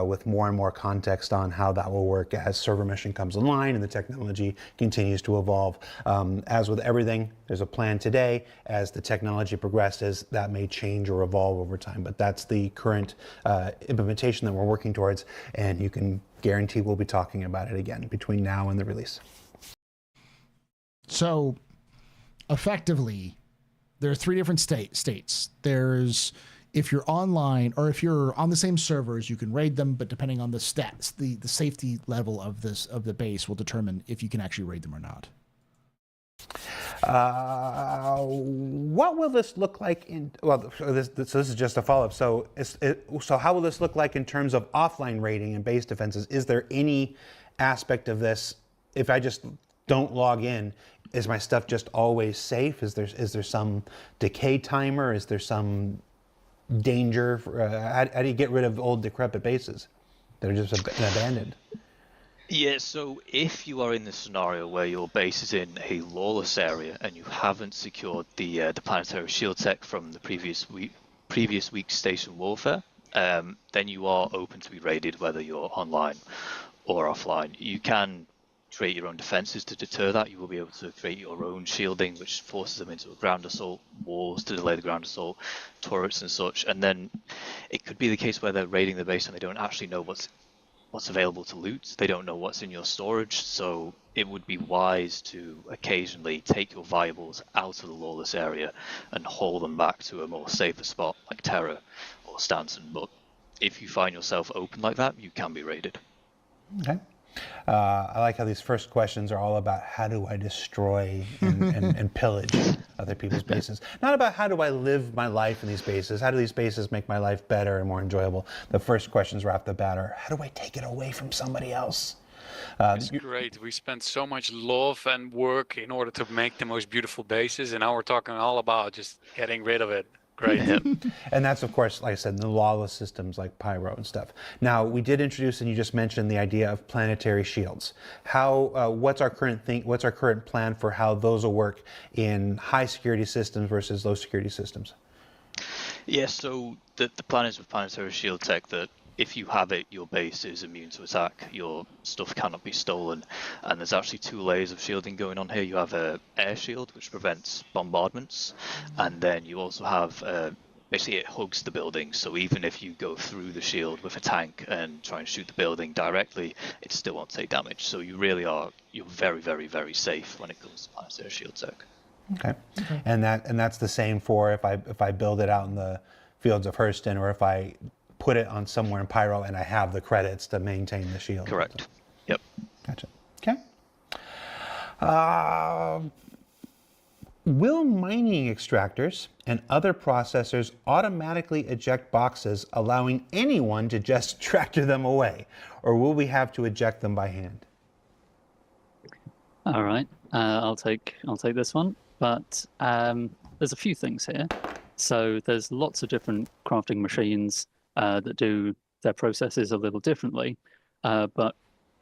with more and more context on how that will work as server mission comes online and the technology continues to evolve. As with everything, there's a plan today. As the technology progresses, that may change or evolve over time, but that's the current implementation that we're working towards, and you can guarantee we'll be talking about it again between now and the release. So effectively, there are three different states. There's, if you're online or if you're on the same servers, you can raid them, but depending on the stats, the safety level of the base will determine if you can actually raid them or not. What will this look like in? Well, so this is just a follow-up. So how will this look like in terms of offline raiding and base defenses? Is there any aspect of this? If I just don't log in, is my stuff just always safe? Is there some decay timer? Is there some danger? How do you get rid of old decrepit bases that are just abandoned? Yeah, so if you are in the scenario where your base is in a lawless area and you haven't secured the planetary shield tech from the previous week's station warfare, then you are open to be raided whether you're online or offline. You can create your own defenses to deter that. You will be able to create your own shielding, which forces them into a ground assault, walls to delay the ground assault, turrets and such. And then it could be the case where they're raiding the base and they don't actually know what's available to loot. They don't know what's in your storage. So it would be wise to occasionally take your valuables out of the lawless area and haul them back to a more safer spot like Terra or Stanton. But if you find yourself open like that, you can be raided. Okay. I like how these first questions are all about how do I destroy and pillage other people's bases. Not about how do I live my life in these bases. How do these bases make my life better and more enjoyable? The first questions right off the bat are, how do I take it away from somebody else? It's great. We spent so much love and work in order to make the most beautiful bases, and now we're talking all about just getting rid of it. Great. And that's, of course, like I said, the lawless systems like Pyro and stuff. Now, we did introduce, and you just mentioned the idea of planetary shields. What's our current plan for how those will work in high security systems versus low security systems? Yeah, so the plan is with planetary shield tech that if you have it, your base is immune to attack, your stuff cannot be stolen, and there's actually 2 layers of shielding going on here. You have a air shield, which prevents bombardments, and then you also have, basically it hugs the building, so even if you go through the shield with a tank and try and shoot the building directly, it still won't take damage. So you're very, very, very safe when it comes to planetary shield tech. Okay. And that's the same for if I build it out in the fields of Hurston, or if I put it on somewhere in Pyro and I have the credits to maintain the shield. Correct. Yep. Gotcha. Okay. Will mining extractors and other processors automatically eject boxes, allowing anyone to just tractor them away, or will we have to eject them by hand? All right, I'll take this one. But there's a few things here. So there's lots of different crafting machines that do their processes a little differently, but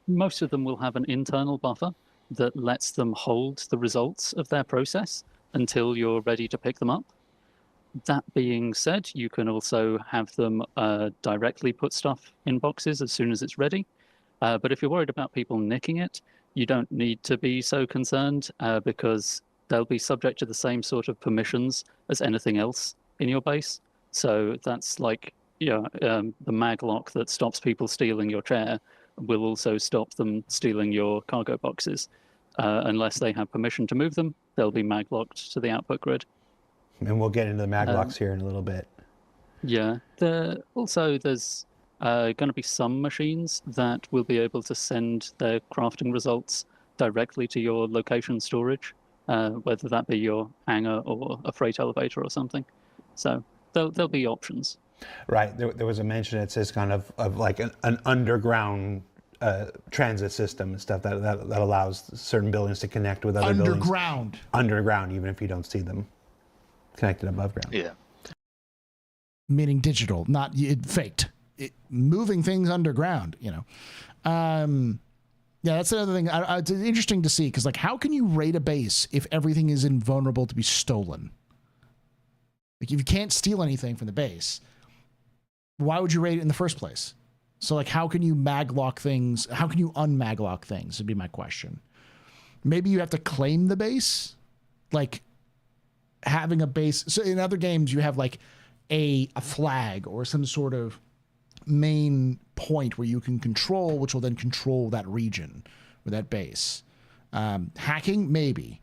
most of them will have an internal buffer that lets them hold the results of their process until you're ready to pick them up. That being said, you can also have them directly put stuff in boxes as soon as it's ready. But if you're worried about people nicking it, you don't need to be so concerned because they'll be subject to the same sort of permissions as anything else in your base. So that's like, the mag lock that stops people stealing your chair will also stop them stealing your cargo boxes. Unless they have permission to move them, they'll be mag locked to the output grid. And we'll get into the mag locks here in a little bit. Yeah. There's going to be some machines that will be able to send their crafting results directly to your location storage, whether that be your hangar or a freight elevator or something. So there'll be options. Right. There was a mention, it says kind of like an underground transit system and stuff that allows certain buildings to connect with other buildings. Underground, even if you don't see them connected above ground. Yeah. Meaning digital, not faked. Moving things underground, Yeah, that's another thing. It's interesting to see, because, like, how can you raid a base if everything is invulnerable to be stolen? Like, if you can't steal anything from the base, why would you raid it in the first place? So, like, how can you maglock things? How can you unmaglock things would be my question. Maybe you have to claim the base? Like, having a base. So in other games, you have, like, a flag or some sort of main point where you can control, which will then control that region or that base. Hacking, maybe.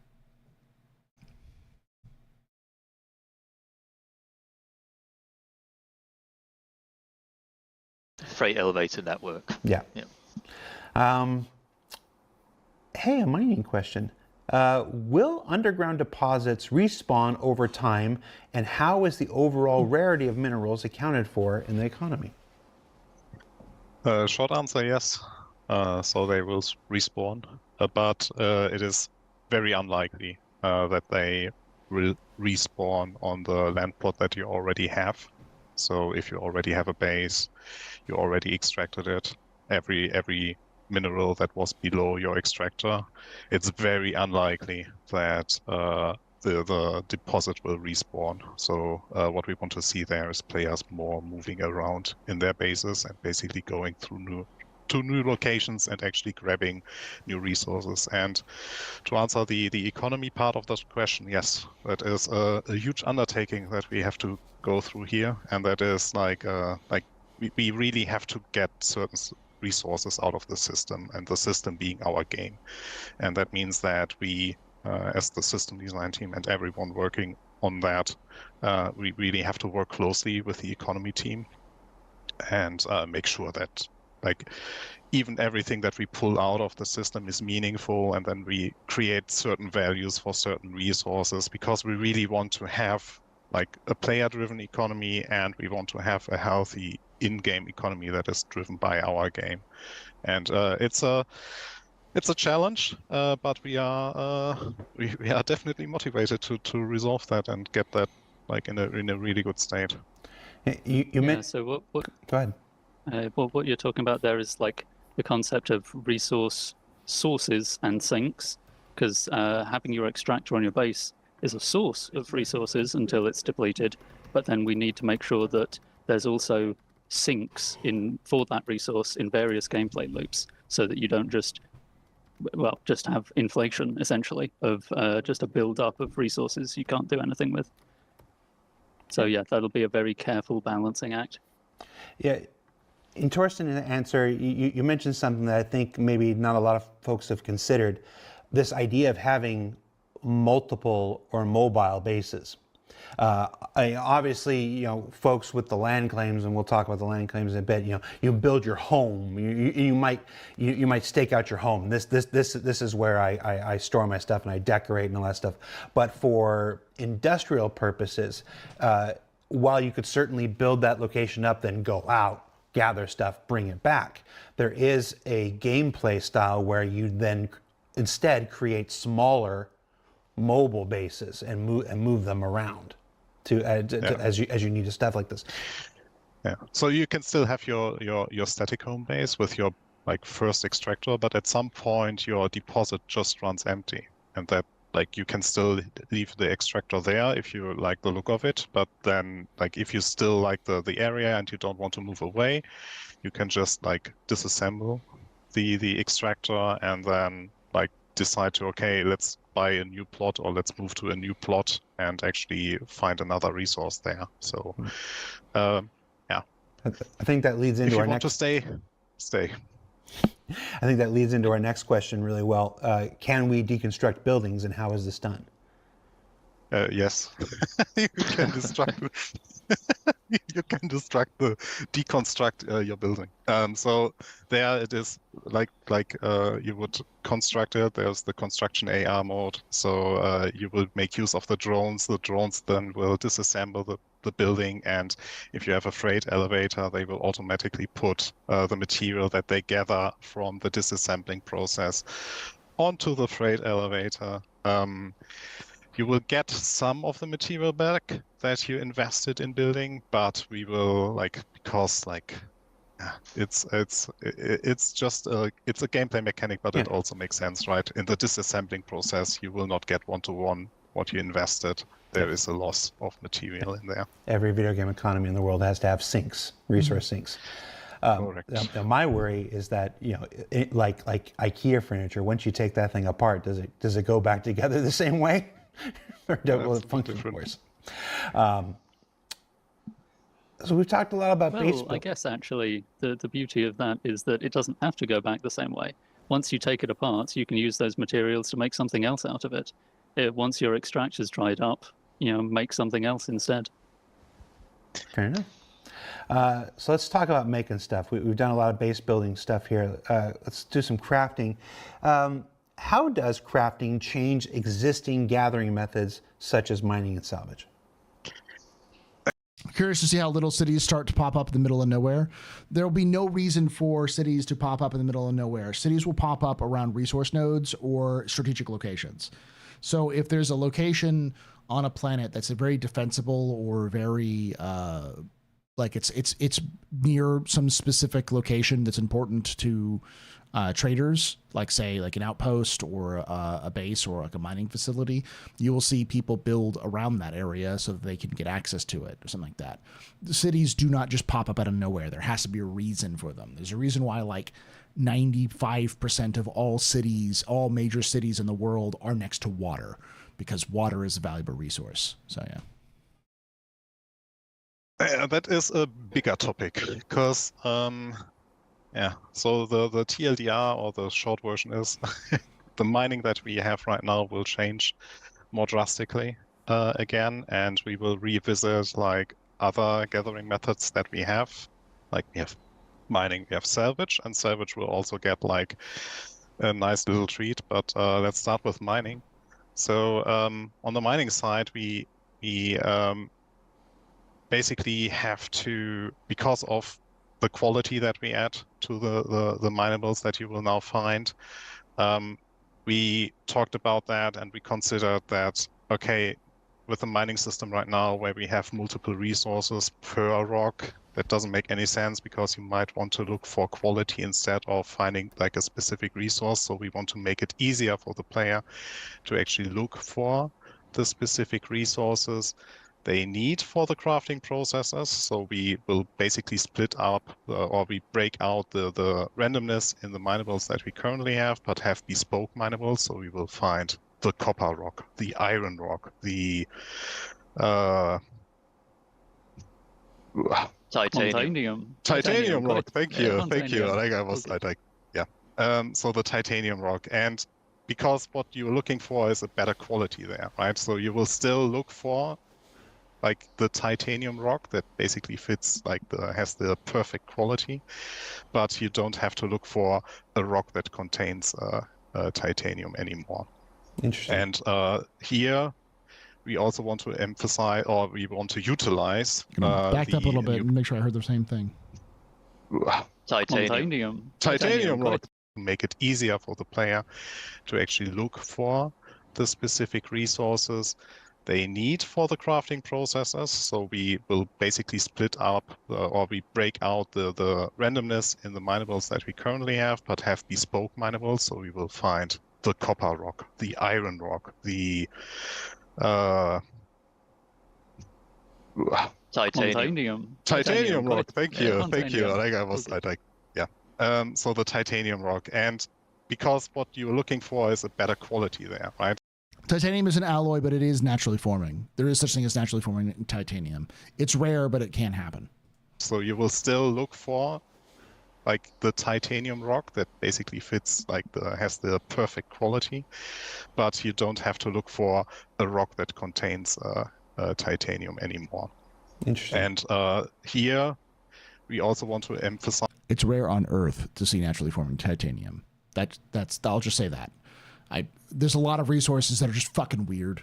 Freight elevator network. Yeah. Hey, a mining question. Will underground deposits respawn over time, and how is the overall rarity of minerals accounted for in the economy? Short answer, yes. So they will respawn, but it is very unlikely that they will respawn on the land plot that you already have. So if you already have a base, you already extracted it, every mineral that was below your extractor, it's very unlikely that the deposit will respawn. So what we want to see there is players more moving around in their bases and basically going through new locations and actually grabbing new resources. And to answer the economy part of that question, yes, that is a huge undertaking that we have to go through here, and that is like we really have to get certain resources out of the system, and the system being our game. And that means that we, as the system design team and everyone working on that, we really have to work closely with the economy team and make sure that even everything that we pull out of the system is meaningful, and then we create certain values for certain resources, because we really want to have a player-driven economy, and we want to have a healthy in-game economy that is driven by our game. And it's a challenge, but we are definitely motivated to resolve that and get that in a really good state. So what? Go ahead. What you're talking about there is the concept of resource sources and sinks, because having your extractor on your base is a source of resources until it's depleted, but then we need to make sure that there's also sinks for that resource in various gameplay loops, so that you don't just have inflation, essentially, of just a build-up of resources you can't do anything with. So yeah, that'll be a very careful balancing act. Yeah. In Torsten's answer, you mentioned something that I think maybe not a lot of folks have considered, this idea of having multiple or mobile bases. Obviously, folks with the land claims, and we'll talk about the land claims in a bit. You build your home. You might stake out your home. This is where I store my stuff and I decorate and all that stuff. But for industrial purposes, while you could certainly build that location up, then go out, gather stuff, bring it back, there is a gameplay style where you then instead create smaller mobile bases and move them around as you need stuff like this. Yeah. So you can still have your static home base with your first extractor, but at some point your deposit just runs empty, and that you can still leave the extractor there if you like the look of it, but then if you still like the area and you don't want to move away, you can just disassemble the extractor and then decide to, okay, let's buy a new plot, or let's move to a new plot and actually find another resource there. So yeah, I think that leads into our next. If you want to stay. I think that leads into our next question really well. Can we deconstruct buildings, and how is this done? Yes, you can deconstruct your building. So there it is, you would construct it. There's the construction AR mode. So you will make use of the drones. The drones then will disassemble the building, and if you have a freight elevator, they will automatically put the material that they gather from the disassembling process onto the freight elevator. You will get some of the material back that you invested in building, but we will because it's just it's a gameplay mechanic, but it also makes sense, right? In the disassembling process, you will not get one-to-one what you invested. There is a loss of material in there. Every video game economy in the world has to have sinks, resource sinks. Correct. Now my worry is that like IKEA furniture, once you take that thing apart, does it go back together the same way? Or will it function worse? So we've talked a lot about baseball. I guess actually the beauty of that is that it doesn't have to go back the same way. Once you take it apart, you can use those materials to make something else out of it. Once your extractor's dried up, make something else instead. Fair enough. So let's talk about making stuff. We've done a lot of base building stuff here. Let's do some crafting. how does crafting change existing gathering methods such as mining and salvage? Curious to see how little cities start to pop up in the middle of nowhere. There will be no reason for cities to pop up in the middle of nowhere. Cities will pop up around resource nodes or strategic locations. So if there's a location on a planet that's a very defensible or very like it's near some specific location that's important to traders, like say like an outpost or a base or like a mining facility, you will see people build around that area so that they can get access to it or something like that. The cities do not just pop up out of nowhere. There has to be a reason for them. There's a reason why like 95% of all cities, all major cities in the world are next to water, because water is a valuable resource. So yeah. That is a bigger topic, because yeah, so the TLDR, or the short version, is the mining that we have right now will change more drastically again, and we will revisit like other gathering methods that we have. Like we have mining, we have salvage, and salvage will also get like a nice little treat, but let's start with mining. So on the mining side, we basically have to, because of the quality that we add to the minables that you will now find, we talked about that, and we considered that, okay, with the mining system right now where we have multiple resources per rock, that doesn't make any sense, because you might want to look for quality instead of finding like a specific resource. So we want to make it easier for the player to actually look for the specific resources they need for the crafting processes. So we will basically split up or we break out the randomness in the minables that we currently have, but have bespoke minables. So we will find the copper rock, the iron rock, the Titanium. Titanium rock. Thank you. Yeah, Thank you. titanium. I was like, yeah. So the titanium rock, and because what you're looking for is a better quality there, right? So you will still look for like the titanium rock that basically fits, like has the perfect quality, but you don't have to look for a rock that contains titanium anymore. Interesting. And here we also want to emphasize, or we want to utilize. Backed up a little bit and make sure I heard the same thing. Titanium rock. Make it easier for the player to actually look for the specific resources they need for the crafting processes. So we will basically split up or we break out the randomness in the minables that we currently have, but have bespoke minables. So we will find the copper rock, the iron rock, the Titanium rock. Thank you. Yeah, I was like, yeah. So the titanium rock, and because what you're looking for is a better quality there, right? Titanium is an alloy, but it is naturally forming. There is such thing as naturally forming titanium. It's rare, but it can happen. So you will still look for like the titanium rock that basically fits, like has the perfect quality, but you don't have to look for a rock that contains titanium anymore. Interesting. And here we also want to emphasize it's rare on Earth to see naturally forming titanium. That's I'll just say that. There's a lot of resources that are just fucking weird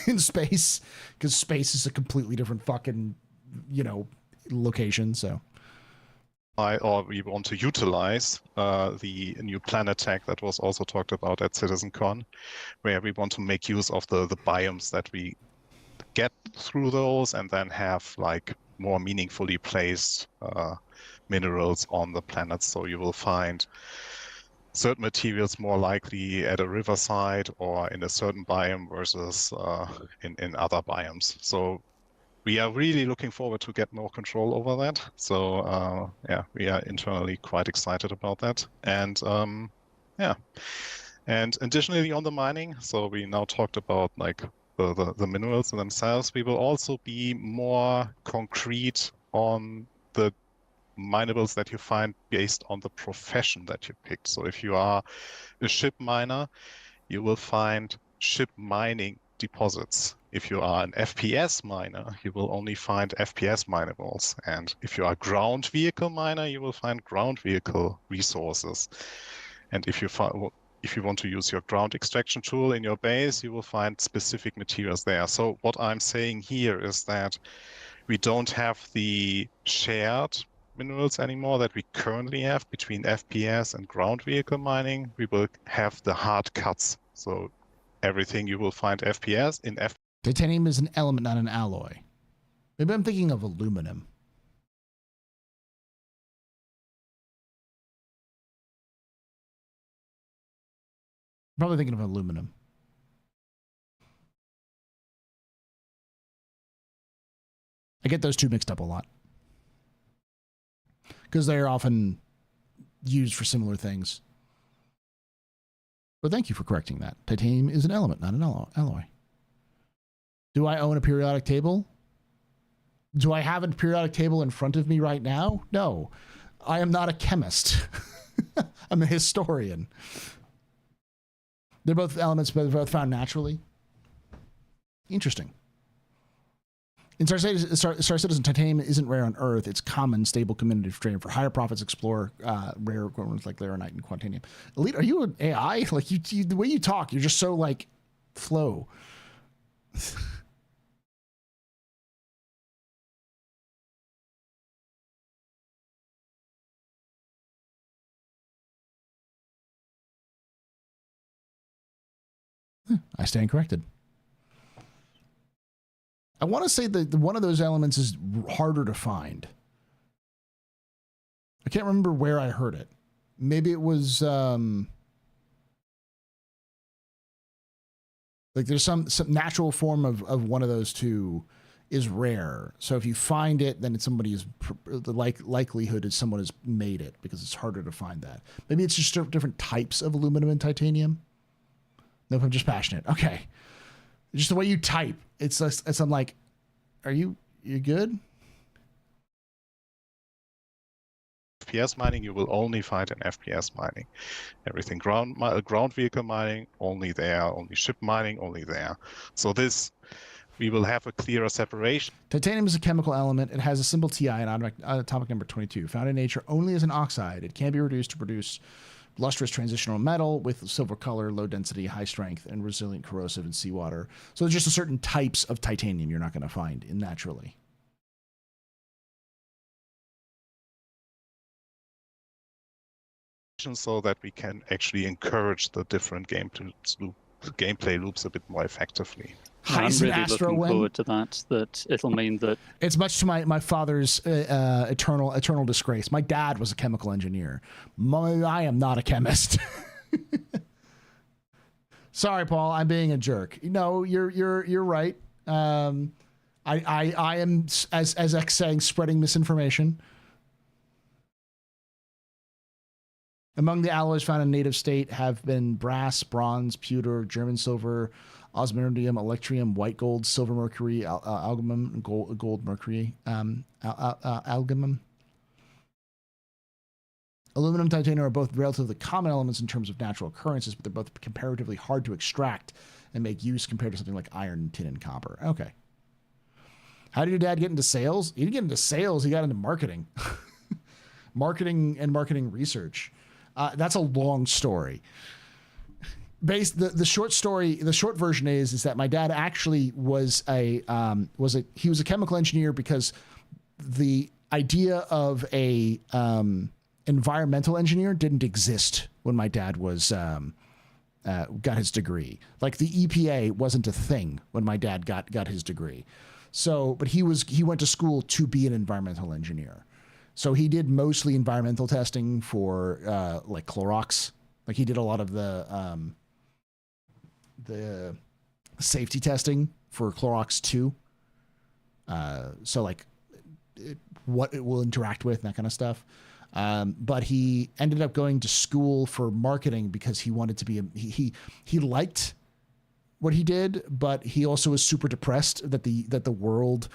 in space, because space is a completely different fucking, location. So or we want to utilize the new planet tech that was also talked about at CitizenCon, where we want to make use of the biomes that we get through those, and then have like more meaningfully placed minerals on the planet. So you will find certain materials more likely at a riverside or in a certain biome versus in other biomes. So we are really looking forward to get more control over that. So yeah, we are internally quite excited about that. And yeah, and additionally on the mining, so we now talked about like the minerals themselves. We will also be more concrete on the minables that you find based on the profession that you picked. So if you are a ship miner, you will find ship mining deposits. If you are an FPS miner, you will only find FPS minables. And if you are a ground vehicle miner, you will find ground vehicle resources. And if you if you want to use your ground extraction tool in your base, you will find specific materials there. So what I'm saying here is that we don't have the shared minerals anymore that we currently have between FPS and ground vehicle mining. We will have the hard cuts. So everything you will find FPS in F. Titanium is an element, not an alloy. Maybe I'm thinking of aluminum. Probably thinking of aluminum. I get those two mixed up a lot because they're often used for similar things. But thank you for correcting that. Titanium is an element, not an alloy. Do I own a periodic table? Do I have a periodic table in front of me right now? No. I am not a chemist. I'm a historian. They're both elements, but they're both found naturally. Interesting. In Star Citizen, titanium isn't rare on Earth. It's common, stable, commutative terrain. For higher profits, explore rare equipments like laranite and quantanium. Elite, are you an AI? Like you, the way you talk, you're just so like flow. I stand corrected. I want to say that one of those elements is harder to find. I can't remember where I heard it. Maybe it was like there's some natural form of one of those two is rare. So if you find it, then it's the likelihood is someone has made it because it's harder to find that. Maybe it's just different types of aluminum and titanium. Nope, I'm just passionate. Okay. Just the way you type. I'm like, are you good? FPS mining, you will only find in FPS mining. Everything ground vehicle mining, only there. Only ship mining, only there. So we will have a clearer separation. Titanium is a chemical element. It has a symbol Ti and atomic number 22. Found in nature only as an oxide. It can be reduced to produce lustrous transitional metal with silver color, low density, high strength, and resilient corrosive in seawater. So there's just a certain types of titanium you're not going to find naturally. So that we can actually encourage the different gameplay loops a bit more effectively. I'm really looking forward to that it'll mean that... It's much to my father's eternal disgrace. My dad was a chemical engineer. I am not a chemist. Sorry, Paul, I'm being a jerk. No, you're right. I am, as X saying, spreading misinformation. Among the alloys found in native state have been brass, bronze, pewter, German silver, osmium, electrium, white gold, silver mercury, algumum, gold mercury, algumum. Aluminum and titanium are both relatively common elements in terms of natural occurrences, but they're both comparatively hard to extract and make use compared to something like iron, tin, and copper. Okay. How did your dad get into sales? He didn't get into sales. He got into marketing. Marketing research. That's a long story. The short version is that my dad actually was a chemical engineer because the idea of a environmental engineer didn't exist when my dad was got his degree. Like the EPA wasn't a thing when my dad got his degree. So, but he went to school to be an environmental engineer. So he did mostly environmental testing for like Clorox. Like he did a lot of the safety testing for Clorox 2. So like what it will interact with and that kind of stuff. But he ended up going to school for marketing because he wanted to be he liked what he did, but he also was super depressed that the world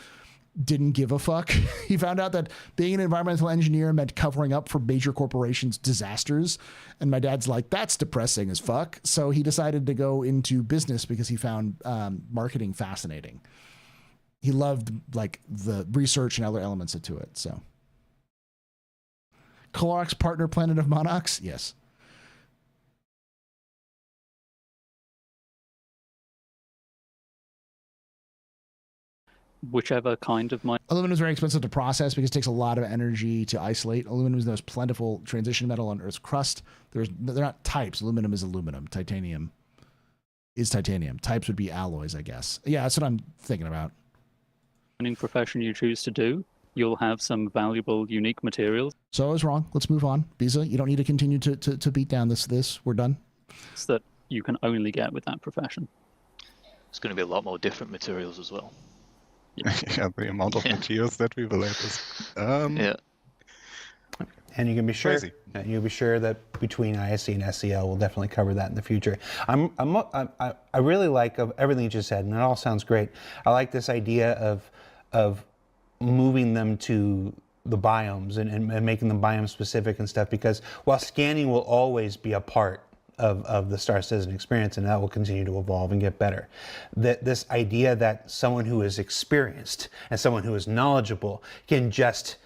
didn't give a fuck. He found out that being an environmental engineer meant covering up for major corporations' disasters. And my dad's like, that's depressing as fuck. So he decided to go into business because he found marketing fascinating. He loved like the research and other elements to it. So Clorox partner planet of Monarchs? Yes. whichever kind of mine. Aluminum is very expensive to process because it takes a lot of energy to isolate. Aluminum is the most plentiful transition metal on Earth's crust. They're not types. Aluminum is aluminum. Titanium is titanium. Types would be alloys, I guess. Yeah, that's what I'm thinking about. Mining profession you choose to do, you'll have some valuable, unique materials. So I was wrong. Let's move on. Biza, you don't need to continue to beat down this. We're done. That you can only get with that profession. It's going to be a lot more different materials as well. Yeah, the amount of materials that we will have is yeah. And you can be sure, that between ISC and SCL, we'll definitely cover that in the future. I really like everything you just said, and it all sounds great. I like this idea of moving them to the biomes and making them biome specific and stuff, because while scanning will always be a part of the Star Citizen experience, and that will continue to evolve and get better. This idea that someone who is experienced and someone who is knowledgeable can just,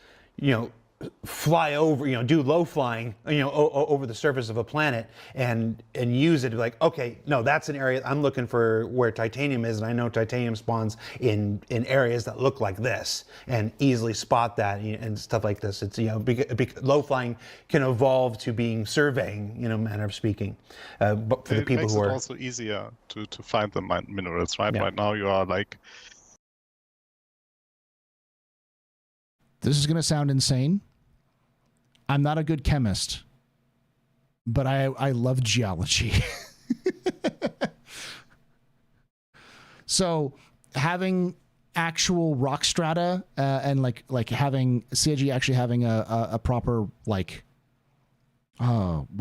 fly over, do low flying, over the surface of a planet and use it to be like, okay, no, that's an area I'm looking for where titanium is, and I know titanium spawns in areas that look like this, and easily spot that and stuff like this. It's low flying can evolve to being surveying, manner of speaking. But for the people who are, it also easier to find the minerals, right? Yeah. Right now you are like. This is going to sound insane. I'm not a good chemist, but I love geology. So having actual rock strata and like having CIG actually having a proper what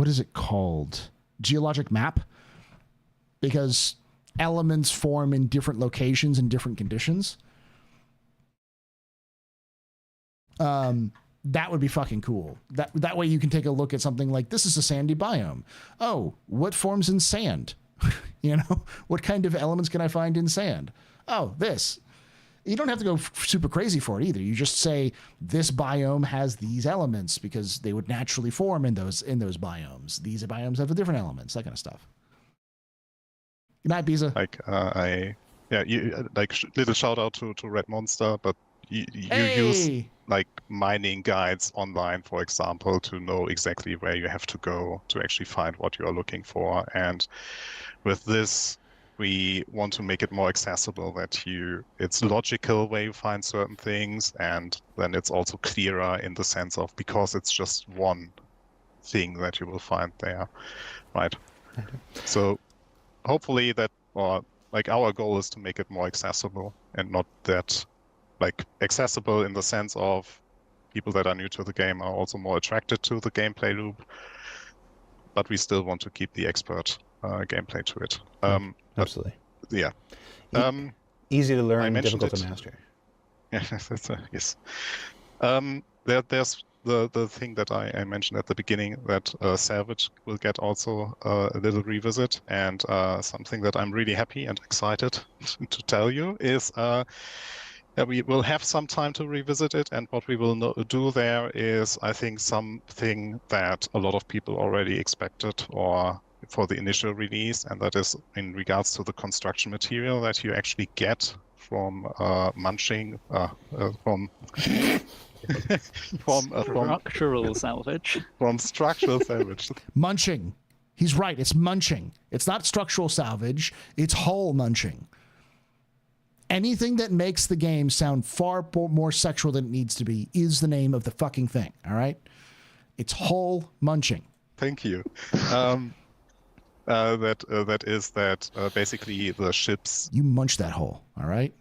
is it called? Geologic map, because elements form in different locations and different conditions. That would be fucking cool. That way you can take a look at something like, this is a sandy biome. Oh, what forms in sand? What kind of elements can I find in sand? Oh, this. You don't have to go super crazy for it either. You just say this biome has these elements because they would naturally form in those biomes. These biomes have the different elements, that kind of stuff. Good night, Biza. Little shout out to Red Monster, but you use like mining guides online, for example, to know exactly where you have to go to actually find what you are looking for. And with this, we want to make it more accessible, that it's logical where you find certain things, and then it's also clearer in the sense of, because it's just one thing that you will find there, right? So hopefully our goal is to make it more accessible, and not that accessible in the sense of people that are new to the game are also more attracted to the gameplay loop, but we still want to keep the expert gameplay to it. Absolutely. Yeah. Easy to learn, difficult to master. Yeah, yes. There's the thing that I mentioned at the beginning, that Salvage will get also a little revisit, and something that I'm really happy and excited to tell you is we will have some time to revisit it, and what we will do there is, I think, something that a lot of people already expected or for the initial release, and that is in regards to the construction material that you actually get from munching from structural salvage. From structural salvage. Munching. He's right. It's munching. It's not structural salvage. It's hull munching. Anything that makes the game sound far more sexual than it needs to be is the name of the fucking thing. All right? It's hull munching. Thank you. Basically the ships. You munch that hull. All right?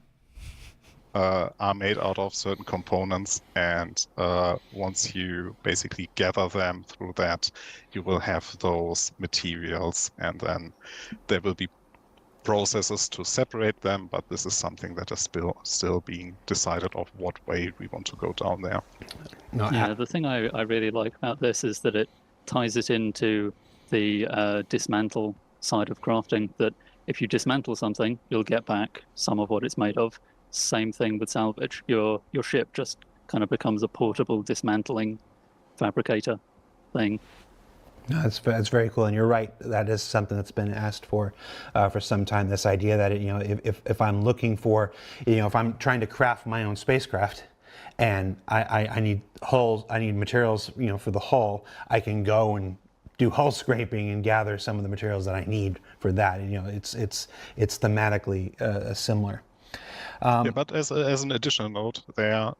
Are made out of certain components, and once you basically gather them through that, you will have those materials, and then there will be processes to separate them, but this is something that is still being decided of what way we want to go down there. The thing I really like about this is that it ties it into the dismantle side of crafting, that if you dismantle something, you'll get back some of what it's made of. Same thing with salvage. Your ship just kind of becomes a portable dismantling fabricator thing. No, that's very cool, and you're right. That is something that's been asked for some time. This idea that if I'm looking for, if I'm trying to craft my own spacecraft, and I need hulls, I need materials, for the hull, I can go and do hull scraping and gather some of the materials that I need for that. It's thematically similar. Yeah, but as an additional note, there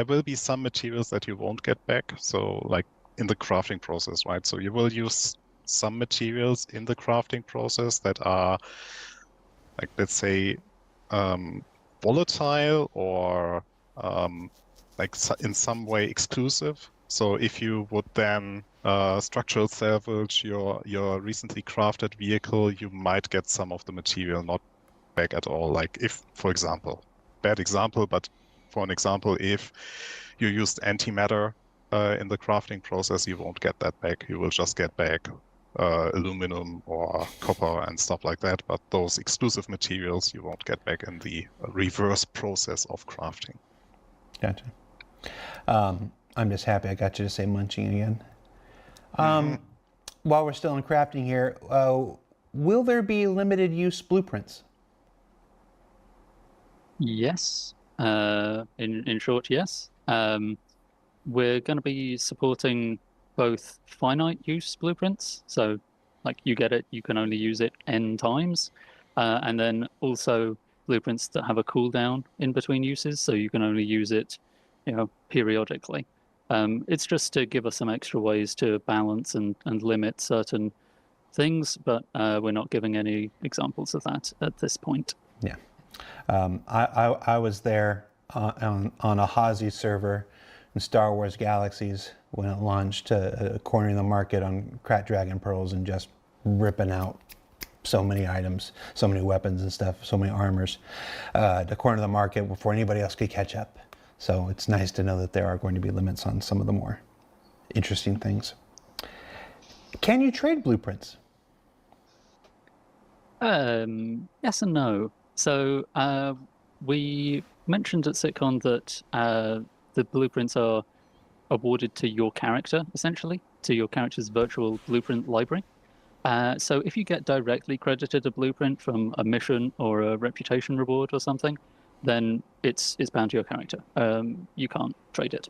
will be some materials that you won't get back. So like in the crafting process, right? So you will use some materials in the crafting process that are, like, let's say, volatile or in some way exclusive. So if you would then structural salvage your recently crafted vehicle, you might get some of the material not back at all. Like if, for example, bad example, but for an example, if you used antimatter in the crafting process, you won't get that back. You will just get back aluminum or copper and stuff like that. But those exclusive materials you won't get back in the reverse process of crafting. Gotcha. I'm just happy I got you to say munching again. While we're still in crafting here, will there be limited use blueprints? Yes. In short, yes. We're going to be supporting both finite use blueprints, so like you get it, you can only use it n times, and then also blueprints that have a cooldown in between uses, so you can only use it, periodically. It's just to give us some extra ways to balance and limit certain things, but we're not giving any examples of that at this point. Yeah. I was there on a Hazy server in Star Wars Galaxies when it launched, cornering the market on cracked dragon pearls and just ripping out so many items, so many weapons and stuff, so many armors, to corner the market before anybody else could catch up. So it's nice to know that there are going to be limits on some of the more interesting things. Can you trade blueprints? Yes and no. So we mentioned at SitCon that the blueprints are awarded to your character, essentially, to your character's virtual blueprint library. So if you get directly credited a blueprint from a mission or a reputation reward or something, then it's bound to your character. You can't trade it.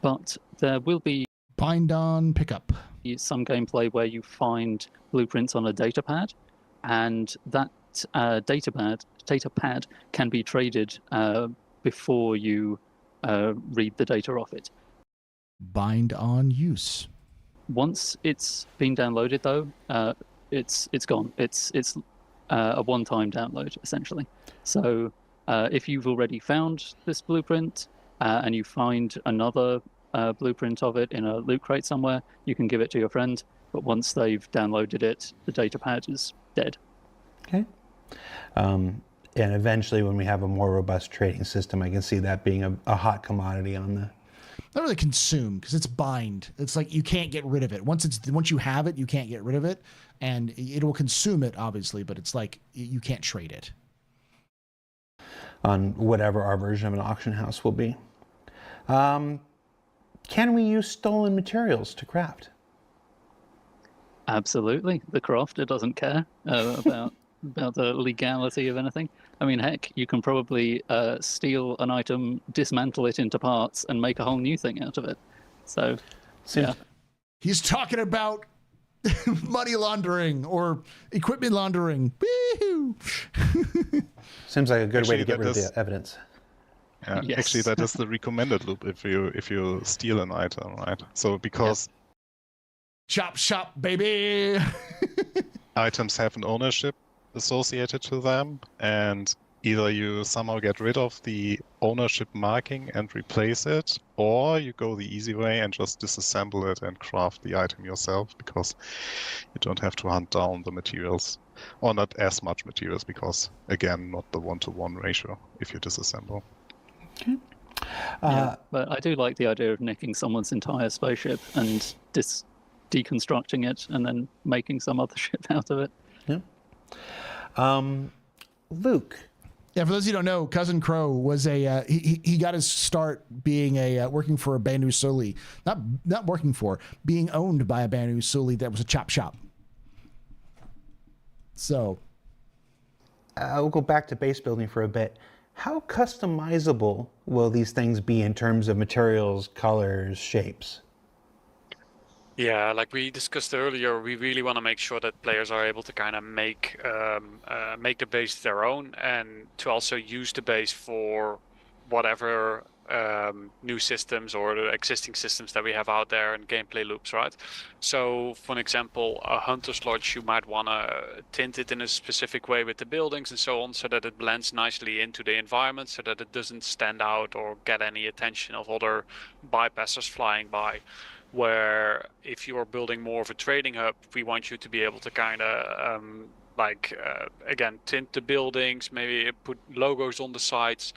But there will be bind on pickup. Some gameplay where you find blueprints on a data pad, and that data pad can be traded before you read the data off it. Bind on use. Once it's been downloaded, though, it's gone. It's a one-time download, essentially. So if you've already found this blueprint and you find another blueprint of it in a loot crate somewhere, you can give it to your friend. But once they've downloaded it, the data pad is dead. Okay. And eventually, when we have a more robust trading system, I can see that being a hot commodity on the. Not really consume, because it's bind. It's like you can't get rid of it. Once you have it, you can't get rid of it, and it will consume it, obviously. But it's like you can't trade it. On whatever our version of an auction house will be. Can we use stolen materials to craft? Absolutely. The crafter doesn't care about the legality of anything. I mean, heck, you can probably steal an item, dismantle it into parts, and make a whole new thing out of it. So, yeah. He's talking about money laundering or equipment laundering. Woo-hoo! Seems like a good way to get rid of the evidence. Yeah, Yes. Actually, that is the recommended loop if you steal an item, right? So because Chop shop, baby. items have an ownership associated to them, and either you somehow get rid of the ownership marking and replace it, or you go the easy way and just disassemble it and craft the item yourself, because you don't have to hunt down the materials, or not as much materials, because again, not the 1-to-1 ratio if you disassemble. Okay. Yeah, but I do like the idea of nicking someone's entire spaceship and deconstructing it and then making some other ship out of it. Yeah. Luke, Yeah, for those of you who don't know, Cousin Crow was a he got his start being a working for a Banu Soli, not working for, being owned by a Banu Soli that was a chop shop. So, we'll go back to base building for a bit. How customizable will these things be in terms of materials, colors, shapes? Yeah, like we discussed earlier, we really want to make sure that players are able to kind of make the base their own, and to also use the base for whatever new systems or the existing systems that we have out there and gameplay loops, right? So, for an example, a hunter's lodge, you might want to tint it in a specific way with the buildings and so on, so that it blends nicely into the environment, so that it doesn't stand out or get any attention of other bypassers flying by. Where if you're building more of a trading hub, we want you to be able to kind of again, tint the buildings, maybe put logos on the sides,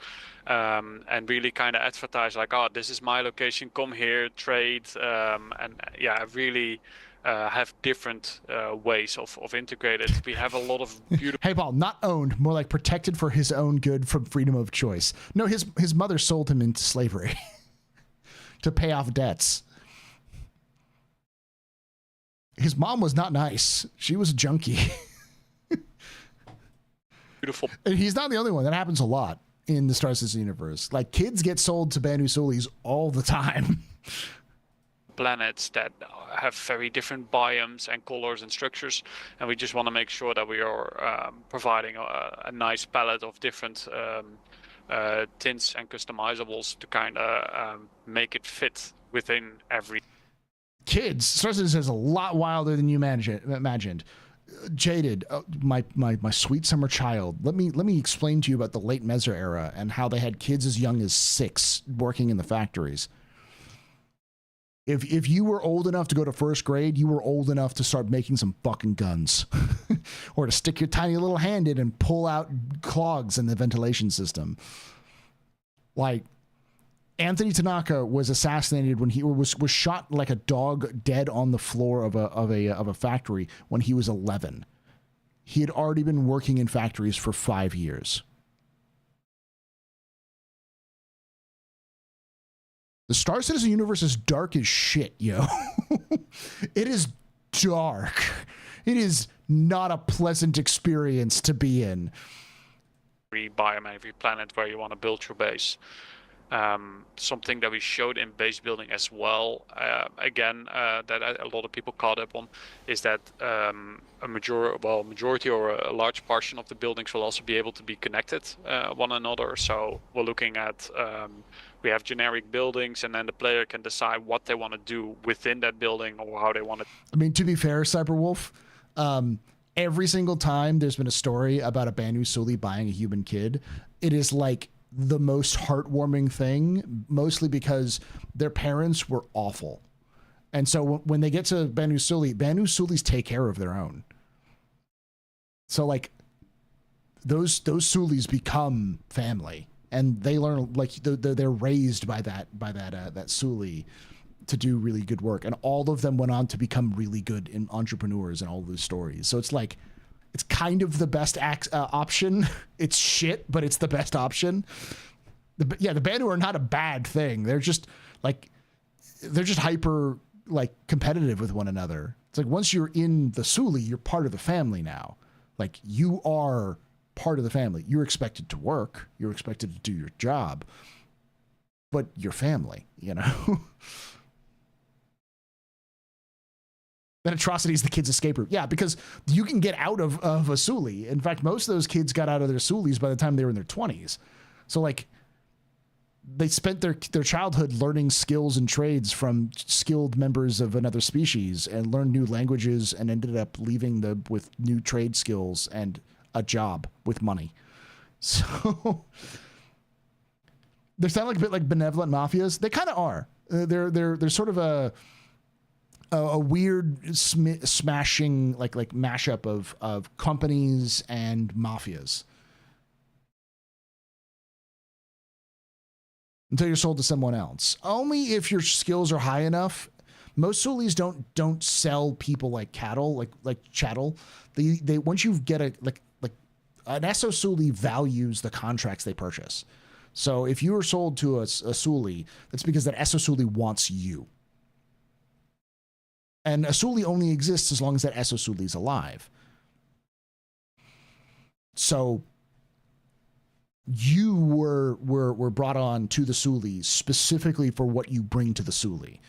and really kind of advertise like, oh, this is my location, come here, trade, and yeah, really have different ways of integrated. We have a lot of beautiful... Hey, Paul, not owned, more like protected for his own good from freedom of choice. No, his mother sold him into slavery to pay off debts. His mom was not nice. She was a junkie. Beautiful. And he's not the only one. That happens a lot in the Star Citizen universe. Like, kids get sold to Banu Solis all the time. Planets that have very different biomes and colors and structures, and we just want to make sure that we are providing a nice palette of different tints and customizables to kind of make it fit within every... Kids, Star Citizen is a lot wilder than you imagined. Jaded, my sweet summer child. Let me explain to you about the late Mezra era and how they had kids as young as 6 working in the factories. If you were old enough to go to first grade, you were old enough to start making some fucking guns, or to stick your tiny little hand in and pull out clogs in the ventilation system. Like, Anthony Tanaka was assassinated when he was shot like a dog dead on the floor of a factory when he was 11. He had already been working in factories for 5 years. The Star Citizen universe is dark as shit, yo. It is dark. It is not a pleasant experience to be in. Every biome, every planet where you want to build your base. Something that we showed in base building as well, that a lot of people caught up on, is that a majority or a large portion of the buildings will also be able to be connected one another. So we're looking at, we have generic buildings, and then the player can decide what they want to do within that building or how they want to... I mean, to be fair, Cyberwolf, every single time there's been a story about a Banu Soli buying a human kid, it is like the most heartwarming thing, mostly because their parents were awful. And so when they get to Banu Solis take care of their own. So like those Solis become family, and they learn, like they're raised by that Soli to do really good work. And all of them went on to become really good entrepreneurs in all those stories. So it's like, it's kind of the best option. It's shit, but it's the best option. The Banu are not a bad thing. They're just hyper like competitive with one another. It's like once you're in the Suli, you're part of the family now. Like, you are part of the family. You're expected to work. You're expected to do your job. But you're family, you know? That atrocity is the kid's escape route. Yeah, because you can get out of a Suli. In fact, most of those kids got out of their Sulis by the time they were in their 20s. So, like, they spent their childhood learning skills and trades from skilled members of another species, and learned new languages, and ended up leaving with new trade skills and a job with money. So they sound like a bit like benevolent mafias. They kind of are. They're sort of a weird smashing like mashup of companies and mafias. Until you're sold to someone else. Only if your skills are high enough. Most Sulis don't sell people like cattle, like chattel. They once you get an SO Suli values the contracts they purchase. So if you are sold to a Suli, that's because that SO Suli wants you. And a Suli only exists as long as that SO Suli is alive. So you were brought on to the Suli specifically for what you bring to the Suli.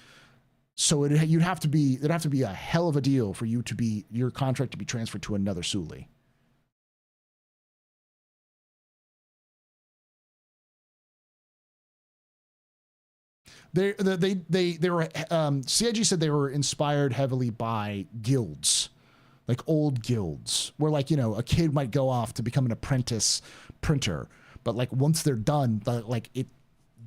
So there'd have to be a hell of a deal for your contract to be transferred to another Suli. They were CIG said they were inspired heavily by guilds, like old guilds, where like, you know, a kid might go off to become an apprentice printer, but like once they're done, like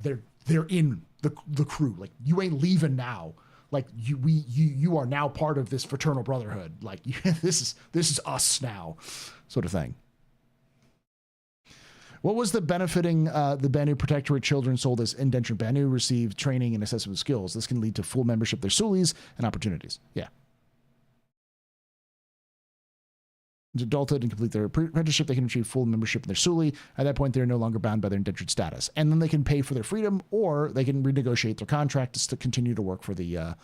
they're in the crew. Like you ain't leaving now. Like you are now part of this fraternal brotherhood. Like this is us now, sort of thing. What was the benefiting the Banu Protectorate children sold as indentured Banu receive training and assessment skills? This can lead to full membership of their Sulis and opportunities. Yeah. Adulthood and complete their apprenticeship, they can achieve full membership in their Suli. At that point, they're no longer bound by their indentured status. And then they can pay for their freedom, or they can renegotiate their contracts to continue to work for the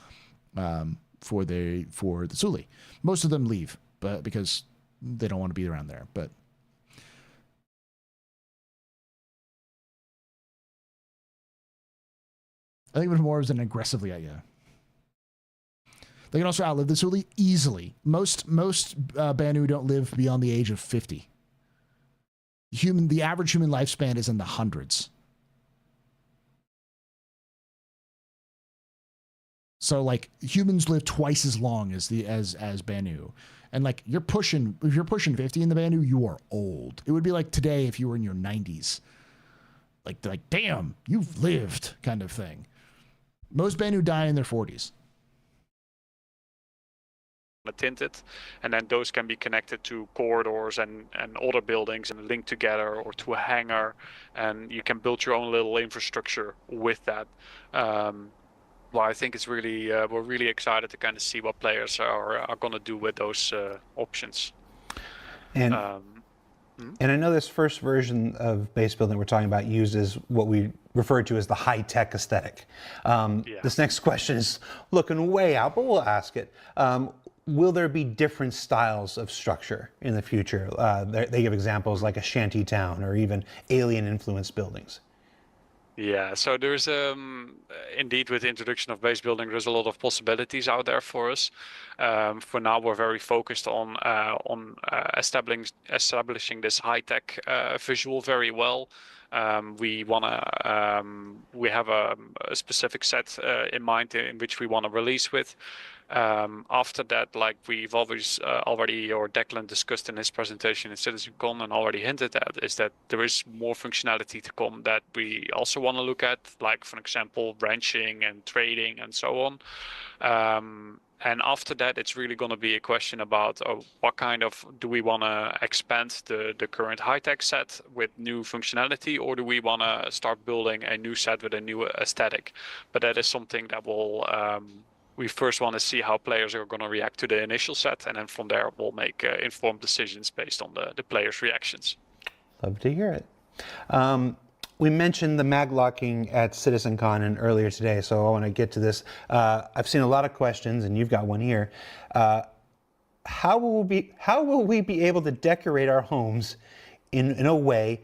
Suli. Most of them leave, but because they don't want to be around there. But I think it was more as an aggressively idea. They can also outlive the Suli easily. Most Banu don't live beyond the age of 50. The average human lifespan is in the hundreds. So like humans live twice as long as Banu. And like if you're pushing 50 in the Banu, you are old. It would be like today if you were in your 90s. Like damn, you've lived kind of thing. Most Banu die in their 40s. Tinted, and then those can be connected to corridors and other buildings and linked together, or to a hangar, and you can build your own little infrastructure with that. Well, I think it's really we're really excited to kind of see what players are going to do with those options. And and I know this first version of base building we're talking about uses what we refer to as the high-tech aesthetic. This next question is looking way out, but we'll ask it. Will there be different styles of structure in the future? They give examples like a shanty town or even alien-influenced buildings. Yeah, so there's indeed, with the introduction of base building, there's a lot of possibilities out there for us. For now, we're very focused on establishing this high-tech visual very well. We have a specific set in mind in which we want to release with. After that, like we've always already, or Declan discussed in his presentation in CitizenCon and already hinted at, is that there is more functionality to come that we also want to look at, like for example wrenching and trading and so on. And after that, it's really going to be a question about what kind of, do we want to expand the current high-tech set with new functionality, or do we want to start building a new set with a new aesthetic? But that is something that will, we first want to see how players are going to react to the initial set, and then from there we'll make informed decisions based on the players' reactions. Love to hear it. We mentioned the mag locking at CitizenCon and earlier today, so I want to get to this. I've seen a lot of questions, and you've got one here. How will we be able to decorate our homes in a way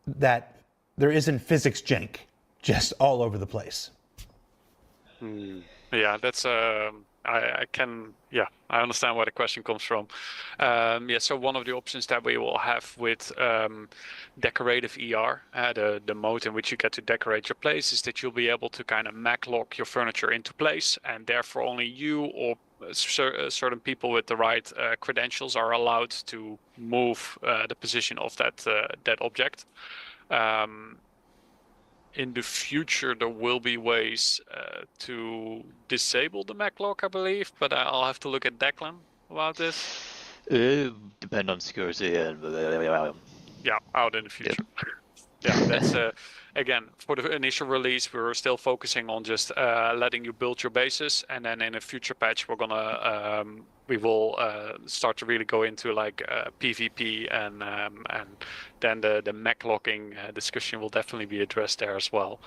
that there isn't physics jank just all over the place? Yeah, that's I understand where the question comes from. So one of the options that we will have with decorative ER, the mode in which you get to decorate your place, is that you'll be able to kind of mag lock your furniture into place, and therefore only you or certain people with the right credentials are allowed to move the position of that object. In the future, there will be ways to disable the mag lock, I believe, but I'll have to look at Declan about this. Depend on security and yeah, out in the future. yeah, that's again, for the initial release, we're still focusing on just letting you build your bases, and then in a future patch, we will start to really go into like PvP, and then the mech locking discussion will definitely be addressed there as well.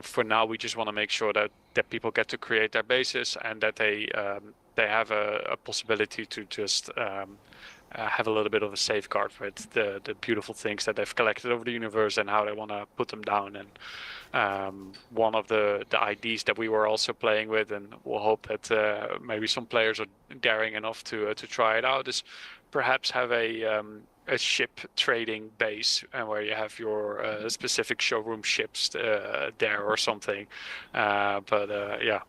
For now, we just want to make sure that people get to create their bases, and that they have a possibility to just have a little bit of a safeguard with the beautiful things that they've collected over the universe and how they want to put them down. And one of the IDs that we were also playing with, and we'll hope that maybe some players are daring enough to try it out, is perhaps have a ship trading base, and where you have your specific showroom ships there or something. But yeah,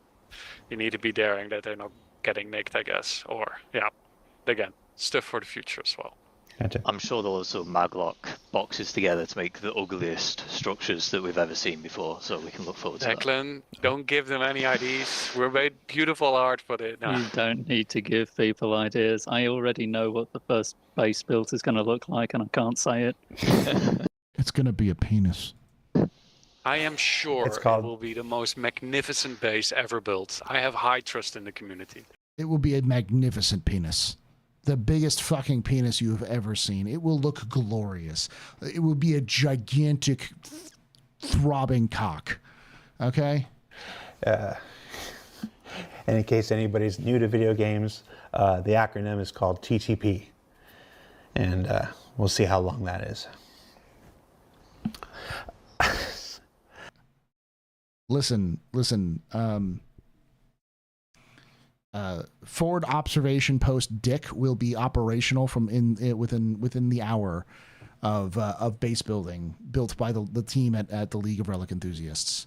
you need to be daring that they're not getting nicked, I guess. Or yeah, again, stuff for the future as well. I'm sure they'll also maglock boxes together to make the ugliest structures that we've ever seen before, so we can look forward to that. Declan, don't give them any ideas. We made beautiful art for it. No. You don't need to give people ideas. I already know what the first base built is going to look like, and I can't say it. It's going to be a penis. I am sure it will be the most magnificent base ever built. I have high trust in the community. It will be a magnificent penis. The biggest fucking penis you have ever seen. It will look glorious. It will be a gigantic, throbbing cock. Okay? And in case anybody's new to video games, the acronym is called TTP. And we'll see how long that is. Listen. Forward observation post Dick will be operational from within the hour of base building built by the team at the League of Relic Enthusiasts,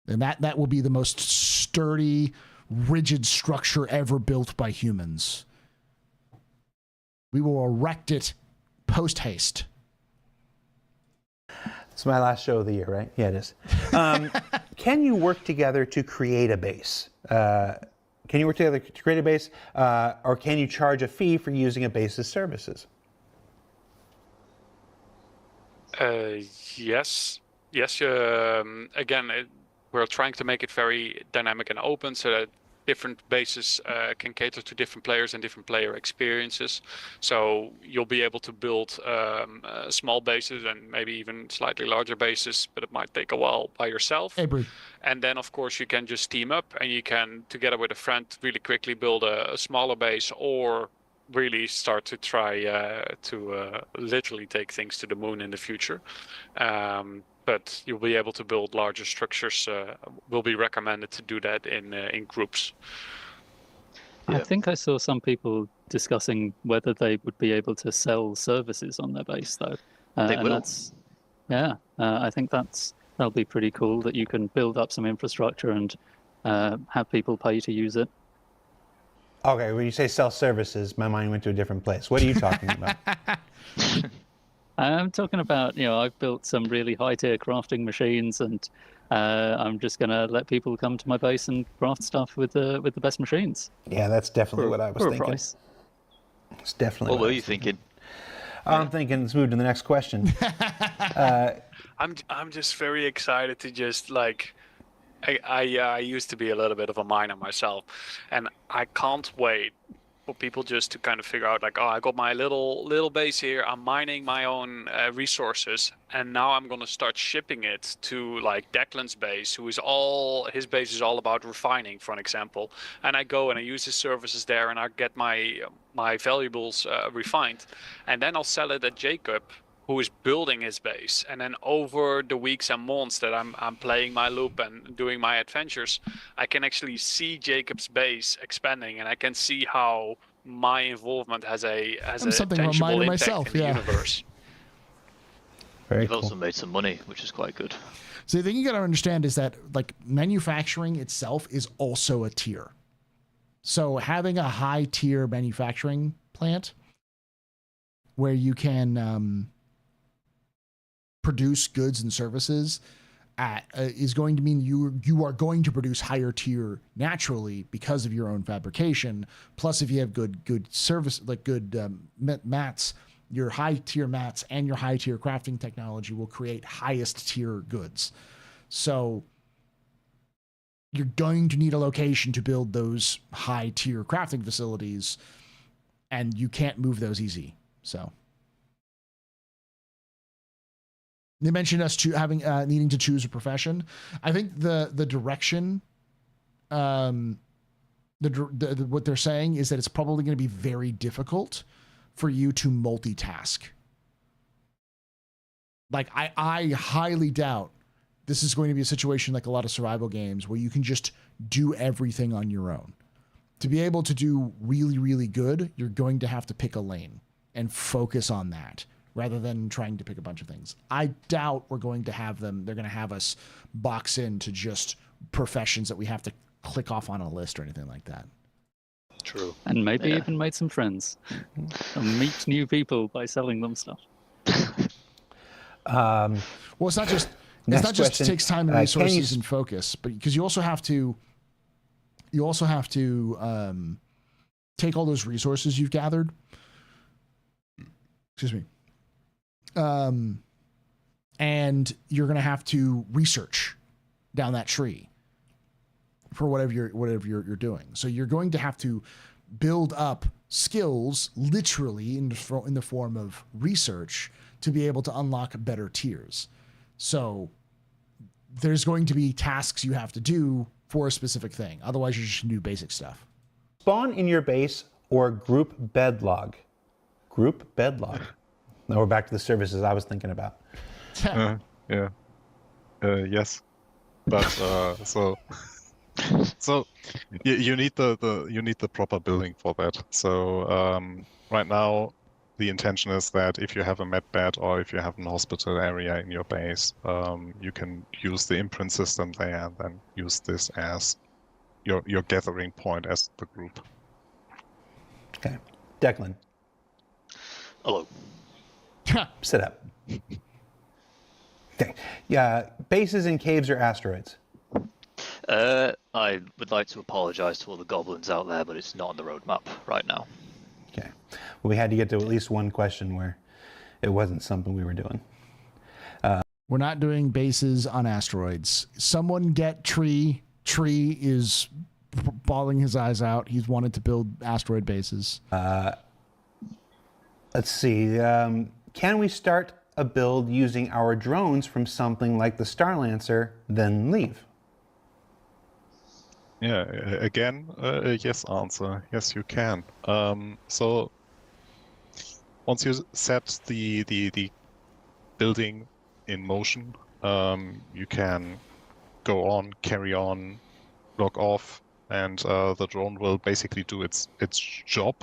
and that will be the most sturdy, rigid structure ever built by humans. We will erect it post haste. It's my last show of the year, right? Yeah, it is. Can you work together to create a base? Can you work together to create a base, or can you charge a fee for using a base's services? Yes. Again, we're trying to make it very dynamic and open, so that different bases can cater to different players and different player experiences. So you'll be able to build small bases and maybe even slightly larger bases, but it might take a while by yourself. Hey, Bree. And then, of course, you can just team up, and you can, together with a friend, really quickly build a smaller base, or really start to try to literally take things to the moon in the future. But you'll be able to build larger structures. Will be recommended to do that in groups. I think I saw some people discussing whether they would be able to sell services on their base, though. They will. I think that'll be pretty cool, that you can build up some infrastructure and have people pay to use it. Okay, when you say sell services, my mind went to a different place. What are you talking about? I'm talking about, I've built some really high-tier crafting machines, and I'm just going to let people come to my base and craft stuff with the best machines. Yeah, that's definitely what I was thinking. Price. It's definitely what were you thinking? I'm thinking let's move to the next question. I'm just very excited to just I used to be a little bit of a miner myself, and I can't wait for people just to kind of figure out I got my little base here, I'm mining my own resources, and now I'm going to start shipping it to Declan's base, his base is all about refining, for an example, and I go and I use his services there, and I get my valuables refined, and then I'll sell it at Jacob, who is building his base. And then over the weeks and months that I'm playing my loop and doing my adventures, I can actually see Jacob's base expanding, and I can see how my involvement has a tangible impact in the universe. You've also made some money, which is quite good. So the thing you got to understand is that manufacturing itself is also a tier. So having a high tier manufacturing plant where you can produce goods and services is going to mean you are going to produce higher tier naturally because of your own fabrication. Plus, if you have good service, good mats your high tier mats and your high tier crafting technology will create highest tier goods. So you're going to need a location to build those high tier crafting facilities, and you can't move those easy. So they mentioned us having needing to choose a profession. I think the direction, what they're saying is that it's probably going to be very difficult for you to multitask. Like I highly doubt this is going to be a situation like a lot of survival games where you can just do everything on your own. To be able to do really, really good, you're going to have to pick a lane and focus on that rather than trying to pick a bunch of things. I doubt we're going to have they're going to have us box into just professions that we have to click off on a list or anything like that. True. And maybe even made some friends. And meet new people by selling them stuff. Well, it's not just it takes time and resources and focus, but because you also have to take all those resources you've gathered. Excuse me. And you're going to have to research down that tree for whatever you're doing. So you're going to have to build up skills literally in the form of research to be able to unlock better tiers. So there's going to be tasks you have to do for a specific thing. Otherwise, you're just going to do basic stuff. Spawn in your base or group bed log. Group bed log. Now we're back to the services I was thinking about. Yes, but so you need the proper building for that. So right now the intention is that if you have a med bed or if you have an hospital area in your base, you can use the imprint system there and then use this as your gathering point as the group. Okay, Declan. Hello. Sit up. Okay. Yeah, bases in caves or asteroids? I would like to apologize to all the goblins out there, but it's not on the roadmap right now. Okay. Well, we had to get to at least one question where it wasn't something we were doing. We're not doing bases on asteroids. Someone get Tree. Tree is bawling his eyes out. He's wanted to build asteroid bases. Let's see. Can we start a build using our drones from something like the Starlancer, then leave? Yeah, again, a yes answer. Yes, you can. So once you set the building in motion, you can go on, carry on, log off, and the drone will basically do its job,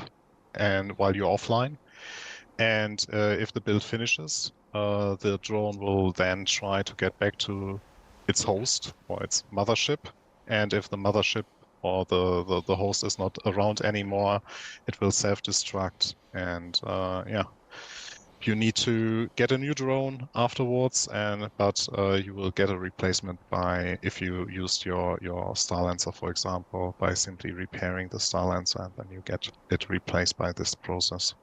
and while you're offline. And if the build finishes, the drone will then try to get back to its host or its mothership. And if the mothership or the host is not around anymore, it will self-destruct. And you need to get a new drone afterwards, but you will get a replacement if you used your Starlancer, for example, by simply repairing the Starlancer, and then you get it replaced by this process.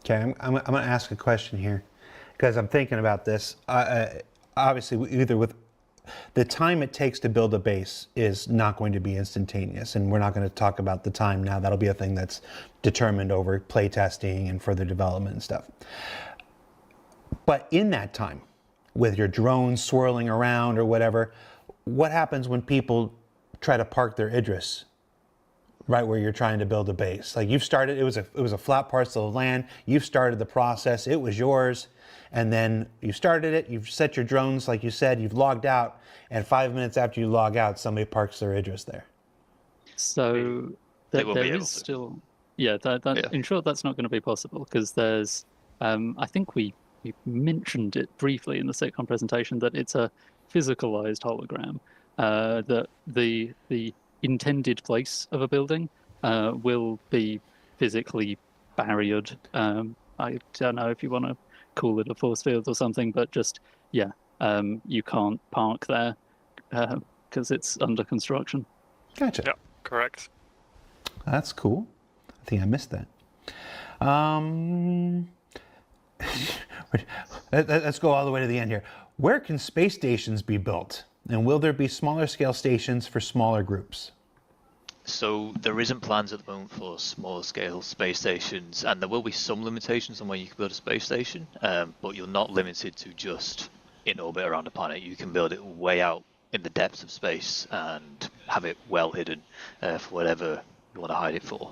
Okay, I'm going to ask a question here because I'm thinking about this. Obviously, either with the time it takes to build a base is not going to be instantaneous, and we're not going to talk about the time now. That'll be a thing that's determined over playtesting and further development and stuff. But in that time, with your drones swirling around or whatever, what happens when people try to park their Idris right where you're trying to build a base? Like you've started, it was a flat parcel of land. You've started the process. It was yours. And then you started it. You've set your drones, like you said, you've logged out. And 5 minutes after you log out, somebody parks their Idris there. So there is still, in short, that's not going to be possible because there's, I think we mentioned it briefly in the sitcom presentation that it's a physicalized hologram, that the intended place of a building will be physically barriered. I don't know if you want to call it a force field or something, but just you can't park there because it's under construction. Gotcha. Yeah, correct. That's cool. I think I missed that. let's go all the way to the end here. Where can space stations be built? And will there be smaller scale stations for smaller groups? So there isn't plans at the moment for small scale space stations, and there will be some limitations on where you can build a space station, but you're not limited to just in orbit around a planet. You can build it way out in the depths of space and have it well hidden for whatever you want to hide it for.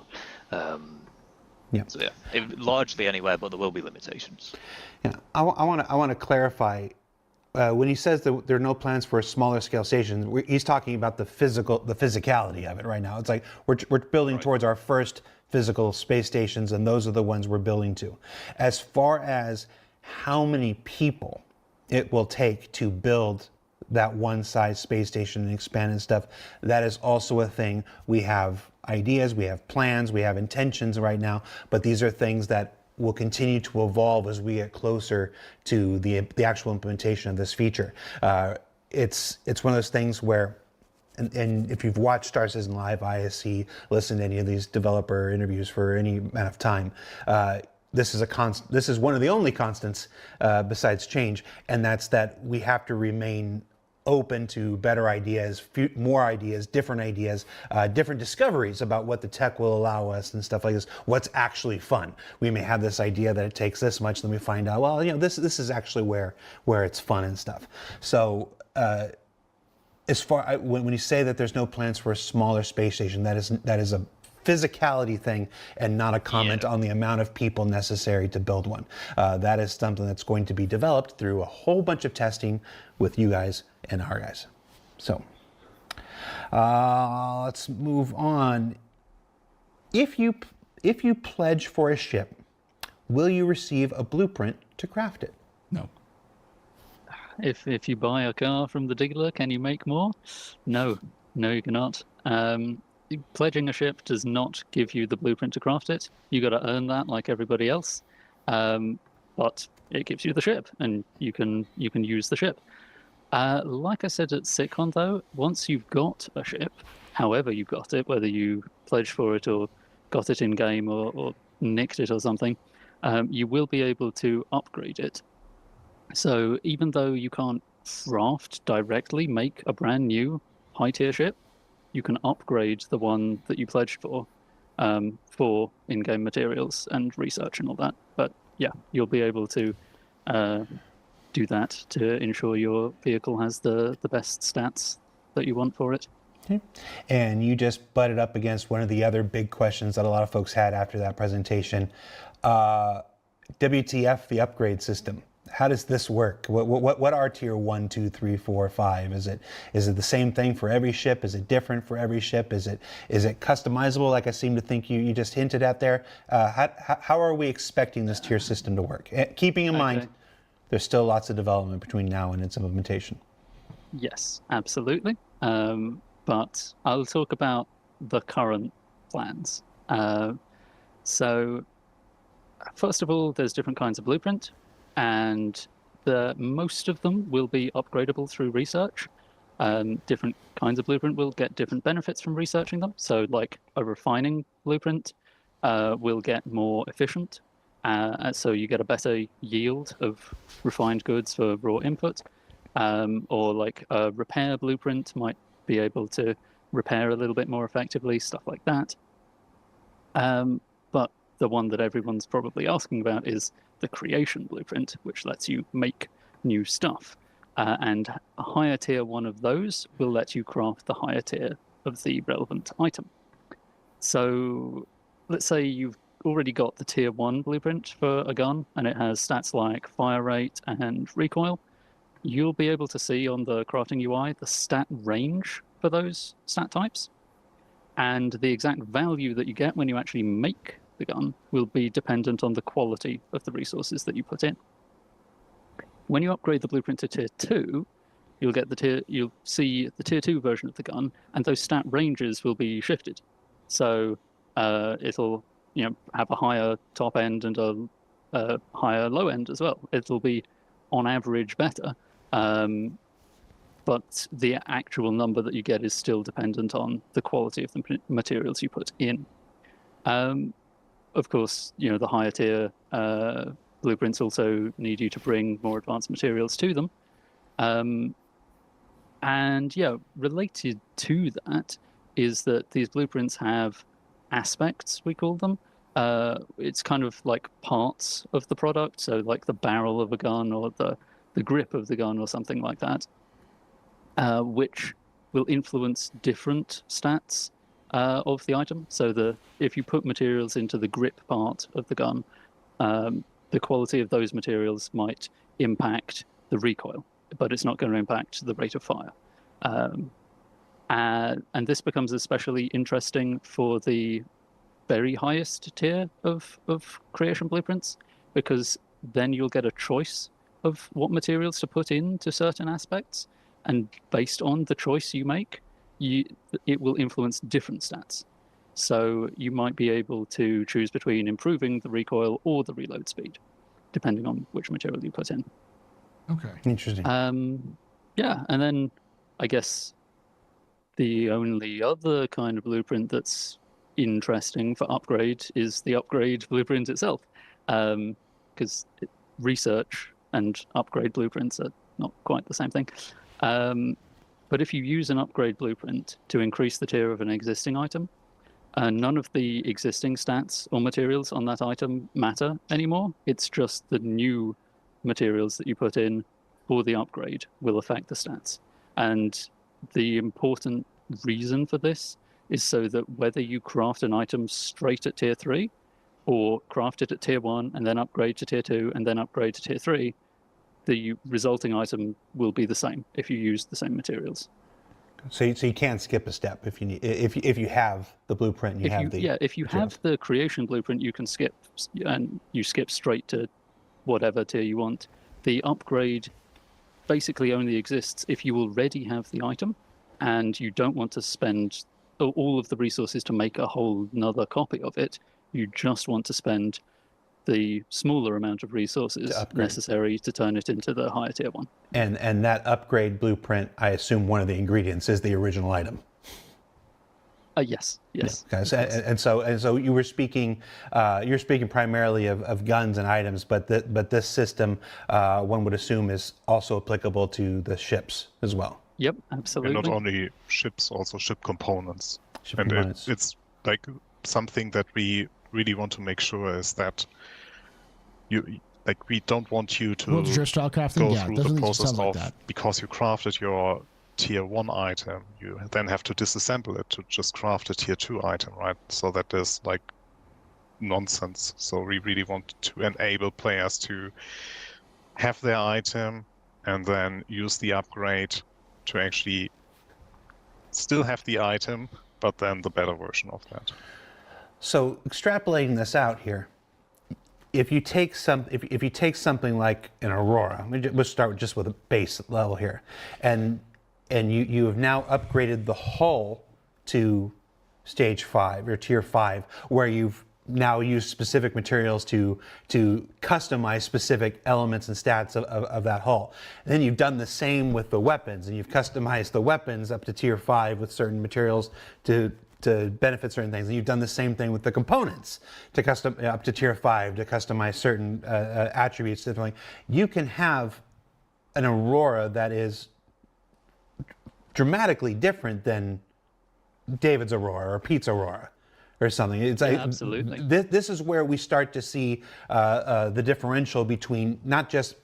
So largely anywhere, but there will be limitations. Yeah, I want to clarify. When he says that there are no plans for a smaller scale station, he's talking about the physicality of it right now. It's like we're building towards our first physical space stations, and those are the ones we're building to. As far as how many people it will take to build that one size space station and expand and stuff, that is also a thing. We have ideas, we have plans, we have intentions right now, but these are things that will continue to evolve as we get closer to the actual implementation of this feature. It's one of those things where, and if you've watched Star Citizen Live, ISC, listened to any of these developer interviews for any amount of time, this is one of the only constants besides change, and that's that we have to remain open to better ideas, more ideas, different discoveries about what the tech will allow us and stuff like this. What's actually fun? We may have this idea that it takes this much, then we find out, well, this is actually where it's fun and stuff. So as far when you say that there's no plans for a smaller space station, that is a physicality thing and not a comment on the amount of people necessary to build one. That is something that's going to be developed through a whole bunch of testing with you guys and our guys. So let's move on. If you pledge for a ship, will you receive a blueprint to craft it? No. If you buy a car from the dealer, can you make more? No, you cannot. Pledging a ship does not give you the blueprint to craft it. You got to earn that like everybody else. But it gives you the ship, and you can use the ship. Like I said at SitCon, though, once you've got a ship, however you got it, whether you pledged for it or got it in game or nicked it or something, you will be able to upgrade it. So even though you can't craft directly, make a brand new high tier ship, you can upgrade the one that you pledged for in-game materials and research and all that. But yeah, you'll be able to do that to ensure your vehicle has the best stats that you want for it. Okay. And you just butted up against one of the other big questions that a lot of folks had after that presentation. WTF, the upgrade system. How does this work? What are tier 1, 2, 3, 4, 5? Is it the same thing for every ship? Is it different for every ship? Is it customizable, like I seem to think you just hinted at there? How are we expecting this tier system to work? Keeping in mind, there's still lots of development between now and its implementation. Yes, absolutely. But I'll talk about the current plans. So first of all, there's different kinds of blueprint, and most of them will be upgradable through research. Different kinds of blueprint will get different benefits from researching them. So like a refining blueprint will get more efficient. So you get a better yield of refined goods for raw input. Or like a repair blueprint might be able to repair a little bit more effectively, stuff like that. But the one that everyone's probably asking about is the creation blueprint, which lets you make new stuff. And a higher tier one of those will let you craft the higher tier of the relevant item. So let's say you've already got the tier 1 blueprint for a gun, and it has stats like fire rate and recoil. You'll be able to see on the crafting UI the stat range for those stat types. And the exact value that you get when you actually make the gun will be dependent on the quality of the resources that you put in. When you upgrade the blueprint to tier 2, you'll see the tier 2 version of the gun, and those stat ranges will be shifted. So it'll have a higher top end and a higher low end as well. It'll be on average better, but the actual number that you get is still dependent on the quality of the materials you put in. Of course, the higher tier blueprints also need you to bring more advanced materials to them. And yeah, related to that is that these blueprints have aspects, we call them. It's kind of like parts of the product, so like the barrel of a gun or the grip of the gun or something like that, which will influence different stats of the item. So if you put materials into the grip part of the gun, the quality of those materials might impact the recoil, but it's not going to impact the rate of fire. And this becomes especially interesting for the very highest tier of creation blueprints, because then you'll get a choice of what materials to put into certain aspects, and based on the choice you make, it will influence different stats. So you might be able to choose between improving the recoil or the reload speed, depending on which material you put in. Okay. Interesting. Yeah, and then I guess the only other kind of blueprint that's interesting for upgrade is the upgrade blueprint itself, because research and upgrade blueprints are not quite the same thing. But if you use an upgrade blueprint to increase the tier of an existing item, none of the existing stats or materials on that item matter anymore. It's just the new materials that you put in for the upgrade will affect the stats. And the important reason for this is so that whether you craft an item straight at tier 3 or craft it at tier 1 and then upgrade to tier 2 and then upgrade to tier 3, the resulting item will be the same if you use the same materials. So you can skip a step if you need, if you have the blueprint and you have the... Yeah, if you have the creation blueprint, you can skip, and you skip straight to whatever tier you want. The upgrade basically only exists if you already have the item and you don't want to spend all of the resources to make a whole nother copy of it. You just want to spend the smaller amount of resources necessary to turn it into the higher tier one. And that upgrade blueprint, I assume one of the ingredients is the original item. Yes. Okay. And so you were speaking, you're speaking primarily of guns and items, but this system, one would assume, is also applicable to the ships as well. Yep, absolutely. And not only ships, also ship components. It's like something that we really want to make sure is that we don't want you to go through the process of because you crafted your tier 1 item, you then have to disassemble it to just craft a tier 2 item, right? So that is like nonsense. So we really want to enable players to have their item and then use the upgrade to actually still have the item, but then the better version of that. So extrapolating this out here, if you take something like an Aurora, let's start just with a base level here, and you have now upgraded the hull to stage 5 or tier 5, where you've now used specific materials to customize specific elements and stats of that hull. And then you've done the same with the weapons, and you've customized the weapons up to tier 5 with certain materials to benefit certain things. And you've done the same thing with the components to custom up to tier 5 to customize certain attributes. You can have an Aurora that is dramatically different than David's Aurora or Pete's Aurora or something. It's like, absolutely. This is where we start to see the differential between not just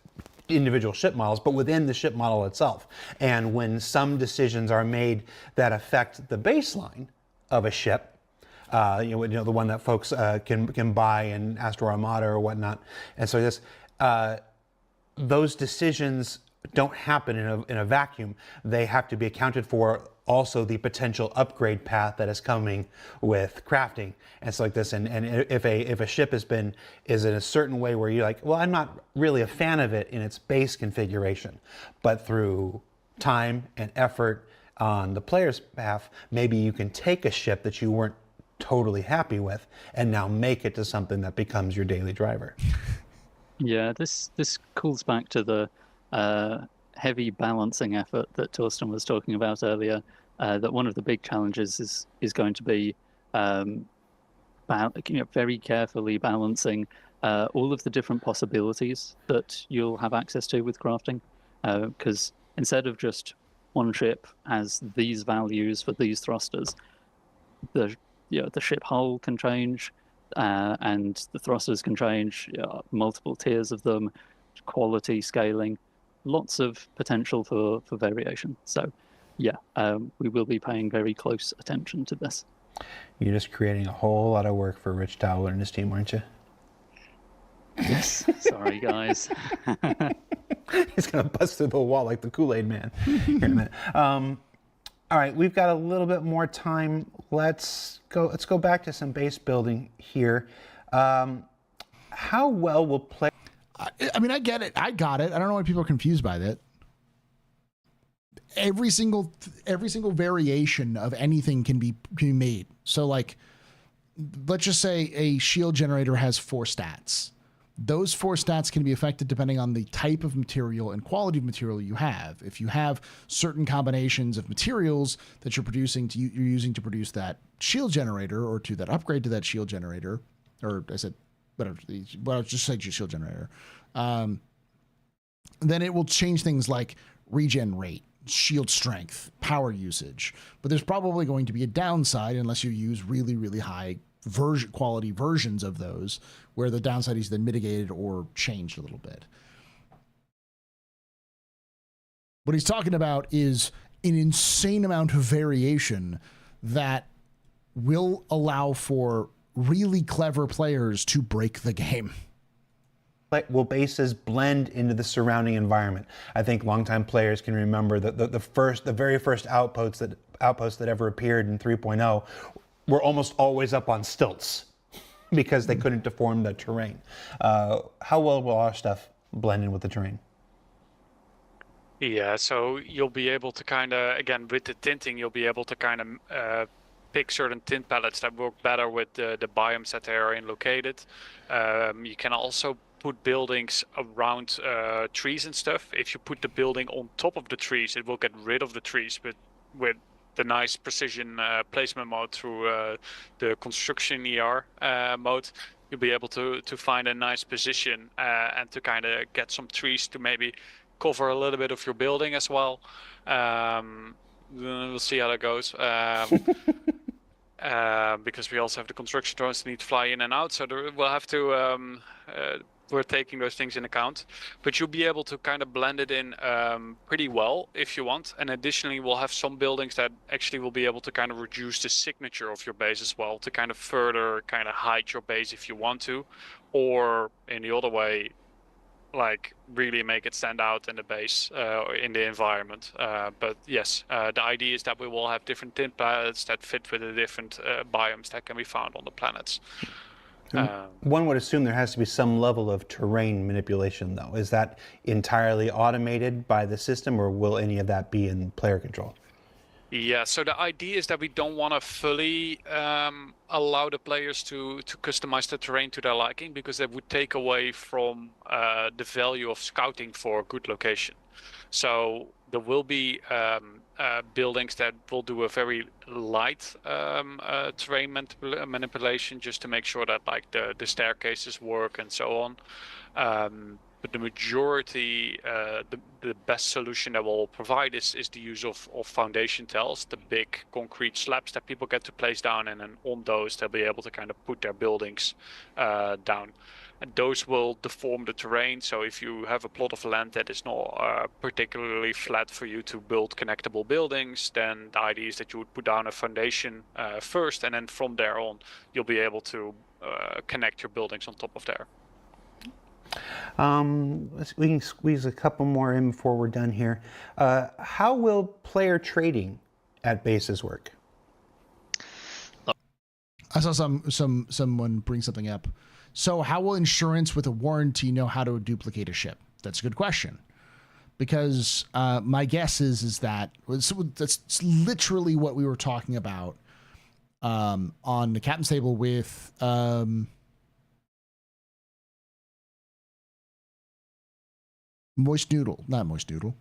individual ship models, but within the ship model itself. And when some decisions are made that affect the baseline of a ship, the one that folks can buy in Astro Armada or whatnot, and so those decisions don't happen in a vacuum. They have to be accounted for. Also, the potential upgrade path that is coming with crafting and stuff like this. And if a ship is in a certain way where you're like, well, I'm not really a fan of it in its base configuration, but through time and effort on the player's behalf, maybe you can take a ship that you weren't totally happy with and now make it to something that becomes your daily driver. Yeah, this calls back to the heavy balancing effort that Torsten was talking about earlier. That one of the big challenges is going to be very carefully balancing all of the different possibilities that you'll have access to with crafting. Because instead of just one ship has these values for these thrusters, the ship hull can change, and the thrusters can change, multiple tiers of them, quality scaling, lots of potential for variation. So yeah, we will be paying very close attention to this. You're just creating a whole lot of work for Rich Towler and his team, aren't you? Yes. Sorry, guys. He's gonna bust through the wall like the Kool-Aid Man here in a minute. All right, we've got a little bit more time. Let's go back to some base building here. How well will play? I mean, I get it. I got it. I don't know why people are confused by that. Every single variation of anything can be made. So, like, let's just say a shield generator has 4 stats. Those 4 stats can be affected depending on the type of material and quality of material you have. If you have certain combinations of materials that you're using to produce that shield generator, or to that upgrade to that shield generator, or I said, whatever, I'll just say shield generator, then it will change things like regen rate, shield strength, power usage. But there's probably going to be a downside unless you use really, really high quality versions of those, where the downside is then mitigated or changed a little bit. What he's talking about is an insane amount of variation that will allow for really clever players to break the game. Will bases blend into the surrounding environment? I think longtime players can remember the very first outposts that ever appeared in 3.0 were almost always up on stilts because they couldn't deform the terrain. How well will our stuff blend in with the terrain? Yeah, so you'll be able to kind of, again, with the tinting, you'll be able to kind of pick certain tint palettes that work better with the biomes that they are in located. You can also put buildings around trees and stuff. If you put the building on top of the trees, it will get rid of the trees, but with the nice precision placement mode through the construction ER mode, you'll be able to find a nice position and to kind of get some trees to maybe cover a little bit of your building as well. We'll see how that goes. Because we also have the construction drones that need to fly in and out, so we'll have to we're taking those things in account, but you'll be able to kind of blend it in pretty well if you want. And additionally, we'll have some buildings that actually will be able to kind of reduce the signature of your base as well, to kind of further kind of hide your base if you want to, or in the other way, like really make it stand out in the base or in the environment. But yes, the idea is that we will have different tint palettes that fit with the different biomes that can be found on the planets. One would assume there has to be some level of terrain manipulation, though. Is that entirely automated by the system, or will any of that be in player control? Yeah, so the idea is that we don't want to fully allow the players to customize the terrain to their liking, because that would take away from the value of scouting for a good location. So there will be buildings that will do a very light terrain manipulation, just to make sure that like the staircases work and so on. But the majority, the best solution that we'll provide is the use of foundation tiles, the big concrete slabs that people get to place down, and then on those they'll be able to kind of put their buildings down. And those will deform the terrain, so if you have a plot of land that is not particularly flat for you to build connectable buildings, then the idea is that you would put down a foundation first, and then from there on you'll be able to connect your buildings on top of there. We can squeeze a couple more in before we're done here. How will player trading at bases work? I saw someone bring something up. So how will insurance with a warranty know how to duplicate a ship? That's a good question. Because my guess is that that's literally what we were talking about on the captain's table with Moist Noodle, not Moist Noodle.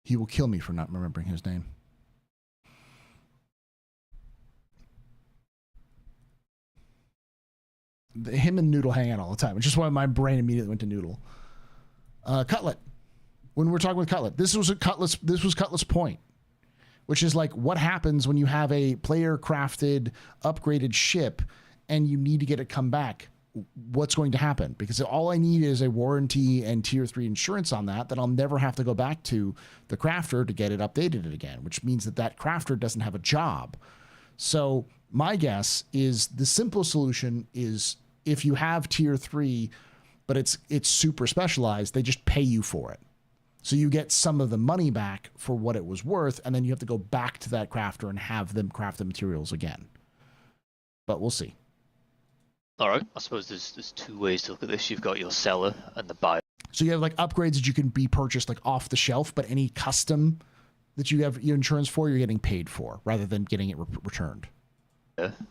He will kill me for not remembering his name. him and Noodle hang out all the time, which is why my brain immediately went to Noodle. Cutlet. When we're talking with Cutlet, this was Cutlet's point, which is like, what happens when you have a player crafted, upgraded ship and you need to get it come back? What's going to happen? Because all I need is a warranty and tier 3 insurance on that I'll never have to go back to the crafter to get it updated again, which means that crafter doesn't have a job. So my guess is the simple solution is if you have tier 3, but it's super specialized, they just pay you for it. So you get some of the money back for what it was worth, and then you have to go back to that crafter and have them craft the materials again. But we'll see. All right, I suppose there's two ways to look at this. You've got your seller and the buyer. So you have like upgrades that you can be purchased like off the shelf, but any custom that you have your insurance for, you're getting paid for rather than getting it returned.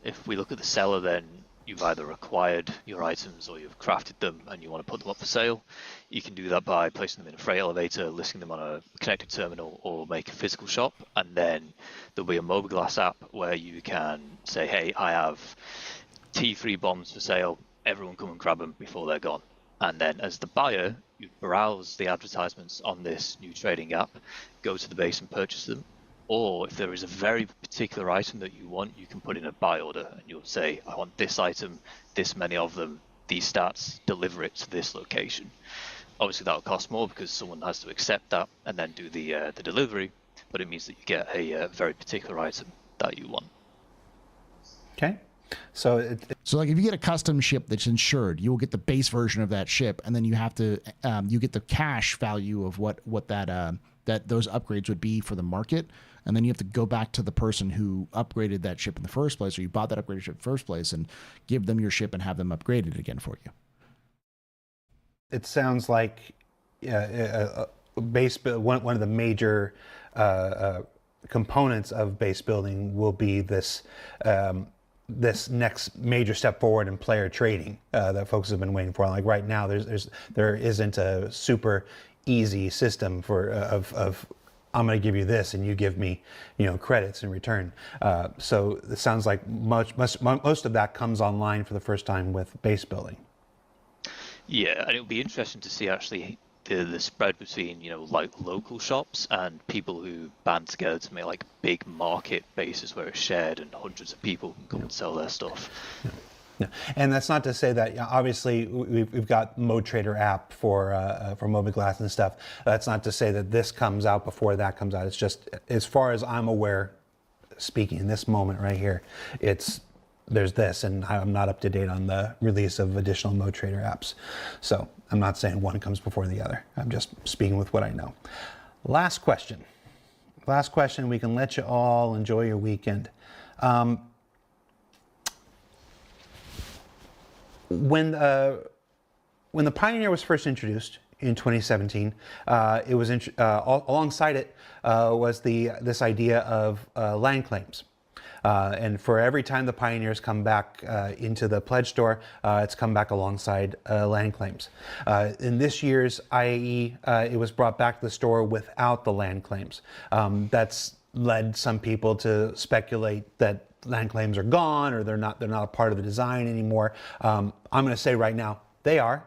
If we look at the seller, then you've either acquired your items or you've crafted them and you want to put them up for sale. You can do that by placing them in a freight elevator, listing them on a connected terminal, or make a physical shop. And then there'll be a Mobiglass app where you can say, hey, I have T3 bombs for sale, everyone come and grab them before they're gone. And then as the buyer, you browse the advertisements on this new trading app, go to the base and purchase them. Or if there is a very particular item that you want, you can put in a buy order and you'll say, I want this item, this many of them, these stats, deliver it to this location. Obviously that'll cost more because someone has to accept that and then do the delivery, but it means that you get a very particular item that you want. Okay. So like if you get a custom ship that's insured, you will get the base version of that ship, and then you have to you get the cash value of what that those upgrades would be for the market, and then you have to go back to the person who upgraded that ship in the first place, or you bought that upgraded ship in the first place, and give them your ship and have them upgraded again for you. It sounds like one of the major components of base building will be this this next major step forward in player trading that folks have been waiting for. Like right now, there isn't a super easy system for of I'm going to give you this and you give me, credits in return. So it sounds like most of that comes online for the first time with base building. Yeah, and it'll be interesting to see actually the spread between like local shops and people who band together to make like big market bases where it's shared and hundreds of people can come and sell their stuff. Yeah. And that's not to say that obviously we've got Mode Trader app for Mobiglass and stuff. That's not to say that this comes out before that comes out. It's just, as far as I'm aware, speaking in this moment right here, there's this, and I'm not up to date on the release of additional Mode Trader apps. So I'm not saying one comes before the other. I'm just speaking with what I know. Last question. We can let you all enjoy your weekend. When the Pioneer was first introduced in 2017, it was alongside it was this idea of land claims. And for every time the Pioneers come back into the pledge store, it's come back alongside land claims. In this year's IAE, it was brought back to the store without the land claims. That's led some people to speculate that land claims are gone, or they're not a part of the design anymore. I'm going to say right now, they are.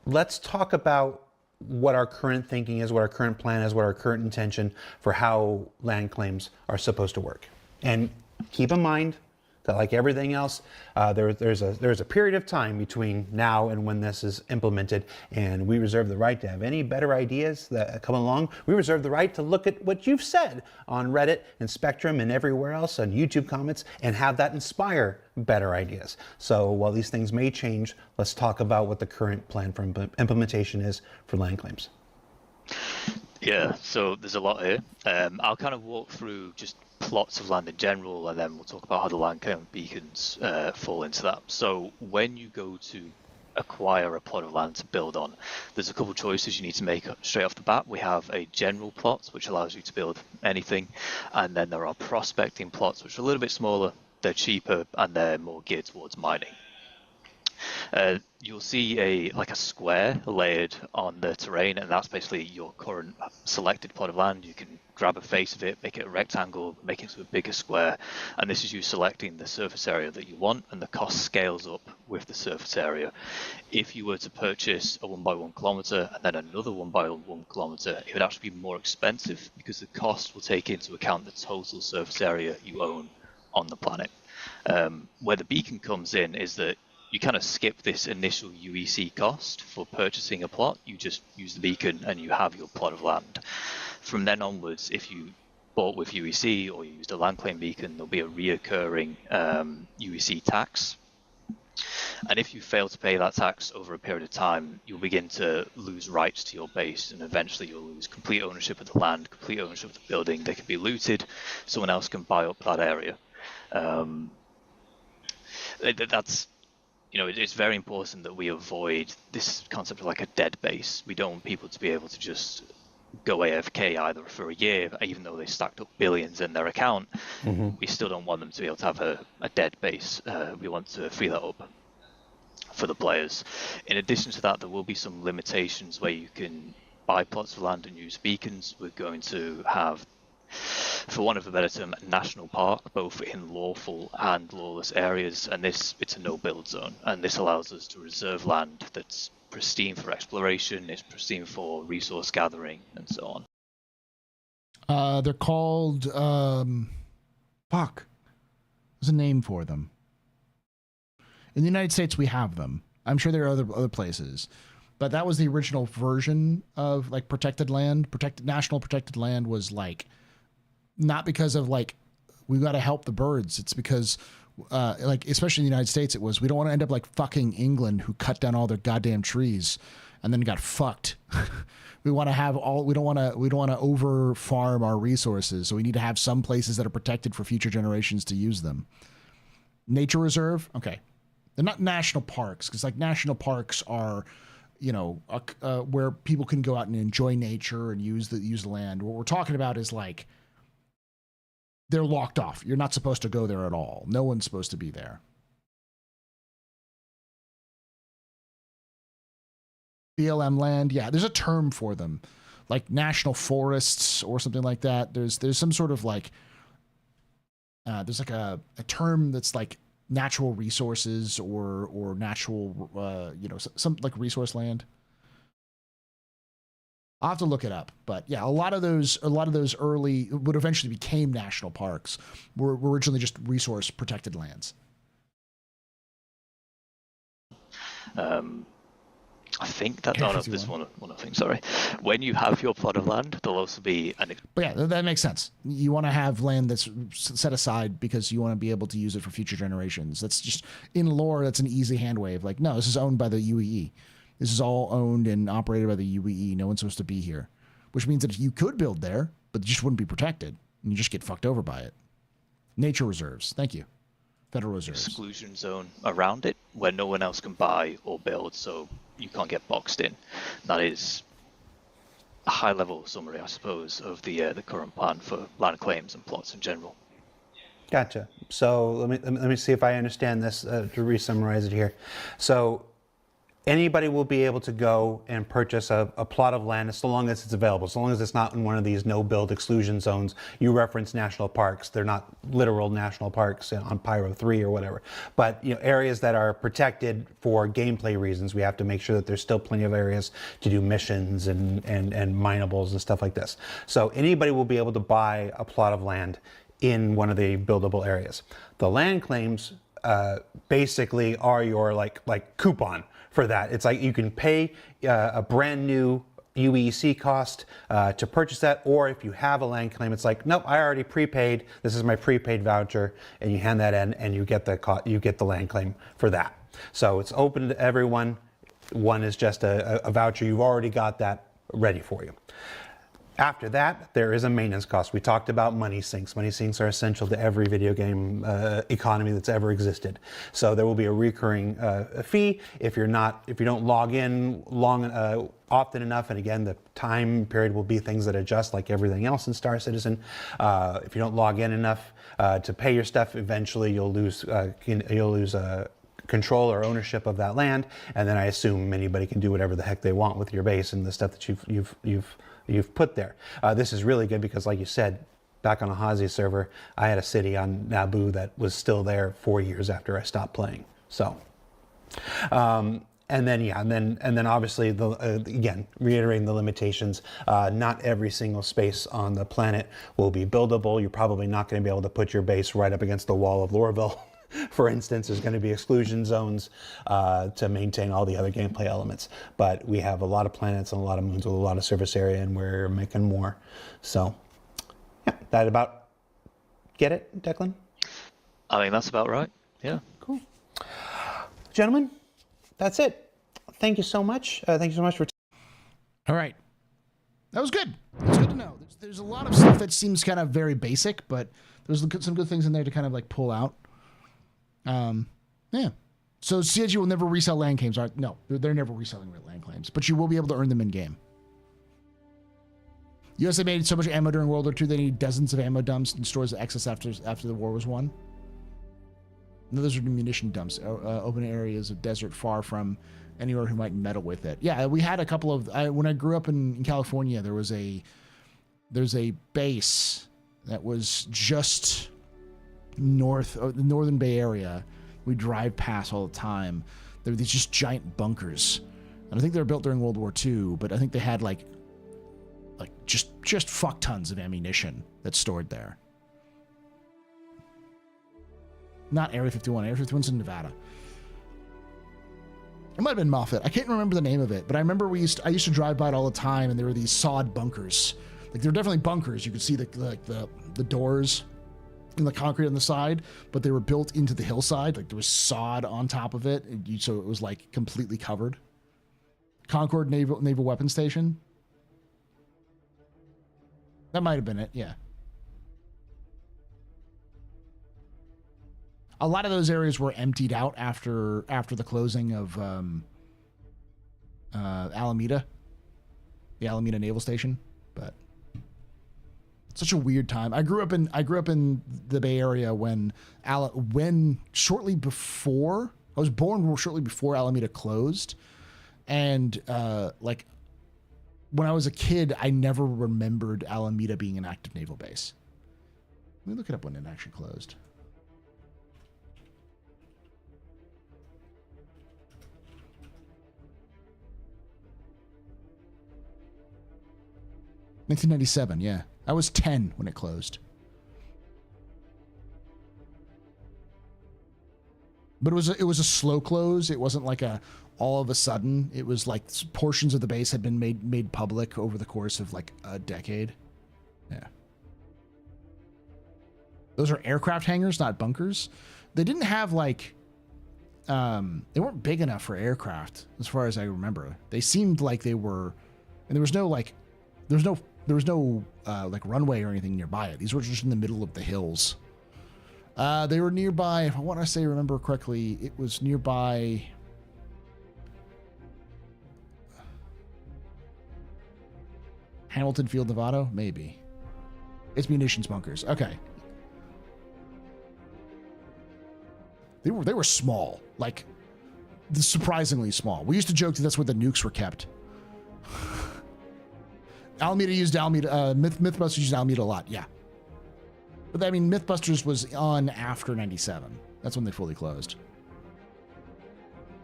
Let's talk about what our current thinking is, what our current plan is, what our current intention for how land claims are supposed to work. And keep in mind that, like everything else, there's a period of time between now and when this is implemented, and we reserve the right to have any better ideas that come along. We reserve the right to look at what you've said on Reddit and Spectrum and everywhere else, on YouTube comments, and have that inspire better ideas. So while these things may change, let's talk about what the current plan for implementation is for land claims. Yeah, so there's a lot here. I'll kind of walk through just plots of land in general, and then we'll talk about how the land claim beacons fall into that. So when you go to acquire a plot of land to build on, there's a couple of choices you need to make straight off the bat. We have a general plot, which allows you to build anything, and then there are prospecting plots, which are a little bit smaller, they're cheaper, and they're more geared towards mining. You'll see a square layered on the terrain, and that's basically your current selected plot of land. You can grab a face of it, make it a rectangle, make it into a bigger square, and this is you selecting the surface area that you want, and the cost scales up with the surface area. If you were to purchase a 1 by 1 kilometer and then another 1 by 1 kilometer, it would actually be more expensive because the cost will take into account the total surface area you own on the planet. Where the beacon comes in is that you kind of skip this initial UEC cost for purchasing a plot. You just use the beacon and you have your plot of land. From then onwards, if you bought with UEC or you used a land claim beacon, there'll be a reoccurring UEC tax. And if you fail to pay that tax over a period of time, you'll begin to lose rights to your base, and eventually you'll lose complete ownership of the land, complete ownership of the building. They can be looted. Someone else can buy up that area. That's, you know, it's very important that we avoid this concept of like a dead base. We don't want people to be able to just go AFK either for a year, even though they stacked up billions in their account. We still don't want them to be able to have a dead base. We want to free that up for the players. In addition to that, there will be some limitations where you can buy plots of land and use beacons. We're going to have, for want of a better term, a national park, both in lawful and lawless areas, and it's a no-build zone, and this allows us to reserve land that's pristine for exploration, it's pristine for resource gathering, and so on. They're called, fuck, there's a name for them. In the United States, we have them. I'm sure there are other places. But that was the original version of like protected land. National protected land was like, not because of like, we got to help the birds. It's because like, especially in the United States, it was, we don't want to end up like fucking England, who cut down all their goddamn trees and then got fucked. We want to have all, we don't want to over farm our resources. So we need to have some places that are protected for future generations to use them. Nature reserve. Okay. They're not national parks, because like national parks are, you know, where people can go out and enjoy nature and use the land. What we're talking about is like, they're locked off. You're not supposed to go there at all. No one's supposed to be there. BLM land, yeah, there's a term for them, like national forests or something like that. There's some sort of like, there's like a term that's like natural resources or natural, you know, some like resource land. I'll have to look it up, but yeah, a lot of those early, what eventually became national parks, were originally just resource protected lands. I think that there's one other thing. Sorry, when you have your plot of land, there'll also be But yeah, that makes sense. You want to have land that's set aside because you want to be able to use it for future generations. That's just in lore. That's an easy hand wave. Like, no, this is owned by the UEE. This is all owned and operated by the UEE. No one's supposed to be here, which means that you could build there, but it just wouldn't be protected, and you just get fucked over by it. Nature reserves. Thank you. Federal reserves. Exclusion zone around it where no one else can buy or build, so you can't get boxed in. That is a high-level summary, I suppose, of the current plan for land claims and plots in general. Gotcha. So let me see if I understand this to re-summarize it here. So anybody will be able to go and purchase a plot of land so long as it's available, so long as it's not in one of these no-build exclusion zones. You reference national parks. They're not literal national parks on Pyro 3 or whatever. But you know, areas that are protected for gameplay reasons, we have to make sure that there's still plenty of areas to do missions and minables and stuff like this. So anybody will be able to buy a plot of land in one of the buildable areas. The land claims basically are your like coupon for that. It's like you can pay a brand new UEC cost to purchase that, or if you have a land claim, it's like, nope, I already prepaid. This is my prepaid voucher, and you hand that in, and you get the land claim for that. So it's open to everyone. One is just a voucher. You've already got that ready for you. After that, there is a maintenance cost. We talked about money sinks. Money sinks are essential to every video game economy that's ever existed. So there will be a recurring fee if you don't log in often enough. And again, the time period will be things that adjust like everything else in Star Citizen. If you don't log in enough to pay your stuff, eventually you'll lose control or ownership of that land, and then I assume anybody can do whatever the heck they want with your base and the stuff that you've put there. This is really good because, like you said, back on a Hazi server, I had a city on Naboo that was still there 4 years after I stopped playing. So, and then obviously again, reiterating the limitations, not every single space on the planet will be buildable. You're probably not going to be able to put your base right up against the wall of Lorville. For instance, there's going to be exclusion zones to maintain all the other gameplay elements. But we have a lot of planets and a lot of moons with a lot of surface area, and we're making more. So, yeah, that about get it, Declan? I mean, that's about right. Yeah. Cool. Gentlemen, that's it. Thank you so much. Thank you so much for... All right. That was good. It's good to know. There's a lot of stuff that seems kind of very basic, but there's some good things in there to kind of like pull out. Yeah. So CIG will never resell land claims. No, they're never reselling land claims, but you will be able to earn them in game. USA made so much ammo during World War II they need dozens of ammo dumps and stores of excess after the war was won. No, those are munition dumps, open areas of desert far from anywhere who might meddle with it. Yeah, we had a couple of. When I grew up in California, there's a base that was just north of the Northern Bay Area. We drive past all the time. There were these just giant bunkers, and I think they were built during World War II. But I think they had like just fuck tons of ammunition that's stored there. Not Area 51. Area 51's in Nevada. It might have been Moffett. I can't remember the name of it, but I remember I used to drive by it all the time, and there were these sod bunkers. Like they were definitely bunkers. You could see the doors and the concrete on the side, but they were built into the hillside. Like there was sod on top of it, so it was like completely covered. Concord Naval Weapons Station. That might have been it. Yeah. A lot of those areas were emptied out after the closing of Alameda, the Alameda Naval Station. But such a weird time. I grew up in the Bay Area when shortly before I was born, shortly before Alameda closed, and like when I was a kid, I never remembered Alameda being an active naval base. Let me look it up when it actually closed. 1997, yeah. I was 10 when it closed. But it was a slow close. It wasn't like a all of a sudden. It was like portions of the base had been made public over the course of like a decade. Yeah. Those are aircraft hangars, not bunkers. They didn't have like they weren't big enough for aircraft as far as I remember. They seemed like they were, and there was no like runway or anything nearby it. These were just in the middle of the hills. They were nearby, if I want to remember correctly, it was nearby Hamilton Field, Nevada, maybe. It's munitions bunkers. Okay. They were small, like surprisingly small. We used to joke that that's where the nukes were kept. Alameda used Alameda. Mythbusters used Alameda a lot. Yeah. But I mean, Mythbusters was on after 97. That's when they fully closed.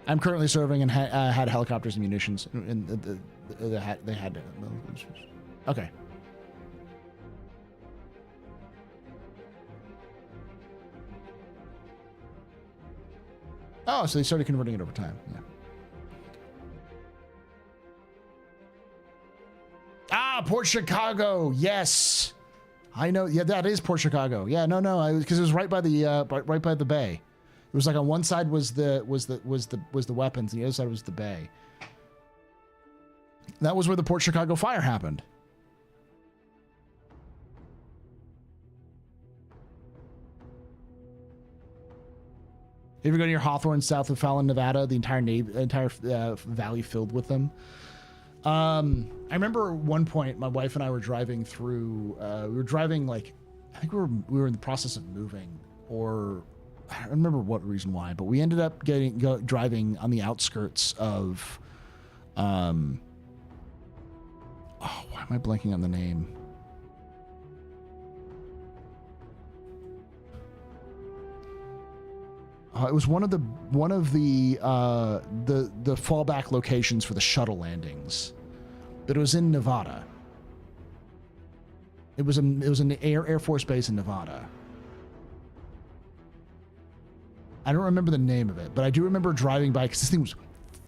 I'm currently serving and had helicopters and munitions. And they had. Okay. Oh, so they started converting it over time. Yeah. Ah, Port Chicago. Yes. I know. Yeah, that is Port Chicago. Yeah, no, because it was right by the bay. It was like on one side was the weapons, and the other side was the bay. That was where the Port Chicago fire happened. If you go near Hawthorne, south of Fallon, Nevada, the entire valley filled with them. I remember at one point my wife and I were driving through. We were driving like I think we were in the process of moving, or don't remember what reason why, but we ended up driving on the outskirts of, why am I blanking on the name? It was one of the fallback locations for the shuttle landings, but it was in Nevada. It was an Air Force base in Nevada. I don't remember the name of it, but I do remember driving by because this thing was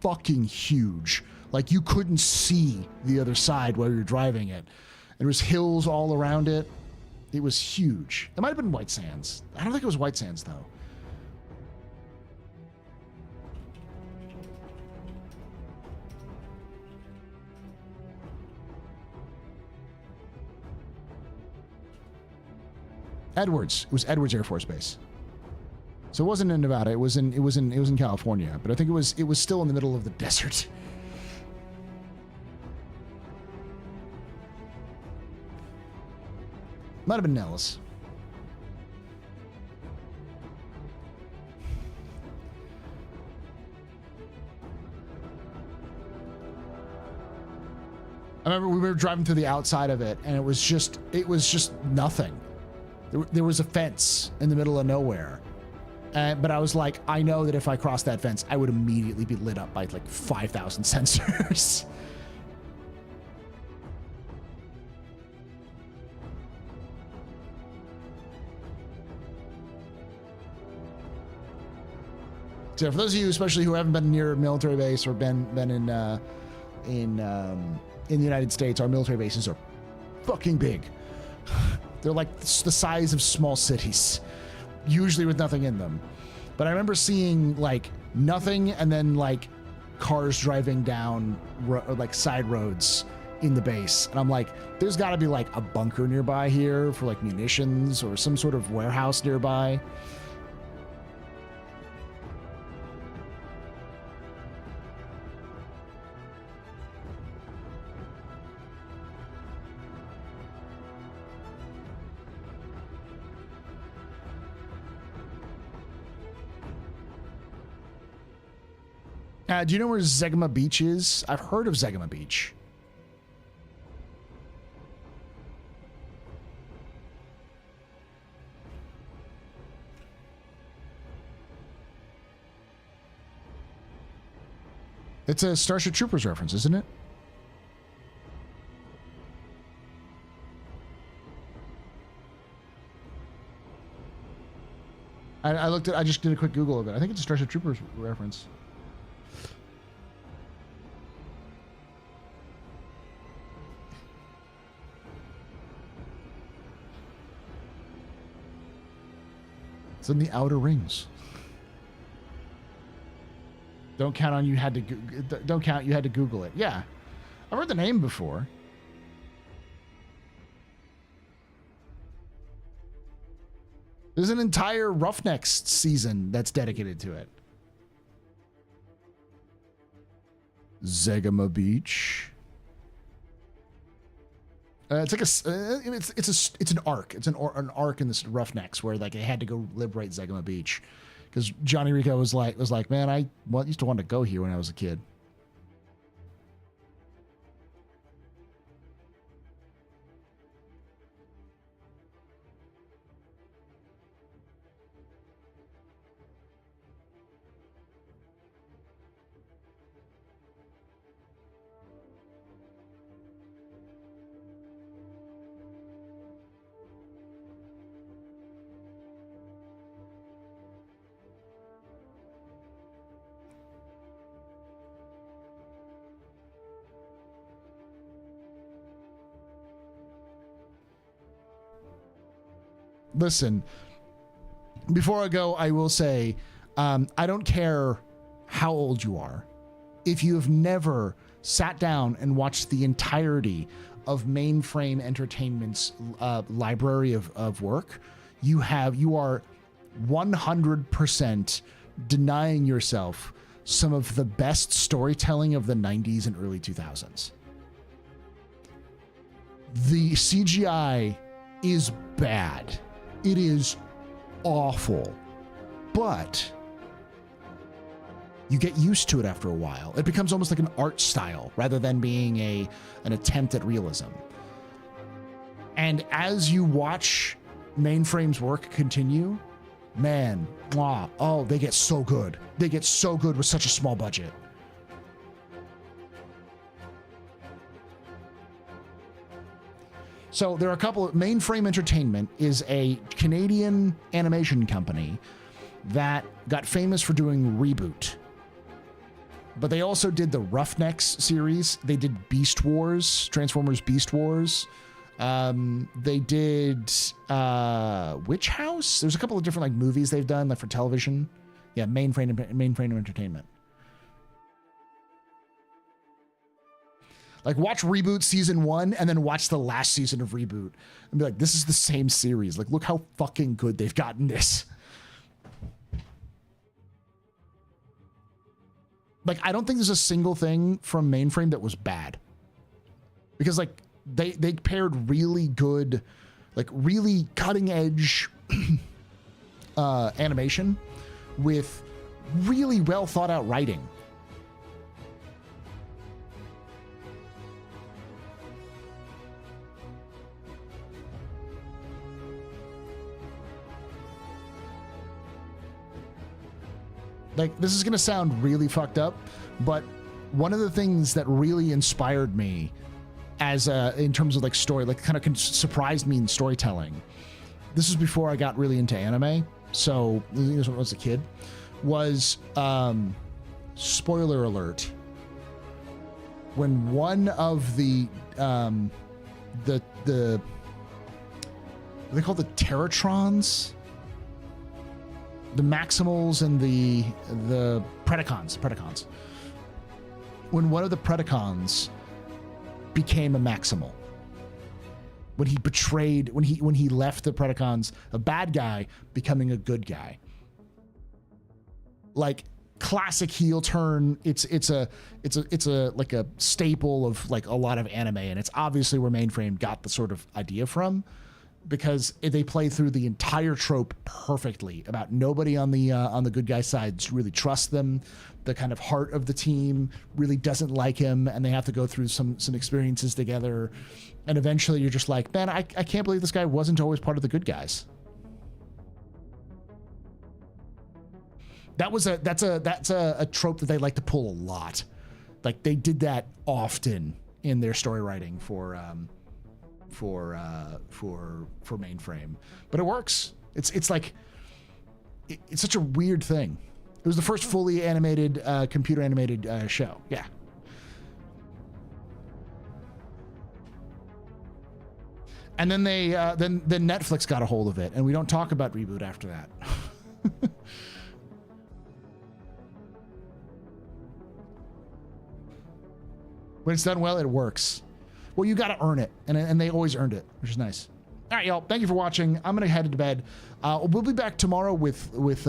fucking huge. Like you couldn't see the other side while you were driving it. There was hills all around it. It was huge. It might have been White Sands. I don't think it was White Sands though. Edwards. It was Edwards Air Force Base. So it wasn't in Nevada. It was in California, but I think it was still in the middle of the desert. Might have been Nellis. I remember we were driving through the outside of it, and it was just nothing. There was a fence in the middle of nowhere. But I was like, I know that if I crossed that fence, I would immediately be lit up by like 5,000 sensors. So for those of you, especially who haven't been near a military base or been in the United States, our military bases are fucking big. They're like the size of small cities, usually with nothing in them. But I remember seeing like nothing and then like cars driving down like side roads in the base. And I'm like, there's got to be like a bunker nearby here for like munitions or some sort of warehouse nearby. Do you know where Zegama Beach is? I've heard of Zegama Beach. It's a Starship Troopers reference, isn't it? I just did a quick Google of it. I think it's a Starship Troopers reference. It's in the Outer Rings. Don't count you had to Google it. Yeah. I've heard the name before. There's an entire Roughnecks season that's dedicated to it. Zegama Beach. It's like it's an arc. It's an arc in this Roughnecks where like they had to go liberate Zegama Beach, because Johnny Rico was like, man, I used to want to go here when I was a kid. Listen, before I go, I will say, I don't care how old you are. If you have never sat down and watched the entirety of Mainframe Entertainment's library of work, you are 100% denying yourself some of the best storytelling of the 90s and early 2000s. The CGI is bad. It is awful. but you get used to it after a while. It becomes almost like an art style rather than being an attempt at realism. And as you watch Mainframe's work continue, man, oh, they get so good. They get so good with such a small budget. So there are a couple of... Mainframe Entertainment is a Canadian animation company that got famous for doing Reboot. But they also did the Roughnecks series. They did Beast Wars, Transformers Beast Wars. They did Witch House. There's a couple of different like movies they've done like for television. Yeah, Mainframe Entertainment. Like watch Reboot season 1 and then watch the last season of Reboot and be like, this is the same series. Like, look how fucking good they've gotten this. Like, I don't think there's a single thing from Mainframe that was bad. Because like they paired really good, like really cutting edge animation with really well thought out writing. Like, this is going to sound really fucked up, but one of the things that really inspired me as in terms of like story, like kind of surprised me in storytelling. This is before I got really into anime. So when I was a kid, was spoiler alert. When one of the what are they called, the Terratrons? The Maximals and the Predacons. When one of the Predacons became a Maximal, when he betrayed, when he left the Predacons, a bad guy becoming a good guy, like classic heel turn. It's a like a staple of like a lot of anime, and it's obviously where Mainframe got the sort of idea from. Because they play through the entire trope perfectly about nobody on the good guy side really trusts them. The kind of heart of the team really doesn't like him, and they have to go through some experiences together. And eventually, you're just like, man, I can't believe this guy wasn't always part of the good guys. That's a trope that they like to pull a lot. Like they did that often in their story writing for Mainframe, but it works. It's like it's such a weird thing. It was the first fully animated computer animated show. Yeah. And then they then Netflix got a hold of it, and we don't talk about Reboot after that. When it's done well, it works. Well, you got to earn it, and they always earned it, which is nice. All right, y'all. Thank you for watching. I'm gonna head to bed. We'll be back tomorrow with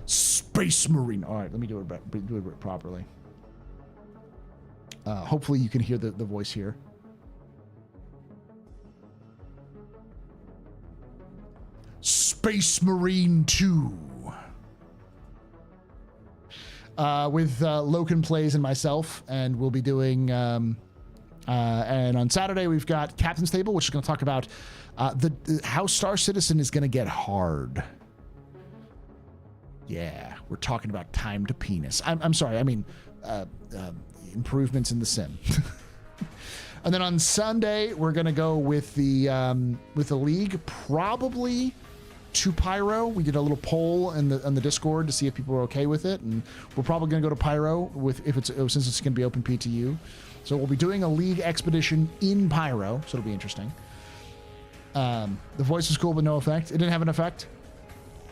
Space Marine. All right, let me do it properly. Hopefully, you can hear the voice here. Space Marine 2. With Loken Plays and myself, and we'll be doing. And on Saturday, we've got Captain's Table, which is going to talk about how Star Citizen is going to get hard. Yeah, we're talking about time to penis. I'm sorry, I mean improvements in the sim. And then on Sunday, we're going to go with the League, probably to Pyro. We did a little poll on the Discord to see if people were okay with it, and we're probably going to go to Pyro since it's going to be open PTU. So we'll be doing a League expedition in Pyro, so it'll be interesting. The voice is cool, but no effect. It didn't have an effect.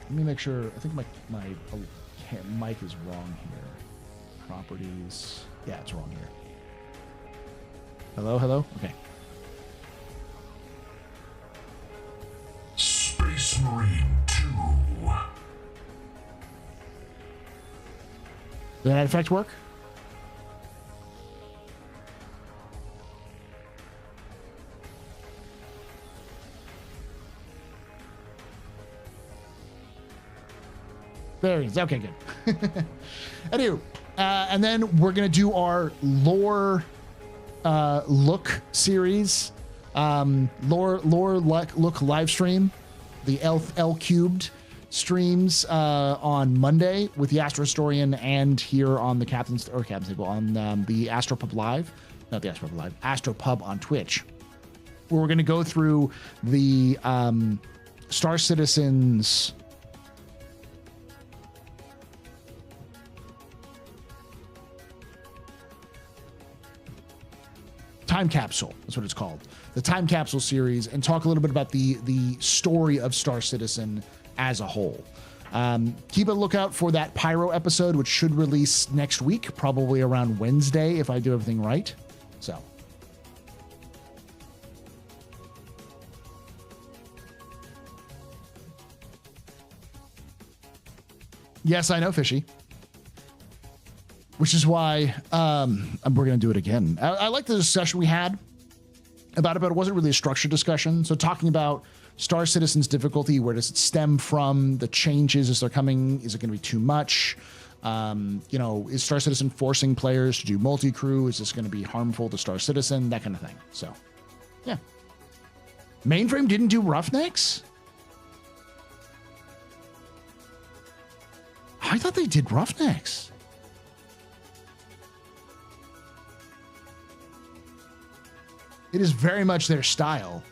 Let me make sure. I think my mic is wrong here. Properties. Yeah, it's wrong here. Hello? Okay. Space Marine 2. Did that effect work? There it is. Okay, good. Anywho, and then we're going to do our lore look series, lore look live stream, the L cubed streams on Monday with the Astro Historian and here on the Captain's Table on the AstroPub Live, not the AstroPub Live, AstroPub on Twitch, where we're going to go through the Star Citizens time capsule. That's what it's called. The time capsule series, and talk a little bit about the story of Star Citizen as a whole. Keep a lookout for that Pyro episode, which should release next week, probably around Wednesday if I do everything right. So. Yes, I know, Fishy. Which is why we're going to do it again. I like the discussion we had about it, but it wasn't really a structured discussion. So talking about Star Citizen's difficulty, where does it stem from? The changes as they're coming, is it going to be too much? Is Star Citizen forcing players to do multi-crew? Is this going to be harmful to Star Citizen? That kind of thing. So, yeah. Mainframe didn't do Roughnecks? I thought they did Roughnecks. It is very much their style.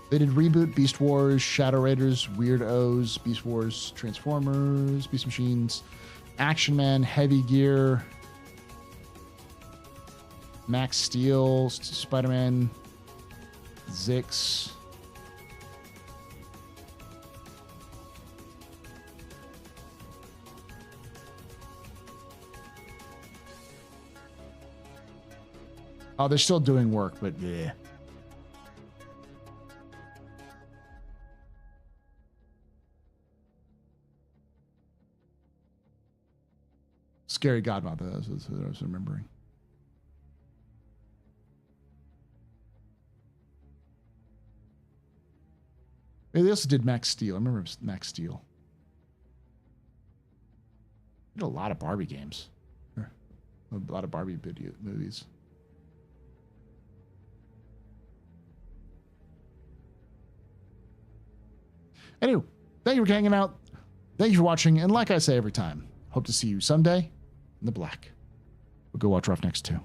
They did Reboot, Beast Wars, Shadow Raiders, Weirdos, Beast Wars, Transformers, Beast Machines, Action Man, Heavy Gear, Max Steel, Spider-Man, Zix. Oh, they're still doing work, but yeah. Scary Godmother, that's what I was remembering. They also did Max Steel. I remember Max Steel. They did a lot of Barbie games. A lot of Barbie movies. Anyway, thank you for hanging out. Thank you for watching. And like I say every time, hope to see you someday in the black. We'll go watch Roughnecks 2.